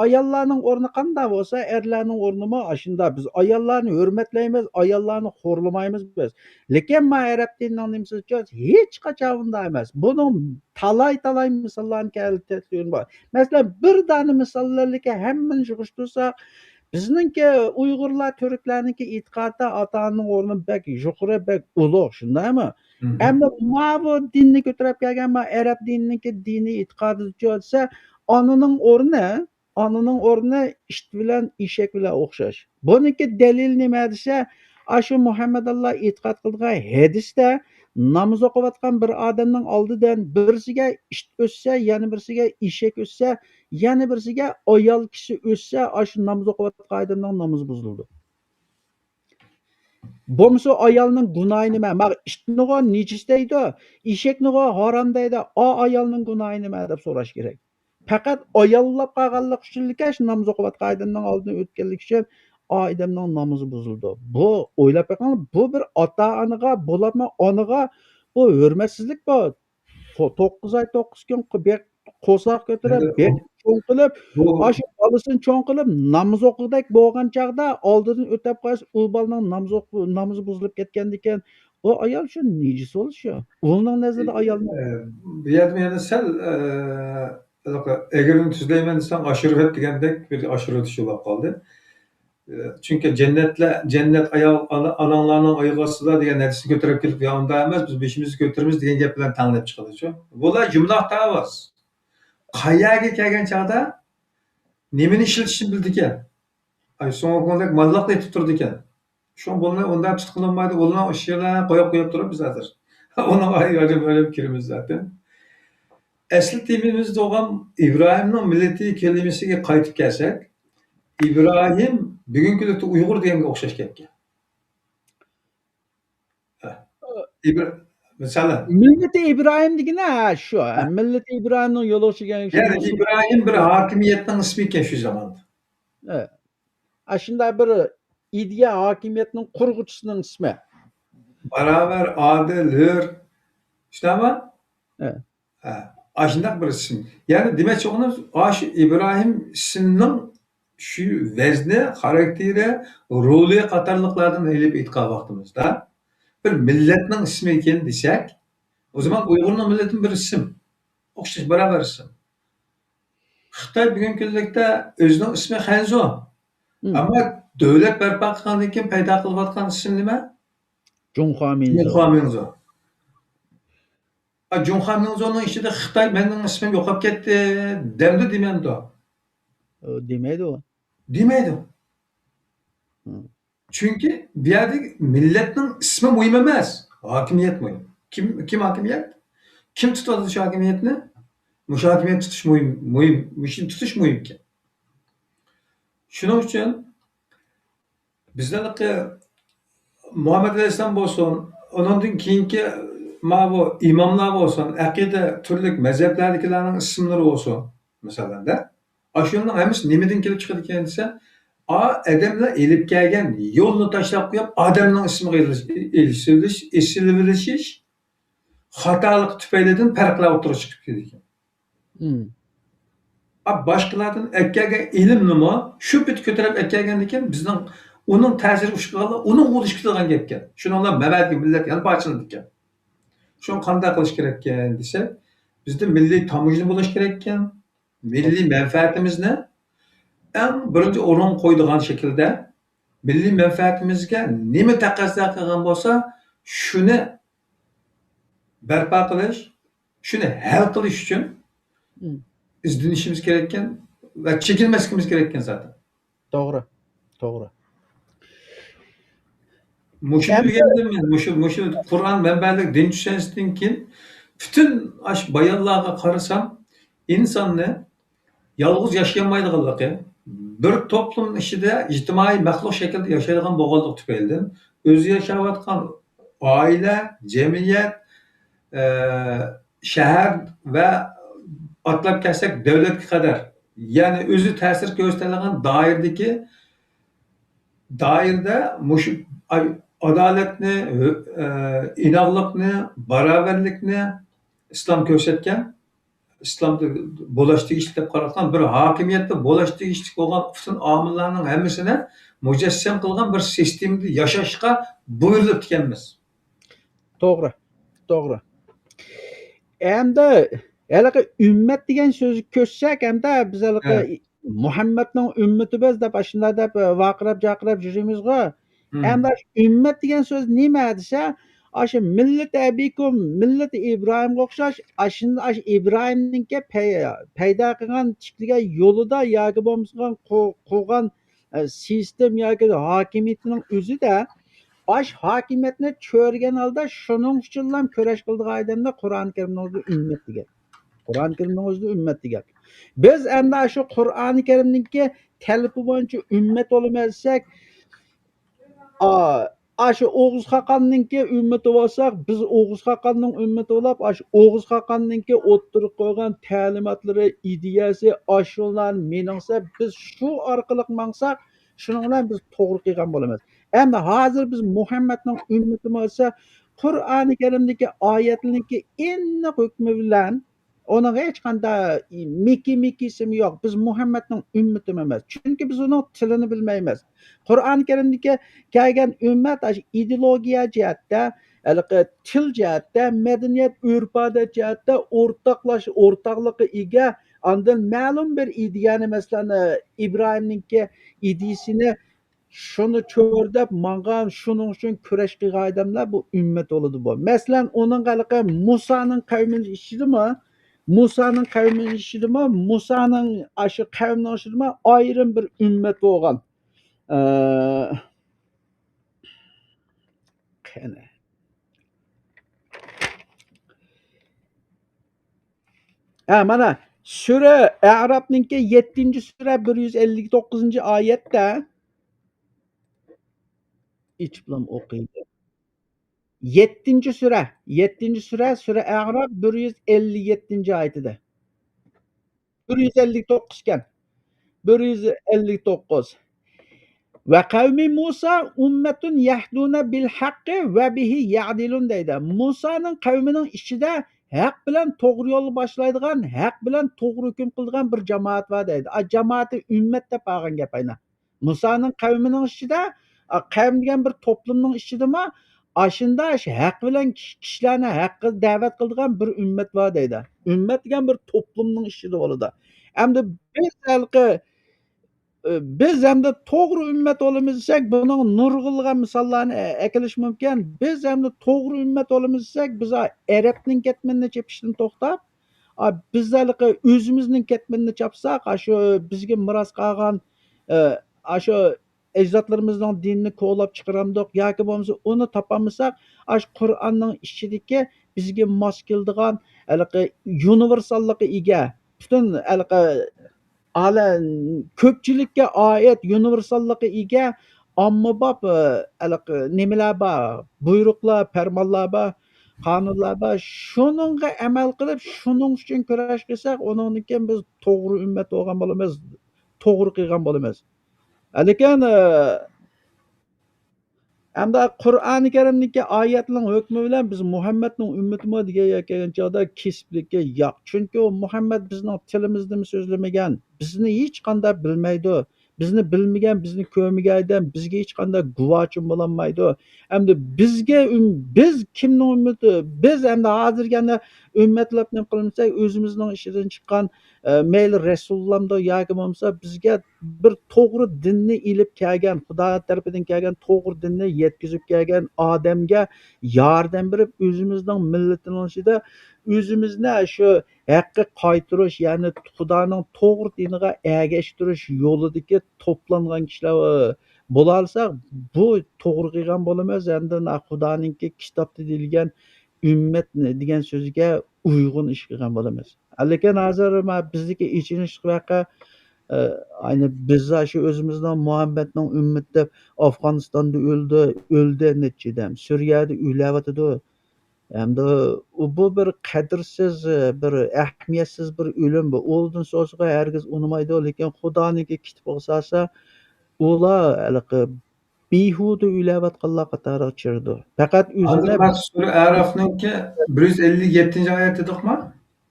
Speaker 2: ayollarning o'rni qanday bo'lsa, erlarning o'rnimi shunda. Biz ayollarni hurmatlaymiz, ayollarni xo'rlamaymiz biz. Lekin men Arab dinining nimasi uchun hech qachon bunday emas. Buning talay misollarni keltirib bor. Masalan, bir dona misollarga hammani yig'ishtirsak, bizningki Uyg'urlar, Turklarningki e'tiqodda ota-onaning o'rni bek yuqori, bek ulug', shundaymi? Endi bu dinni ko'tarib kelgan Arab dininiki diniy e'tiqodi bo'lsa, onaning o'rni it bilan eshak bilan o'xshash. Buniki dalil nima desa, shu Muhammadulloh e'tiqod qilgan hadisda namoz o'qiyotgan bir odamning oldidan birisiga it o'ssa, yana birisiga eshak o'ssa, yana birisiga ayol kishi o'ssa, shu namoz o'qiyotgan odamning namozi buzildi. Bo'lmasa ayolning gunohi nima? Mag itniga nejis deydi, eshakniga harom deydi. Ayolning gunohi nima deb so'rash kerak. Faqat ayollab qolganlik uchunlikka shu namoz o'qiyotgan odamning oldidan o'tganlik uchun odamning namozi buzildi. Bu o'ylab qo'ying, bu bir ota-onaga, bo'lma onaga bu hurmatsizlik bu. 9 oy 9 kun qo'saq ko'tarib, bek cho'ng qilib, shu bolasini cho'ng qilib, namoz o'qidak bo'lgan chog'da oldidan o'tib qo'ysa, u bolaning namozi buzilib ketgan ekan, u ayol shu nejis bo'lishi. Uning nazarida ayol
Speaker 1: bu yerda yana sal egirini tuzlayman desam, oshirib degandek bir oshirib tushib qoldi. Chunki jannat ayol onanglarning oyog'i ostida degan narsani ko'tarib kelib, "Ya unda emas, biz beshimizni ko'taramiz" degan gap bilan tanlab chiqadi-ku. Bular jumloq ta'voz. Qayerga kelgan chog'da nimani ishlatishni bildi ekan. So'nggi kundek mallaqday turdi ekan. Shu bo'lmay undan tutqilinmaydi, ularni o'shalarni qo'yib turib biz hozir. Ona ayolib kiramiz zaten. Asli temamizda bo'lgan Ibrohimning millati kelimasiga qaytib kelsak, İbrahim bugungi kunda Uyg'ur deganga o'xshash ketgan. Masalan,
Speaker 2: millati İbrahim degani shu. Millati İbrahimning yo'li o'xshagan shu.
Speaker 1: ya'ni İbrahim bir hokimiyatning ismi ekan shu zamonda.
Speaker 2: Shunday bir ideya hokimiyatning qurg'uvchisining ismi.
Speaker 1: Baravar, adil, hur. Shunami? Shunday bir ism. Ya'ni demoqchi bo'lganim, shu İbrahim ismining shu vazni, xarakteri, roli qatorliqlardan ilib aytgan vaqtimizda bir millatning ismi ekan desak, o zaman Uyg'urning millatining bir ism. O'xshash baravar ism. Xitoy bugungi kunlikda o'zining ismi Xanzo. Ammo davlat barpo qilgandan keyin paydo qilayotgan ism nima?
Speaker 2: Junxo Minzo.
Speaker 1: Junxo Minzoning ichida Xitoy mening ismim yo'qolib ketdi, demdi demamdi.
Speaker 2: Demaydi u.
Speaker 1: Demaydi. Chunki bu yerda millatning ismi muhim emas, hokimiyat muhim. Kim hokimiyat? Kim tutadi shu hokimiyatni? Shu hokimiyat tutish muhim, shuni tutish muhim ekan. Shuning uchun bizlarga Muhammad alayhisalom bo'lsin, undan keyingi bu imomlar bo'lsin, aqida turli mazhablardagilarning ismlari bo'lsin, masalanda. Ashunning hammasi nimadan kelib chiqadi ekan desa, odamlar elib kelgan yo'lni tashlab qo'yib, odamning ismiga esilib xatolik tufaylidan farqlar o'tirib chiqib ketdi ekan. Boshqalardan kelgan ilm nima? Shu bit ko'tarib kelgan ekan, bizning uning ta'siri ushqalar, uning o'lish ketadigan gap ekan. Shuninglar mabadga millat yana parchalandi ekan. Şunu qanday qilish kerak ekan desak, bizda milliy tomujni bo'lishi kerak ekan. Milliy manfaatimizni eng birinchi o'rin qo'yadigan shaklda milliy manfaatimizga nima taqozo qilgan bo'lsa, shuni barpo qilish, shuni hal qilish uchun
Speaker 2: Hmm.
Speaker 1: izlanishimiz kerak ekan va chekinmasligimiz kerak ekan zaten.
Speaker 2: Doğru. Doğru.
Speaker 1: Mushuni
Speaker 2: Endi
Speaker 1: degandim men, mushu Qur'on manbalik din tushunchasidan keyin butun ash bayonlarga qarasam, insonni yolg'iz yashaolmaydiganligi, bir to'plum ichida ijtimoiy maxluq shaklda yashaydigan bo'lganligi tufaylidan o'zi yashayotgan oila, jamiyat, shahar va atlab kelsak davlatga qadar, ya'ni o'zi ta'sir ko'rsatadigan doirada mushu adolatni, inoqlikni, barobarlikni islom ko'rsatgan. İslamda bo'lish tegishli deb qaralgan bir hokimiyatda bo'lish tegishli bo'lgan butun omillarning hammasini mujassam qilgan bir sistemada yashashga buyurilib ekanmiz.
Speaker 2: Doğru. Doğru. Endi haligi ummat degan so'zni ko'rsak, hamda biz haligi
Speaker 1: Evet.
Speaker 2: Muhammadning ummatibiz deb shunday deb vaqirab jaqirab yuribmiz-ku. Endi ummat degan so'z nima desa, shu millat abikum, millat Ibrohimga o'xshash, shunda Ibrohimninki paydo qilgan tiklagan yo'lida yoki bo'lmasan qurgan sistem yoki hokimiyatining o'zida hokimiyatni cho'rgan holda shuning uchun ham kurash qildigan odamlar Qur'oni Karimning o'zida ummat degan. Qur'oni Karimning o'zida ummat degan. Biz endi shu Qur'oni Karimninki talabi bo'yicha ummat bo'lamiz desak, shu O'g'iz Xaqonninki ummati bo'lsak, biz O'g'iz Xaqonning ummati bo'lib, shu O'g'iz Xaqonninki o'ttirib qo'ygan ta'limotlari, ideyasi, shularni meningsa biz shu orqali mangsak, shuning bilan biz to'g'ri qilgan bo'lamiz. Endi hozir biz Muhammadning ummati bo'lsa, Qur'oni Karimdagi oyatlarniki aniq hukmi bilan onun hech qanday mikisimi yo'q. Biz Muhammadning ummati emas. Chunki biz uning tilini bilmaymiz. Qur'oni Karimdagi kelgan ummat ideologiya jihatda, til jihatda, madaniyat, urf-odat jihatda o'rtoqlikqa ega, ondan ma'lum bir ideyani, masalan, Ibrohimninki ideyasini shuni cho'rdab mangan, shuning uchun kurash qilgan odamlar bu ummat bo'ladi bu. Masalan, uning Musoning qavmining ishidimi? Musoning qavmining ishidimi? Musoning shu qavmining ishidimi? Ayrim bir ummat bo'lgan. Qani. Mana sura A'rofninki 7-sura 159-oyatda ich bilan o'qiydi. 7-sura sura A'rof 157-oyatida. 159 ekan. 159. Ve kavmi Musa ummetun yahduna bil haqqi ve bihi ya'dilun deydi. Musa'nın kavminin içinde haq bilan to'g'ri yo'l boshlaydigan, haq bilan to'g'ri hukm qiladigan bir jamoat bor deydi. Jamoati ummat deb olgan gap aynan. Musa'nın kavminin içinde, qavm degan bir to'plumning ichidami, shunda haq bilan kishilarni haqqa da'vat qiladigan bir ummat bor deydi. Ummat degan bir to'plumning ichida bo'ladi. Endi biz hamda to'g'ri ummat bo'lamiz desak, buning nurg'ilg'an misollarni akilish mumkin. Biz hamda to'g'ri ummat bo'lamiz desak, biz Arabning ketmanini chepishdan to'xtab, biz o'zimizning ketmanini chapsak, shu bizga miros qolgan shu ajdodlarimizning dinini qo'llab chiqaramdiq yoki bo'lmasa uni topolmasak, shu Qur'onning ichidagi bizga mos keladigan universallikka ega butun ko'pchilikka oid universallikqa ega ommabop nimalar bor, buyruqlar, farmonlar bor, qonunlar bor. Shuningga amal qilib, shuning uchun kurash qilsak, undan keyin biz to'g'ri ummat bo'lgan bo'lamiz, to'g'ri qilgan bo'lamiz. Lekin hamda Qur'oni Karimdagi oyatning hukmi bilan biz Muhammadning ummatimi degan joyda kesiblikka yo'q. Chunki u Muhammad bizning tilimizni so'zlamagan, bizni hech qanday bilmaydi. bizni bilmagan, bizni ko'rmagan odam bizga hech qanday guvochim bo'lolmaydi. Hamda bizga biz kimning ummati? Biz endi hozirgina ummatlab nima qilmasak, o'zimizning ishidan chiqqan mayli rasulullohda yoki bo'lmasa bizga bir to'g'ri dinni ilib kelgan, Xudo tarafidan kelgan to'g'ri dinni yetkazib kelgan odamga yordam berib, o'zimizning millatning ichida o'zimizni shu haqqa qaytirish, ya'ni Xudoning to'g'ri diniga ergashtirish yo'lidagi to'plangan kishilar bo'la olsak, bu to'g'ri qilgan bo'lamiz. Endi Xudoninki kitobda deyilgan ummat degan so'zga uyg'un ish qilgan bo'lamiz. Lekin hozir bizniki ichinishli vaqa ayni biz shu o'zimizning Muhammadning ummati deb Afg'onistonda o'ldi nechidan, Suriyada o'lyapti. Endi bu bir qadrsiz, bir ahamiyatsiz bir o'lim bu. O'ldan so'zga hargiz unmaydi, lekin Xudoninki kitobi asosida ular haliqi behuda o'layotganlar qatori chirdi. Faqat
Speaker 1: Hozir
Speaker 2: o'zini
Speaker 1: mana Sura Araf'ninki 157-oyat dedikmi?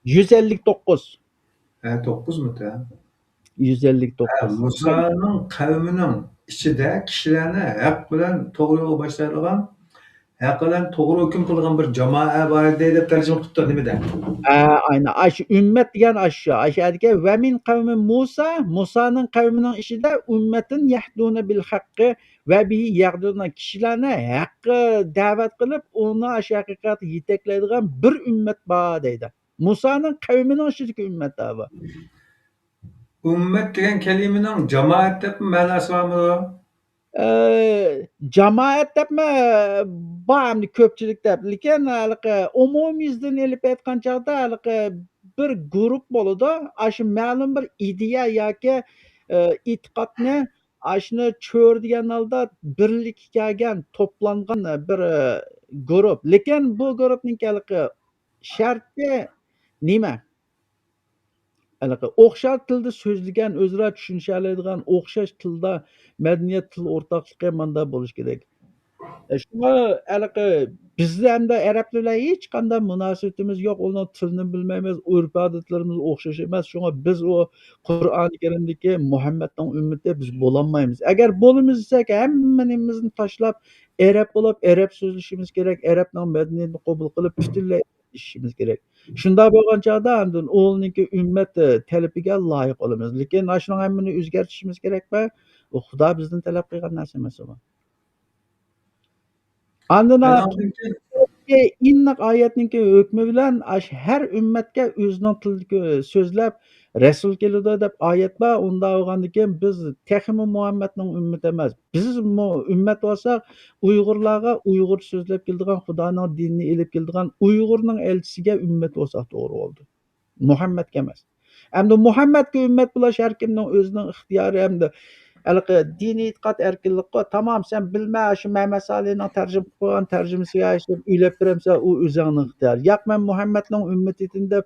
Speaker 2: 159
Speaker 1: 9'mu ta?
Speaker 2: 159.
Speaker 1: Musoning qavmining ichida kishilarni haq bilan to'g'ri yo'lga boshlaydigan, haq bilan to'g'ri hukm qilgan bir jamoa bor deb tarjima qilibdi nimada?
Speaker 2: Aynen. Aş ümmet degan aşağı. Aşağıdaki ve min kavmi Musa, Musa'nın kavminin içinde ümmetin yahduna bil hakkı ve bihi yagduna kişilerine hakkı davet kılıp onu aşağı hakikat yetekleydiğen bir ümmet var deydi. Musa'nın kavminin içindeki ümmet abi.
Speaker 1: Ummet degan kelimening jamoat deb ma'nosi bormi?
Speaker 2: Cemaat depme bağımlı köpçülük dep. Lekin umumiyizden elip aytgan chog'da bir guruh bo'ladi. Aşı ma'lum bir ideya yoki e'tiqodni ashuni cho'r degan holda birlikka kelgan, to'plangan bir guruh. Lekin bu guruhning sharti nima? O'xshash tilda so'zlagan, o'zaro tushunish oladigan, o'xshash tilda madaniyat til o'rtoqligi manda bo'lishi kerak. Shunga bizda hamda arab bilan hech qanday munosabatimiz yo'q. Uning tilini bilmaymiz, urf-odatlarimiz o'xshash emas. Shunga biz u Qur'oni Karimdagi Muhammadning ummati biz bo'lolmaymiz. Agar bo'lamiz desak, hammanimizni tashlab arab bo'lib, arab so'zlashimiz kerak, arabning madaniyatini qabul qilib, butunlay ishimiz kerak. Shunday bo'lgan chog'da hamda o'g'liniki ummat talabiga loyiq bo'lamiz. Lekin shuning hammani o'zgartirishimiz kerakmi? U Xudo bizdan talab qilgan narsa emas u. Andın inniq oyatninki hukmi bilan har ummatga o'zining tilida so'zlab rasul keladi deb oyat bor. Unda bo'lgandan keyin biz texmi Muhammadning ummati emas. Biz ummat bo'lsak, Uyg'urlarga Uyg'ur so'zlab keladigan, Xudoning dinini elib keladigan Uyg'urning elchisiga ummat bo'lsak to'g'ri bo'ldi. Muhammadga emas. Endi Muhammadga ummat bo'lish har kimning o'zining ixtiyori hamda diniy e'tiqod erkinligi. Tamam, sen bilma shu Muhammad Salihning tarjima qilgan tarjimasiga ashib uylab biramsan, u o'zingning ixtiyori. Yo'q, men Muhammadning ummatidan deb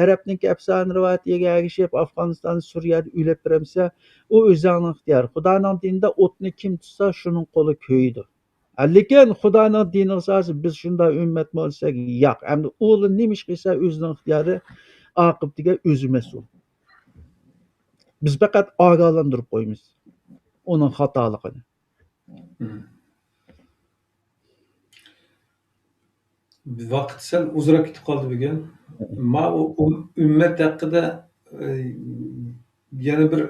Speaker 2: arabniki afson rivoyatiga ergashib Afg'oniston, Suriyada uylab biramsan, u o'zingning ixtiyori. Xudoning dinida o'tni kim tutsa, shuning qo'li kuydi. Lekin Xudoning dini asosida biz shunday ummat bo'lsak, yo'q. Endi u nima ish qilsa, o'zining ixtiyori, oqibatiga o'zi mas'ul. Biz faqat ogohlantirib qo'yamiz onun xatoligini.
Speaker 1: Vaqt sal uzra ketib qoldi bugun. Ma ummat haqida yana bir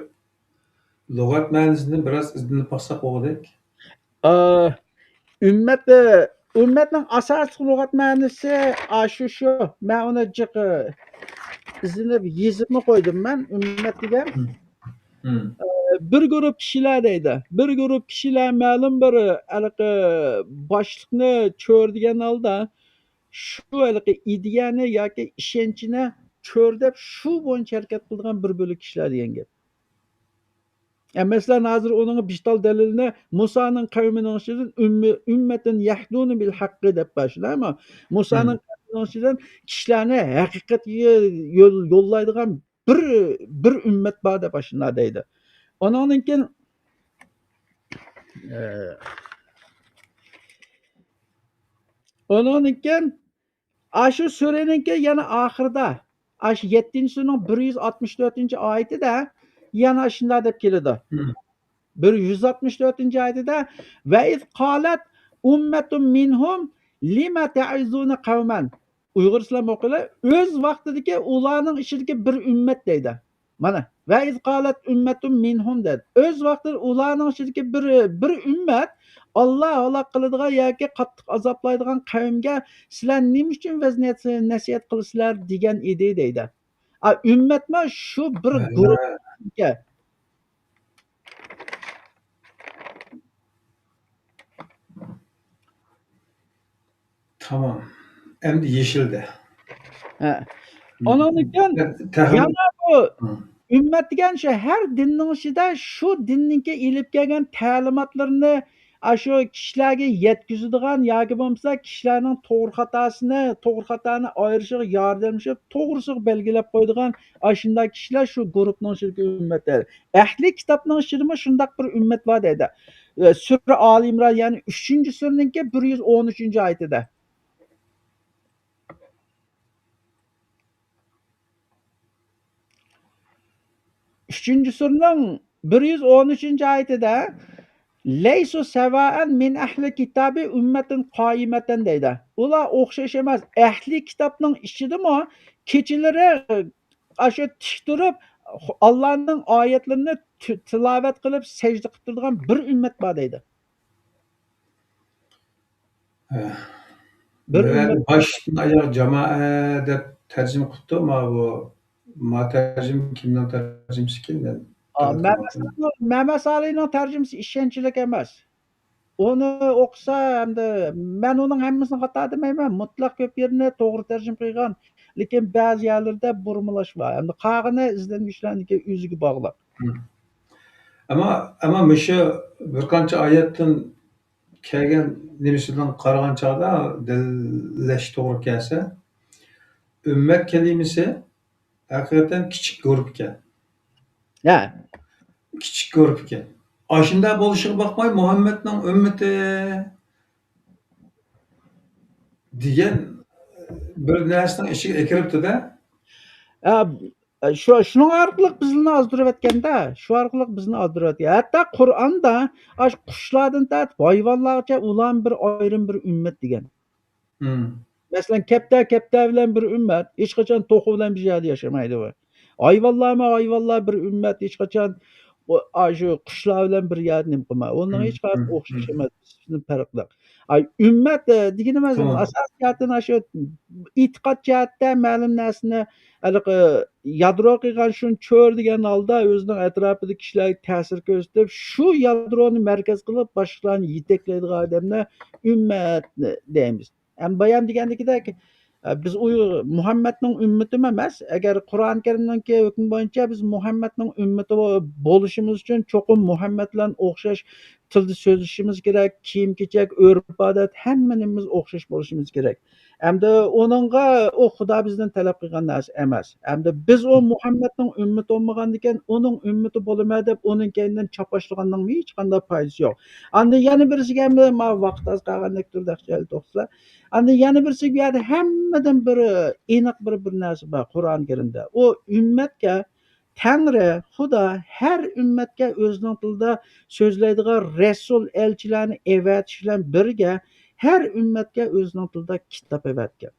Speaker 1: lug'at ma'nosini biroz izlanib boqsak bo'ladi.
Speaker 2: Ummatning asosiy lug'at ma'nosi shu. Men uni jiq izlanib yezibmi qo'ydim men ummat degan. Bir guruh kishilar deydi. Bir guruh kishilar ma'lum bir boshliqni cho'r degan holda shu ideyani yoki ishonchini cho'r deb shu bo'yicha harakat qiladigan bir bo'lik kishilar degan gap. Masalan, hozir uning bishtal dalilini Musoning qavmining ichidan ummatin yahduna bil haqqi deb başlaymi? Musoning qavmining ichidan kishilarni haqiqatga yo'llaydigan bir ummat bor deb shunday deydi. Ondan keyin shu suraninki yana oxirida, shu 7-surning 164-oyatida yana shunday deb keladi. bir 164. ayetida ve iz qalat ummetun minhum lima ta'izuna kavmen. Uyg'ur islam o'qili o'z vaqtidagi ularning ichidagi bir ummat deydi. Mana ve iz qalat ummetun minhum dedi. O'z vaqtida ularning ichidagi bir ummat Allah halok qiladigan yoki qattiq azoblaydigan qavmga sizlar nima uchun nasihat qilasizlar degan edi deydi. Ummatma shu bir guruhga.
Speaker 1: Tamam. Endi yeshildi.
Speaker 2: Onun için
Speaker 1: Tahlil.
Speaker 2: yana bu ümmet degan shu har dinning ichida shu dinninki ilib kelgan ta'limotlarni shu kishilarga yetkazadigan yoki bo'lmasa kishilarning to'g'ri xatoni ayrishiga yordamlashib to'g'risiga belgilab qo'yadigan shunday kishilar shu guruhning ichidagi ummatlar. Ahli kitobning ichida shundoq bir ummat bor deydi. Sura Ali İmran ya'ni 3-suraningki 113-oyatida. 3-suraning 113-oyatida Leysu sevaen min ahli kitabi ümmetin qaimeten deydi. Ular o'xshash emas. Ahli kitobning ichidami kechalari shu tik turib Allohning oyatlarini tilovat qilib sajda qilib turadigan bir ummat bor deydi. Bir ummat
Speaker 1: Başdan ayak cemaat deb tercüme qilibdi ma bu tercüme kimdan tercümesi kimdan?
Speaker 2: Mehmet Salihning tarjimasi ishonchlik emas. Onu o'qisa hamda men uning hammasini xato demayman. Mutlaq ko'p yerini to'g'ri tarjima qilgan, lekin ba'zi yerlarda burmalash bor. Hamda qolg'ini izlangichlarniki o'ziga bog'liq.
Speaker 1: Ama mişi bir qancha oyatdan kelgan nimasidan qaragan chog'da dillash to'g'ri kelsa, ummat kalimasi haqiqatan kichik guruh ekan. Kichik guruh ekan. Ashunda bo'lishiga bakmay Muhammadning ummati degan bir narsaning ichiga kiribdi-da.
Speaker 2: Shuning orqali bizni ozdirayotganda, shu orqali bizni ozdirayotgan. Hatto Qur'onda qushlardan tortib hayvonlargacha ular bir ayrim bir ummat degan. Masalan, kepta bilan bir ummat hech qachon to'qi bilan bir yerda yashamaydi u. Hayvonlar bir ummat hech qachon shu qushlar bilan bir yerda nima qilmaydi. Uning hech qanday o'xshash emas, farqli. Ummat deganimiz asosiyatdan shu e'tiqod jihatda ma'lum narsani yadro qilgan shu cho'r degan holda o'zining atrofidagi kishilarga ta'sir ko'rsatib, shu yadroni markaz qilib boshqalarni yetaklaydigan odamni ummat deymiz. Bayon degandagidek biz Muhammadning ummati emas, agar Qur'oni Karimning hukmi bo'yicha biz Muhammadning ummati bo'lishimiz uchun cho'qim Muhammad bilan o'xshash tilda so'zlashimiz kerak, kiyim-kechak, urf-odat hammamiz o'xshash bo'lishimiz kerak. Hamda uningga u Xudo bizdan talab qilgan narsa emas. Hamda biz u Muhammadning ummati bo'lmagandan keyin uning ummati bo'laman deb uning keyindan chopashtirganning hech qanday foydasi yo'q. Anda yana birisiga vaqt az qolgandek turdi to'xtalar. Anda yana birisi bu yerda hammadan bir aniq bir narsa bor Qur'oni Karimda. U ummatga Tangri, Xudo har ummatga o'zining tilida so'zlaydigan rasul, elchilarni evatish bilan birga har ummatga o'zining tilida kitob evatgan.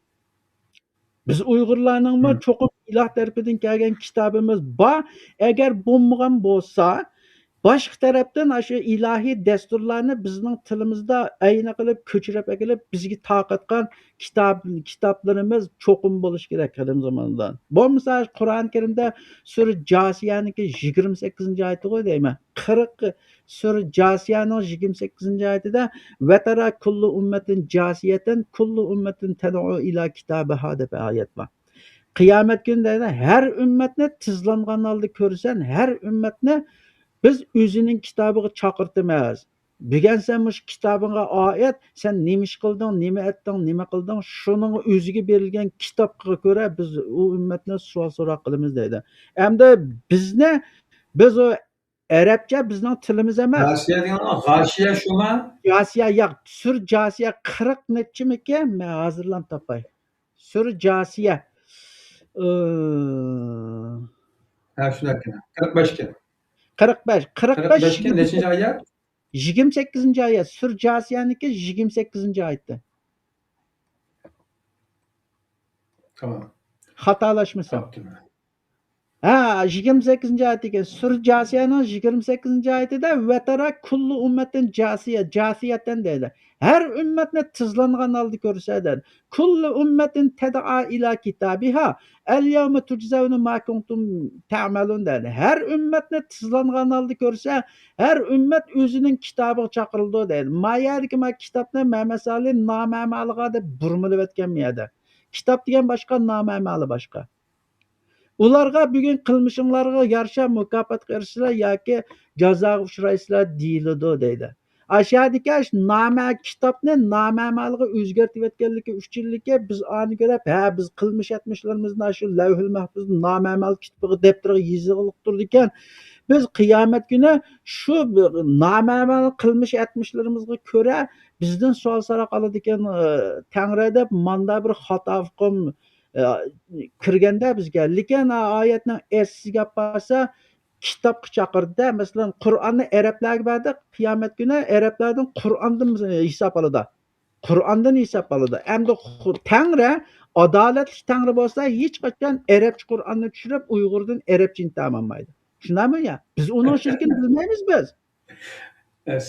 Speaker 2: Biz Uyg'urlarning cho'qim iloh tarafidan kelgan kitobimiz bor. Agar bo'lmagan bo'lsa, boshqa tarafdan shu ilohiy dasturlarni bizning tilimizda ayni qilib ko'chirib kelib bizga taqatgan kitoblarimiz cho'qim bo'lishi kerak qadim zamondan. Bo'lmasa Qur'oni Karimda sura Josiyaniki 28-oyatida deyman. 40 sura Josiyaning 28-oyatida vatara kullu ummatin jasiyatan kullu ummatin tad'u ila kitabiha deb oyat bor. Qiyomat kunida har ummatni tizlangan holda ko'rsan, har ummatni biz o'zining kitobiga chaqirtimiz. Bugun sen mush kitobingga oid sen nima ish qilding, nima etding, nima qilding, shuning o'ziga berilgan kitobga ko'ra biz u ummatni savol so'roq qilamiz deydi. Hamda biz o arabcha bizning tilimiz emas.
Speaker 1: Jasiya degan g'ashiya shumi?
Speaker 2: Jasiya yo'q, sur Jasiya 40 nechimiki? Men hozirlam topay. Sur Jasiya.
Speaker 1: Ha, shunday 45 ken.
Speaker 2: 45. 45
Speaker 1: 45 nechinchi oyat?
Speaker 2: 28-oyat. Sur Jasiyaniki 28-oyatda.
Speaker 1: Tamam.
Speaker 2: Xatolaşmasam.
Speaker 1: Topdim.
Speaker 2: Ha, 28-oyat ekan. Sur Jasiyaning 28-oyatida vatara kullu ummatin jasiya, jasiyatan deydi. Her ümmetni tizlangan holda ko'rsatadi. Kullu ummatin tad'a ila kitabiha el yawma tujzavna ma kuntum ta'malun deydi. Her ümmetni tizlangan holda ko'rsa, her ümmet o'zining kitobiga chaqirildi deydi. Mayadiki ma kitobni mamasali nomamaliga deb burmilib o'tgan bu yerda. Kitob degan boshqa, nomamali boshqa. Ularga bugun qilmishinglarga yarasha mukofotga erishsizlar yoki jazoga uchraysizlar deyiladi deydi. Ashadiki nama kitobni nomamaliga o'zgartib o'tganligi uchunligi biz ani ko'rib, ha biz qilmish etmishlarimizni shu lavhul mahfuz nomamal kitobiga daftarga yozilib turdi ekan. Biz qiyomat kuni shu nomamal qilmish etmishlarimizga ko'ra bizdan savol so'roq oladi ekan Tangri deb manda bir xato hukm kirganda bizga. Lekin oyatning esiga bo'lsa kitobga chaqirdi. Masalan, Qur'onni arablarga berdi. Qiyomat kuni arablardan Qur'ondan hisob oladi. Qur'ondan hisob oladi. Endi Tangri adolatli Tangri bo'lsa hech qachon arabcha Qur'onni tushirib Uyg'urdan arabchani ta'minlaydi. Tushunami ya? Biz uning shirkini bilmaymiz biz.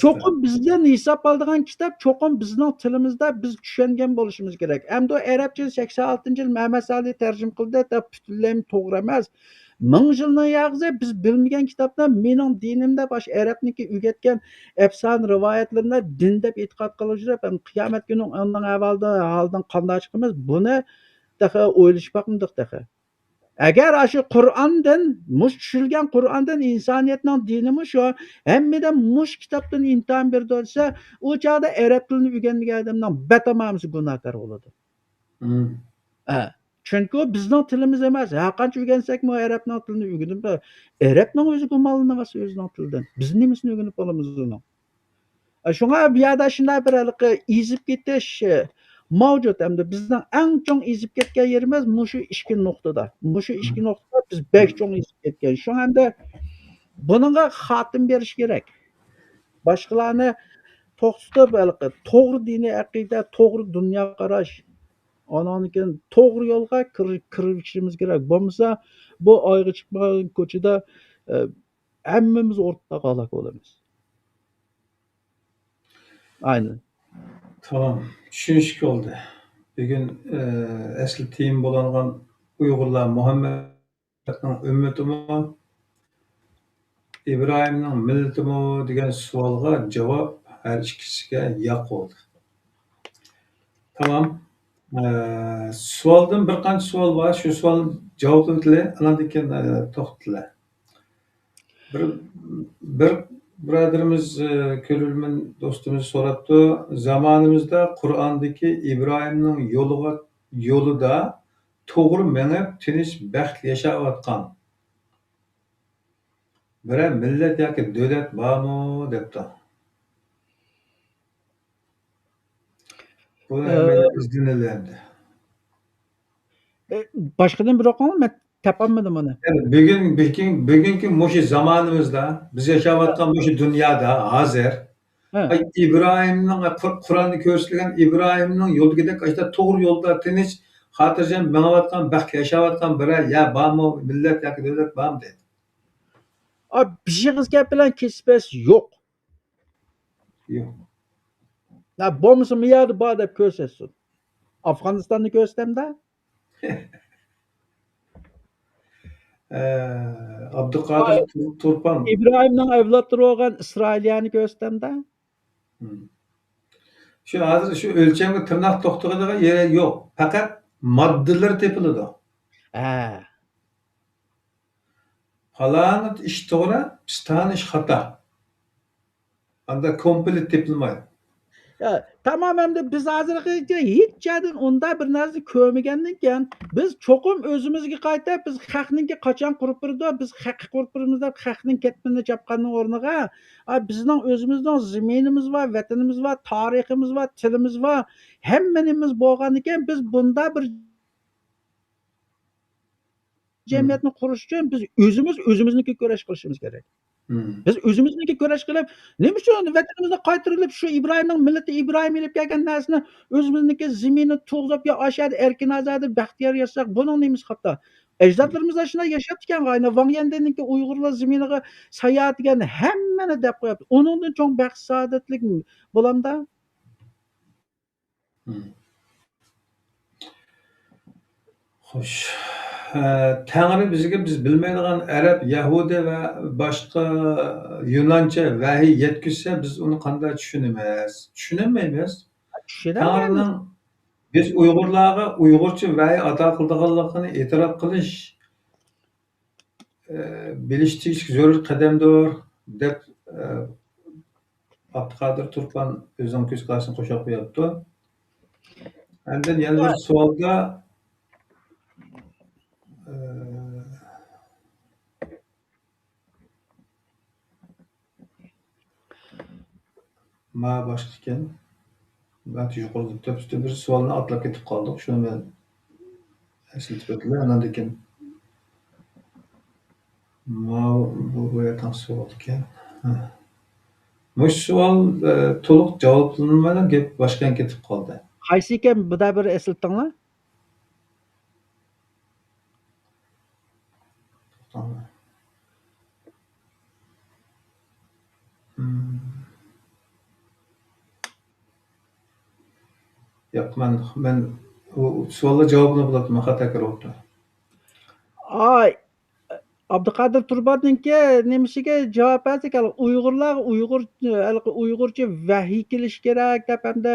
Speaker 2: Cho'qim bizdan hisob oladigan kitob cho'qim bizning tilimizda biz tushungan bo'lishimiz kerak. Endi arabcha 86-yil Muhammad Sali tarjima qildi deb butunlay to'g'ri emas. 1000 yilning yog'zi biz bilmagan kitobdan mening dinimda bosh arabniki o'rgatgan afson rivoyatlarni din deb e'tiqod qilib ham qiyomat kuni undan avvaldan qanday chiqamiz buni dafa o'ylashmoqmidik dafa. Agar shu Qur'ondan, mush tushilgan Qur'ondan insoniyatning dinimi shu, hammadan mush kitobdan imtihon berdi bo'lsa, u chog'da arab tilini o'rganmagan odamning batamamisi gunohkor bo'ladi. Chunki u bizning tilimiz emas. Ha qancha o'rgansakmi arabning tilini o'rganib, arabning o'zi gumonlanmasa o'zining tilidan. Biz nimasini o'rganib olamiz uni? Shunga bu yerda shunday bir ezib ketish mavjud. Hamda bizning eng chong ezib ketgan yerimiz mushu 2 nuqtada. Mushu 2 nuqtada biz bek chong ezib ketgan. Shunda buningga xotim berish kerak. Boshqalarni to'xtatib to'g'ri diniy aqida, to'g'ri dunyo qarash, onanikin to'g'ri yo'lga kirishimiz kerak. Bo'lmasa bu oyga chiqmagan ko'chada hammamiz o'rtaga halok bo'lamiz. Aynen.
Speaker 1: Tamam, tushunishga oldu. Bugün asli tiyim bo'langan Uyg'urlar Muhammadning ummatimi, İbrahimning millatimi degan savolga javob har ikkisiga yo'q bo'ldi. Tamam. Savoldan bir qancha savol bor. Shu savolni javoblaydilar, andan keyin to'xtadilar. Bir birodarimiz ko'rilman do'stimiz so'rabdi. Zamonimizda Qur'ondagi İbrahimning yo'lida to'g'ri menib tinch baxt yashayotgan biror millat yoki davlat bormi debdi. Bu izlaniladi.
Speaker 2: Başqadan bir raqam men topolmadim uni.
Speaker 1: Bugungi mushu zamonimizda biz yashayotgan mushu dunyoda hozir İbrahimning Qur'onda ko'rsatilgan İbrahimning yo'lidagi ashta to'g'ri yo'lda tinch xotirjam menayotgan baxt yashayotgan biror ya bormi millat yoki davlat bormi dedi.
Speaker 2: Bir yig'iz gap bilan kesibes yo'q.
Speaker 1: Yo'q.
Speaker 2: Bo'lmasa bu yerda bor deb ko'rsatsin. Afg'onistonni ko'rsatamda?
Speaker 1: Abduqodir Turpan.
Speaker 2: İbrahimning avlodlari bo'lgan Isroiliyani ko'rsatamda?
Speaker 1: Shu hozir shu o'lchamga tirnoq to'xtag'adigan yeri yo'q. Faqat moddalar tepiladi. Falan ish to'g'ri, piston ish xato. Anda komplet tepilmaydi.
Speaker 2: Tamam endi biz hozirgacha hech joydan unda bir narsa ko'rmagandan keyin biz cho'qim o'zimizga qaytib biz haqninki qachon qurib turdi, biz haq qurib turibmiz deb haqning ketmini chopganning o'rniga bizning o'zimizning zaminimiz va vatanimiz va tariximiz va tilimiz va hammanimiz bo'lgandan keyin biz bunda bir jamiyatni qurish uchun biz o'zimizniki kurash qilishimiz kerak.
Speaker 1: Hmm.
Speaker 2: Biz özümüzniki köreş qilib, nima uchun vatanimizni qaytarilib shu Ibrohimning millati Ibrohim ilib kelgan narsani o'zimizniki zaminni to'g'zab yo ashad erkin azadi baxtiyor yasaq buning nimasi xato? Ajdodlarimiz shunday yashayotgan ayni Wang Yandeniki Uyg'urlar zaminiga sayohat degan hammani deb qo'yapti. Uningdan cho'ng baxt saodatlik bo'lamda?
Speaker 1: Hmm. Xo'sh. Tangri bizga biz bilmaydigan arab, yahudi va boshqa yunoncha vahiy yetkazsa biz uni qanday tushunamiz? Tushunolmaymiz.
Speaker 2: Tushunolmaymiz.
Speaker 1: Tangrining biz Uyg'urlarga Uyg'urcha vahiy ato qilganligini e'tirof qilish bilish tegishli zarur qadamdir deb Abduqodir Turpan o'zining ko'z qarashini qo'shib qo'yapti. Endi yana bir savolga ma boshqa ekan. Ben yuqorida tepsida bir savolni atlab ketib qoldik. Shuni men eslatib o'tdilar. Andan keyin bu yerdan savol ekan. Mush savol to'liq javoblanmadan gap boshqa ketib qoldi.
Speaker 2: Qaysi ekan buda bir eslatdinglar?
Speaker 1: Yo'q, men u savolga javobini bildim, xato kiribdi.
Speaker 2: Ay, Abduqodir Turbatninki nimasiga javob bersak, Uyg'urlar Uyg'urcha vahiy kelish kerak deb hamda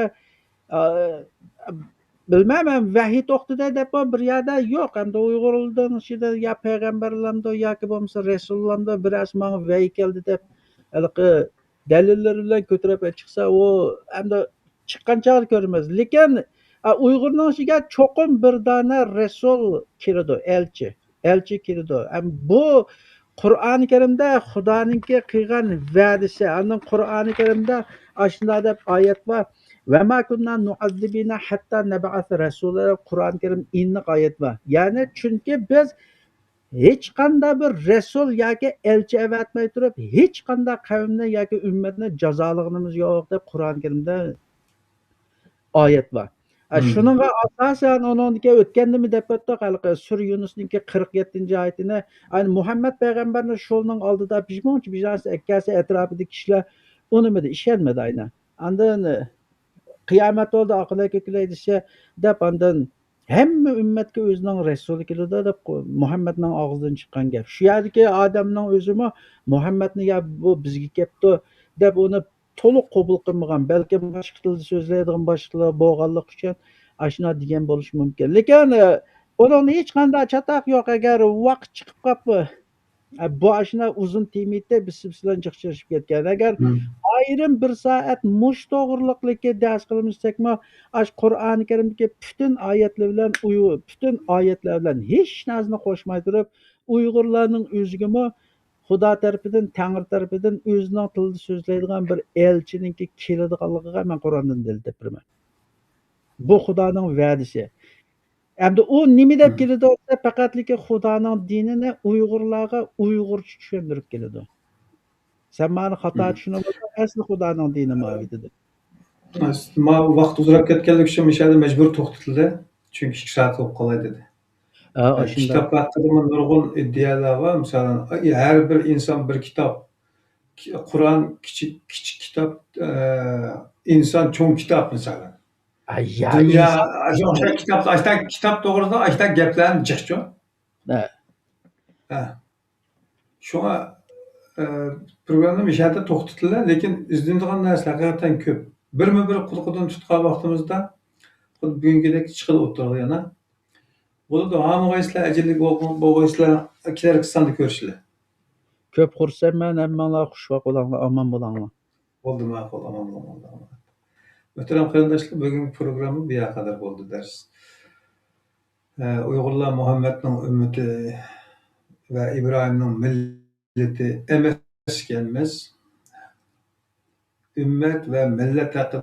Speaker 2: bilmayman vahiy to'xtadi deb bir yerda yo'q. Hamda Uyg'urlardan ichida yo payg'ambarlarmda yoki bo'lmasa rasullarmda birasi menga vahiy keldi deb dalillar bilan ko'tarib chiqsa, u hamda chiqqan chog'i ko'ramiz. Lekin Uyg'urning ichiga cho'qim bir dona rasul kiradi, elchi kiradi. Bu Qur'oni Karimda Xudoninki qilgan va'dasi. Andan Qur'oni Karimda shunday deb oyat bor. Va ma kunna nu'azzibina hatta nab'atha rasula. Qur'oni Karim iniq oyat bor. Ya'ni chunki biz hech qanday bir rasul yoki elchi avatmay turib, hech qanday qavmni yoki ummatni jazolaganimiz yo'q deb Qur'oni Karimda oyat bor. Shuningga asosan uningga o'tgandimi deb o'tdik Sur Yunusninki 47-oyatini Muhammad payg'ambarning sho'lning oldida bijmonchi akkasi atrofidagi kishilar unimida ishonmadi aynan. Andan qiyomat oldi aqlay ko'klay desa deb andan hamma ummatga o'zining rasuli keladi deb Muhammadning og'zidan chiqqan gap. Shu yerdagi odamning o'zimi Muhammadni ya bu bizga kelibdi deb uni to'liq qabul qilmagan, balki boshqa tilda so'zlaydigan boshqalar bo'lganlik uchun ashuna degan bo'lishi mumkin. Lekin uning hech qanday chatoq yo'q. Agar vaqt chiqib qolib bu ashuna uzun temaydi biz bilan jiqchirishib ketgan. Agar ayrim bir soat mush to'g'riliqlikka dars qilmizsakmi, Qur'oni Karimdagi butun oyatlar bilan hech narsani qo'shmay turib, Uyg'urlarning o'zigimi Xudo tarafidan, Tangri tarafidan o'zining tilida so'zlaydigan bir elchiniki keladiganligiga men Qur'ondan dalil deb beraman. Bu Xudoning va'dasi. Endi u nima deb keladi desa, faqatliki Xudoning dinini Uyg'urlarga Uyg'urcha tushuntirib keladi. Sen meni xato tushunib olsan, asli Xudoning dini mavjud.
Speaker 1: Ma vaqt uzrab ketganligi uchun mishada majbur to'xtatildi. Chunki 2 soat bo'lib qolay dedi. Kitap haqida nurg'un iddialar var. Masalan, her bir inson bir kitap. Qur'on kichik kitob, inson cho'ng kitob masalan. Dunyo o'sha kitob to'g'risida ashta gaplarni jiqchu. Shunga programma mishada to'xtatildi, lekin izlanadigan narsalar haqiqatan ko'p. Birma-bir quduqidan tutgan vaqtimizda xuddi bugungidek chiqib o'tirdi yana. Bo'ladi, hammaysizlar ajillik bo'lg'aysizlar, kerak sonda ko'rishlar.
Speaker 2: Ko'p xursandman, hammanglar xushvaqt bo'linglar, omon bo'linglar.
Speaker 1: Bo'ldi, ma'qul, omon bo'linglar. Muhtaram qarindoshlar, bugungi programma bu yoqqa qadar bo'ldi dars. Uyg'urlar Muhammadning ummati va Ibrohimning millati emas ekanmiz. Ummat va millat haqida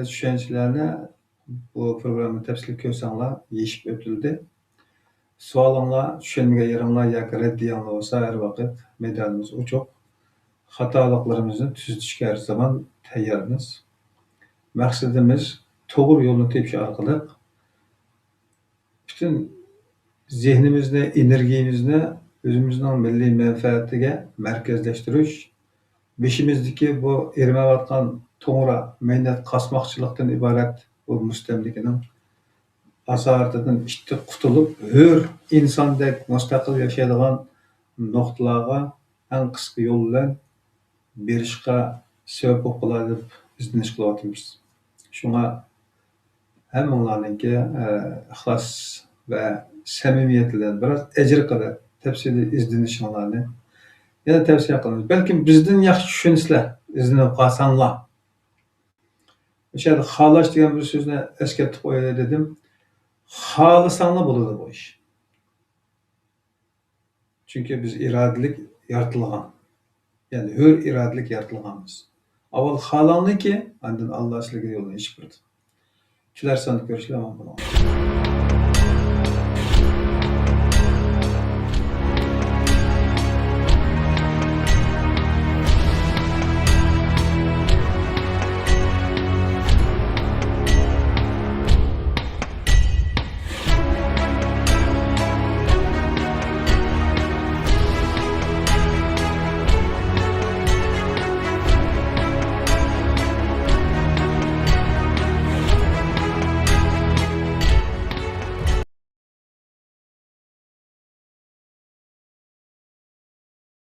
Speaker 1: tushunchalarni bu programmani tafsil ko'rsanglar yechib o'tildi. Savolinglar, tushunmagan yeringlar yoki raddiyanglar bo'lsa har vaqt maydonimiz ochiq. Hatalıklarımızı tuzatishga her zaman tayyormiz. Maqsadimiz to'g'ri yo'lni tepish orqali butun zehnimizni, energiyamizni o'zimizning milliy manfaatiga markazlashtirish, beshimizdagi bu erimayotgan to'g'ri mehnat qasmoqchilikdan iborat bu mustamlikaning asoratidan itib qutulib, hur insondek mustaqil yashaydigan nuqtalarga eng qisqa yo'l bilan berishga sabab bo'lib qoladi deb izlanish qilyapmiz. Shunga hammanglarningki ixlos va samimiyat bilan biroz ajr qilib tafsiliy izlanishinglarni yana tavsiya qilamiz. Balkim bizdan yaxshi tushunsizlar, izlanib qolsanglar. O'sha yerda xohlash degan bir so'zni eslatib qo'yay dedim. Xohlasanglar bo'ladi bu ish. Chunki biz irodalik yaratilgan. Yani hür iradalik yaratılganmiz. Avval xalanlı ki, andın Allah sizlarga yo'lni ochib berdi. Shular soni ko'rishlar mumkin.